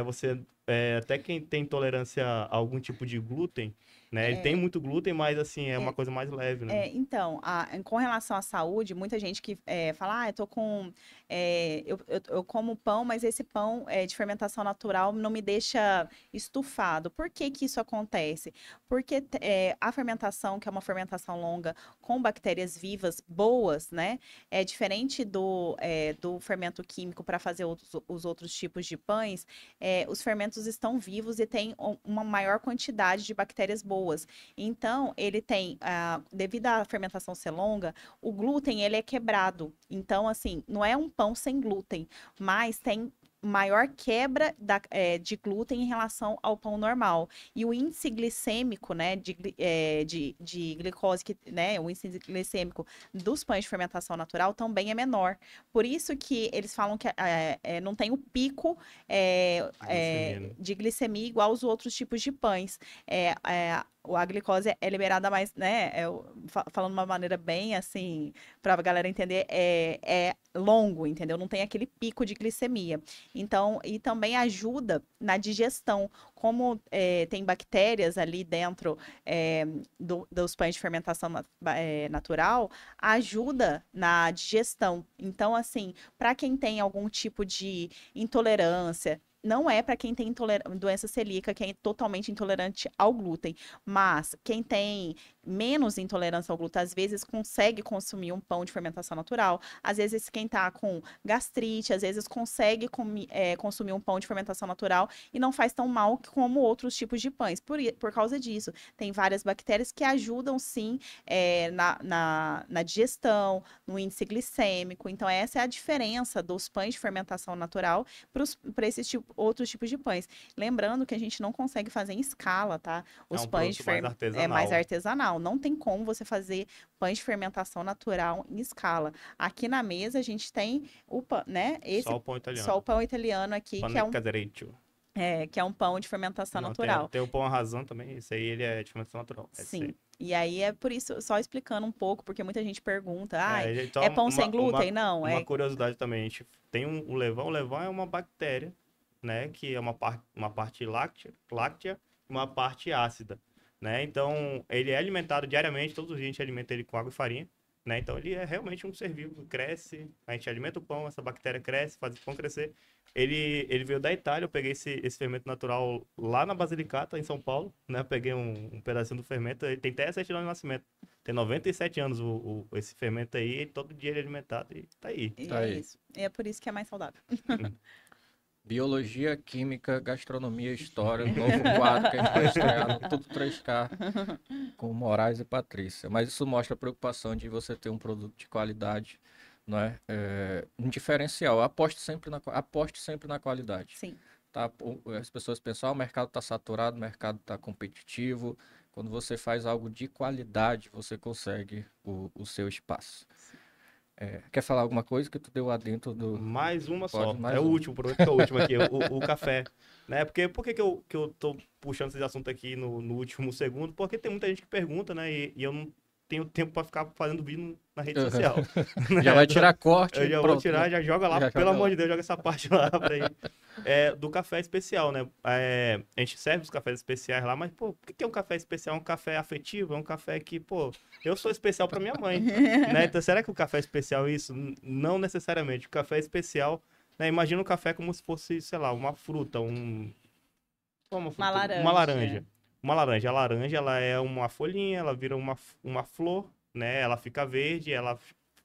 Até quem tem intolerância a algum tipo de glúten, né? Ele tem É, muito glúten, mas, assim, é uma é, coisa mais leve, né? então, com relação à saúde, muita gente que fala, eu tô com. Eu como pão, mas esse pão de fermentação natural não me deixa estufado. Por que que isso acontece? Porque a fermentação, que é uma fermentação longa com bactérias vivas boas, né? É diferente do fermento químico para fazer os outros tipos de pães. Os fermentos estão vivos e têm uma maior quantidade de bactérias boas. Então, ele tem, devido à fermentação ser longa, o glúten ele é quebrado. Então, assim, não é um pão sem glúten, mas tem maior quebra de glúten em relação ao pão normal. E o índice glicêmico, né, de glicose, né, o índice glicêmico dos pães de fermentação natural também é menor. Por isso que eles falam que não tem o pico Glicemia, né? de glicemia igual aos outros tipos de pães. A glicose é liberada mais, né? Falando de uma maneira bem assim, para a galera entender, é longo, entendeu? Não tem aquele pico de glicemia. Então, e também ajuda na digestão. Como tem bactérias ali dentro dos pães de fermentação natural, ajuda na digestão. Então, assim, para quem tem algum tipo de intolerância, não é para quem tem doença celíaca, quem é totalmente intolerante ao glúten, mas quem tem menos intolerância ao glúten, às vezes consegue consumir um pão de fermentação natural, às vezes quem tá com gastrite, às vezes consegue consumir um pão de fermentação natural e não faz tão mal como outros tipos de pães. Por causa disso, tem várias bactérias que ajudam sim na digestão, no índice glicêmico. Então, essa é a diferença dos pães de fermentação natural para esses outros tipos de pães. Lembrando que a gente não consegue fazer em escala, tá? É Os um pães produto mais é mais artesanal. artesanal. Não tem como você fazer pães de fermentação natural em escala. Aqui na mesa a gente tem o pão, né? Só o pão Só o italiano. pão italiano aqui, Pane casereccio. que é um pão de fermentação Não, natural. tem o pão arrasando também. Esse aí, ele é de fermentação natural. Esse Sim. aí. E aí é por isso, só explicando um pouco, porque muita gente pergunta, Então, é pão sem glúten? Não, uma curiosidade também, a gente tem o levain. O levain é uma bactéria, né, que é uma parte láctea e uma parte ácida, né? Então, ele é alimentado diariamente, todos os dias a gente alimenta ele com água e farinha, né? Então, ele é realmente um ser vivo, cresce, a gente alimenta o pão, essa bactéria cresce, faz o pão crescer. Ele veio da Itália, eu peguei esse fermento natural lá na Basilicata, em São Paulo, né? Eu peguei um pedacinho do fermento, ele tem até a certidão de nascimento. Tem 97 anos esse fermento aí, e todo dia ele é alimentado e tá aí. E Tá é aí. isso. E é por isso que é mais saudável. Biologia, Química, Gastronomia, História, um novo quadro que a gente vai estrear no Tudo 3K com Moraes e Patrícia. Mas isso mostra a preocupação de você ter um produto de qualidade, não é? Um diferencial. Aposte sempre na qualidade. Sim. Tá? As pessoas pensam, o mercado está saturado, o mercado está competitivo. Quando você faz algo de qualidade, você consegue o seu espaço. Quer falar alguma coisa que tu deu adentro do... Mais uma Pode, só. mais É o uma. último, prometo que é o último aqui, o café. Né? Por que eu tô puxando esse assunto aqui no último segundo? Porque tem muita gente que pergunta, né? E eu não tenho tempo para ficar fazendo vídeo na rede social. Já vai tirar corte Eu e já vou pronto, tirar, né? já joga lá, Já pelo joga amor lá. de Deus, joga essa parte lá pra ir. Do café especial, né? A gente serve os cafés especiais lá, mas, pô, o que é um café especial? É um café afetivo? É um café que, pô, eu sou especial pra minha mãe, né? Então, será que o café especial é isso? Não necessariamente. O café especial, né? Imagina o café como se fosse, sei lá, uma fruta, uma fruta, uma laranja. Uma laranja. A laranja, ela é uma folhinha, ela vira uma flor, né? Ela fica verde, ela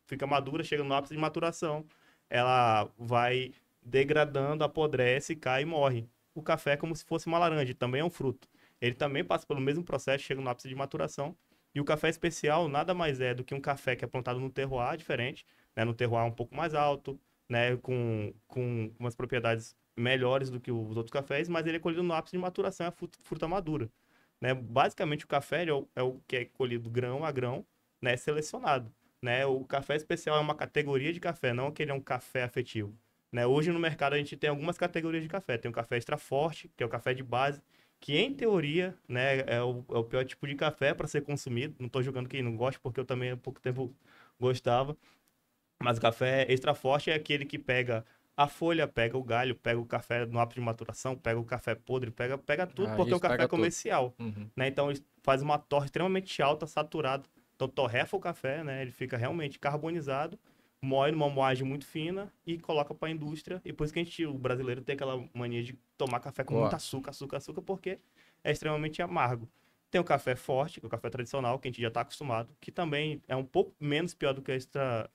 fica madura, chega no ápice de maturação. Ela vai degradando, apodrece, cai e morre. O café é como se fosse uma laranja, também é um fruto. Ele também passa pelo mesmo processo, chega no ápice de maturação. E o café especial nada mais é do que um café que é plantado num terroir diferente, né? No terroir um pouco mais alto, né? Com umas propriedades melhores do que os outros cafés, mas ele é colhido no ápice de maturação, é a fruta madura. Né? Basicamente, o café é o que é colhido grão a grão, né? Selecionado. Né? O café especial é uma categoria de café, não que ele é um café afetivo. né? Hoje no mercado a gente tem algumas categorias de café. Tem o café extra forte, que é o café de base, que em teoria, né, é o pior tipo de café para ser consumido. Não estou julgando quem não gosta, porque eu também há pouco tempo gostava. Mas o café extra forte é aquele que pega a folha, pega o galho, pega o café no ato de maturação, pega o café podre, pega tudo, porque é um Isso café pega tudo. comercial, Uhum. né? Então, ele faz uma torre extremamente alta, saturada. Então, torrefa o café, né? Ele fica realmente carbonizado, moe numa moagem muito fina e coloca para a indústria. E por isso que o brasileiro tem aquela mania de tomar café com muito Gosto. açúcar, açúcar, açúcar, porque é extremamente amargo. Tem o café forte, que é o café tradicional, que a gente já está acostumado, que também é um pouco menos pior do que,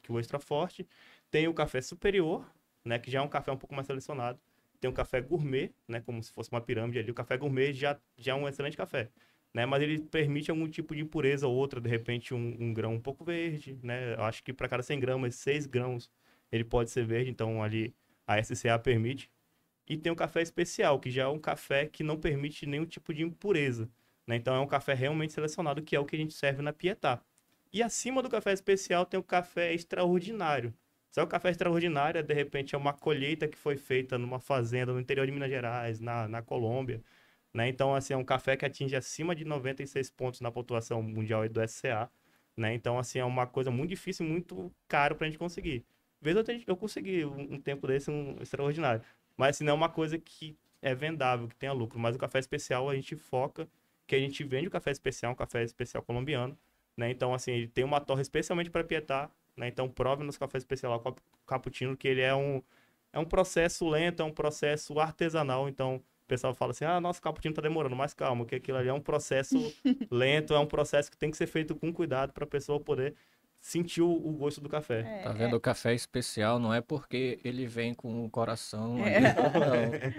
que o extra forte. Tem o café superior, né, que já é um café um pouco mais selecionado. Tem o café gourmet, né, como se fosse uma pirâmide ali. O café gourmet já é um excelente café, né, mas ele permite algum tipo de impureza ou outra, de repente um grão um pouco verde, né. Eu acho que para cada 100 gramas, 6 grãos ele pode ser verde, então ali a SCA permite. E tem o café especial, que já é um café que não permite nenhum tipo de impureza, né? Então é um café realmente selecionado, que é o que a gente serve na Pietà. E acima do café especial tem o café extraordinário. Só o café extraordinário, de repente, é uma colheita que foi feita numa fazenda no interior de Minas Gerais, na Colômbia, né? Então, assim, é um café que atinge acima de 96 pontos na pontuação mundial do SCA, né? Então, assim, é uma coisa muito difícil, muito caro pra gente conseguir. Às vezes eu consegui um tempo desse, um extraordinário. Mas, assim, não é uma coisa que é vendável, que tenha lucro. Mas o café especial a gente foca, que a gente vende o café especial, um café especial colombiano, né? Então, assim, ele tem uma torre especialmente para Pietà, né? Então, prove nos cafés especial lá, cappuccino, que ele é um processo lento, é um processo artesanal. Então, o pessoal fala assim, nosso cappuccino tá demorando, mas calma, que aquilo ali é um processo lento, é um processo que tem que ser feito com cuidado para a pessoa poder sentir o gosto do café. Tá É, vendo? O café especial não é porque ele vem com o coração ali, é,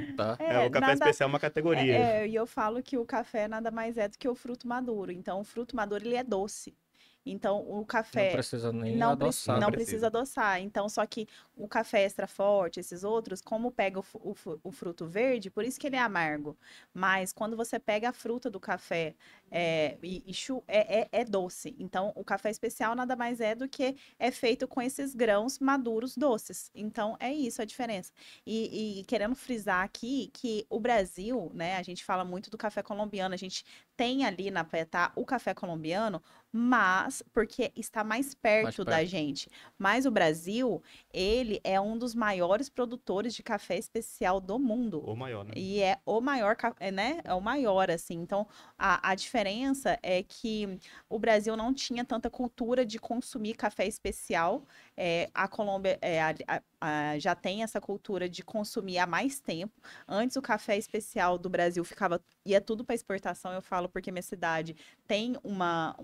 não, tá? O café nada. especial é uma categoria. E eu falo que o café nada mais é do que o fruto maduro. Então, o fruto maduro ele é doce. Então, o Não café precisa nem não, adoçar. Não não precisa. precisa adoçar. Então, só que o café extra forte, esses outros, como pega o fruto verde, por isso que ele é amargo. Mas quando você pega a fruta do café é doce. Então, o café especial nada mais é do que é feito com esses grãos maduros doces. Então, é isso a diferença. E querendo frisar aqui que o Brasil, né, a gente fala muito do café colombiano, a gente tem ali na Paetá o café colombiano, mas porque está mais Mais perto da perto. gente. Mas o Brasil, ele é um dos maiores produtores de café especial do mundo. Ou maior, né? E é o maior, né? É o maior, assim. Então, a diferença é que o Brasil não tinha tanta cultura de consumir café especial. A Colômbia já tem essa cultura de consumir há mais tempo. Antes, o café especial do Brasil ia tudo para exportação. Eu falo porque minha cidade tem uma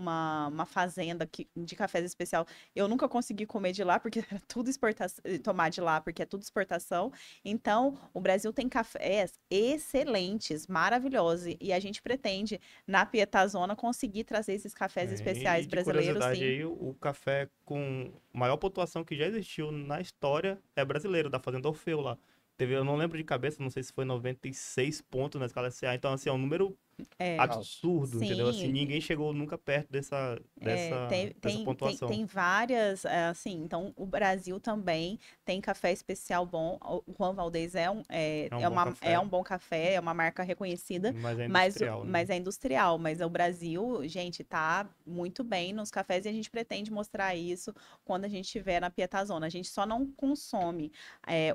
fazenda de cafés especial. Eu nunca consegui comer de lá, porque era tudo exportação, tomar de lá, porque é tudo exportação. Então, o Brasil tem cafés excelentes, maravilhosos. E a gente pretende, na Pietazona, conseguir trazer esses cafés E especiais de brasileiros, curiosidade sim. aí, o café com maior pontuação que já existiu na história é brasileiro, da Fazenda Orfeu lá. Eu não lembro de cabeça, não sei se foi 96 pontos na escala SCA, então assim, é um número É, absurdo, entendeu? Assim, sim. ninguém chegou nunca perto dessa, É, dessa, dessa pontuação. tem várias, assim, então o Brasil também tem café especial bom. O Juan Valdez É um bom é café, um bom café, é uma marca reconhecida, mas é mas, industrial, né? mas é industrial. Mas o Brasil, gente, tá muito bem nos cafés e a gente pretende mostrar isso quando a gente estiver na Pietazona. A gente só não consome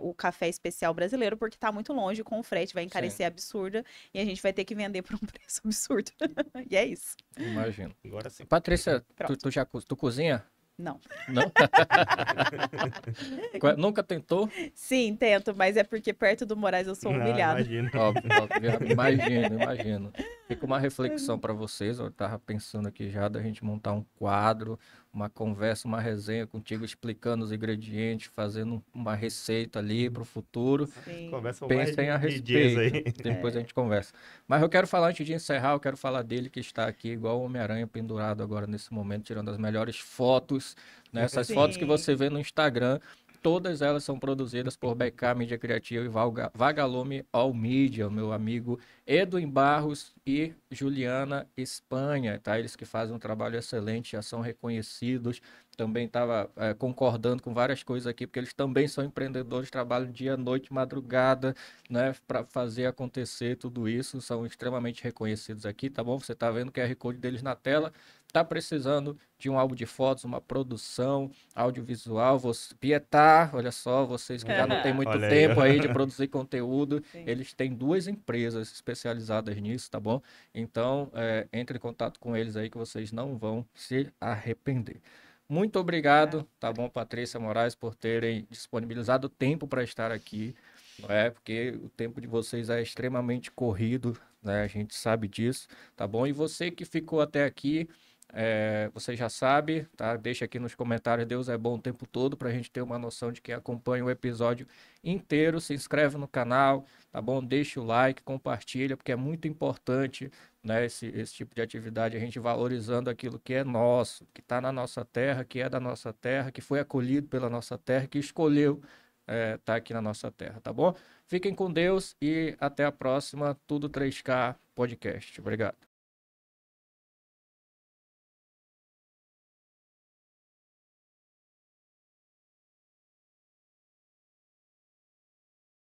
o café especial brasileiro porque tá muito longe com o frete, vai Sim, encarecer absurda e a gente vai ter que vender por um preço absurdo. E é isso. imagino. Agora sim. Patrícia, Pronto. tu cozinha? Não. Não? Nunca tentou? Sim, tento, mas é porque perto do Moraes eu sou Ah, humilhada. imagina. Óbvio, óbvio, imagino, imagino. Fica uma reflexão para vocês. Eu estava pensando aqui já da gente montar um quadro, uma conversa, uma resenha contigo, explicando os ingredientes, fazendo uma receita ali para o futuro. Sim. Conversa mais Pensem a de dias respeito. aí. Depois a gente conversa. Mas eu quero falar, antes de encerrar, eu quero falar dele que está aqui igual o Homem-Aranha pendurado agora nesse momento, tirando as melhores fotos, né? Essas fotos que Sim. você vê no Instagram, todas elas são produzidas por BK Mídia Criativa e Vagalume All Media, meu amigo Edwin Barros e Juliana Espanha, tá? Eles que fazem um trabalho excelente, já são reconhecidos também estava concordando com várias coisas aqui, porque eles também são empreendedores, trabalham dia, noite, madrugada, né, para fazer acontecer tudo isso, são extremamente reconhecidos aqui, tá bom? Você está vendo o QR Code deles na tela, tá precisando de um álbum de fotos, uma produção audiovisual, você, Pietar, olha só, vocês que já não têm muito Olha aí, tempo ó. aí de produzir conteúdo, Sim. eles têm 2 empresas especializadas nisso, tá bom? Então, entre em contato com eles aí que vocês não vão se arrepender. Muito obrigado, tá bom, Patrícia Moraes, por terem disponibilizado tempo para estar aqui, não é? Porque o tempo de vocês é extremamente corrido, né? A gente sabe disso, tá bom? E você que ficou até aqui, você já sabe, tá? Deixa aqui nos comentários, Deus é bom o tempo todo, para a gente ter uma noção de quem acompanha o episódio inteiro. Se inscreve no canal, tá bom? Deixa o like, compartilha, porque é muito importante, né, esse tipo de atividade, a gente valorizando aquilo que é nosso, que está na nossa terra, que é da nossa terra, que foi acolhido pela nossa terra, que escolheu estar aqui na nossa terra, tá bom? Fiquem com Deus e até a próxima, Tudo 3K Podcast. Obrigado.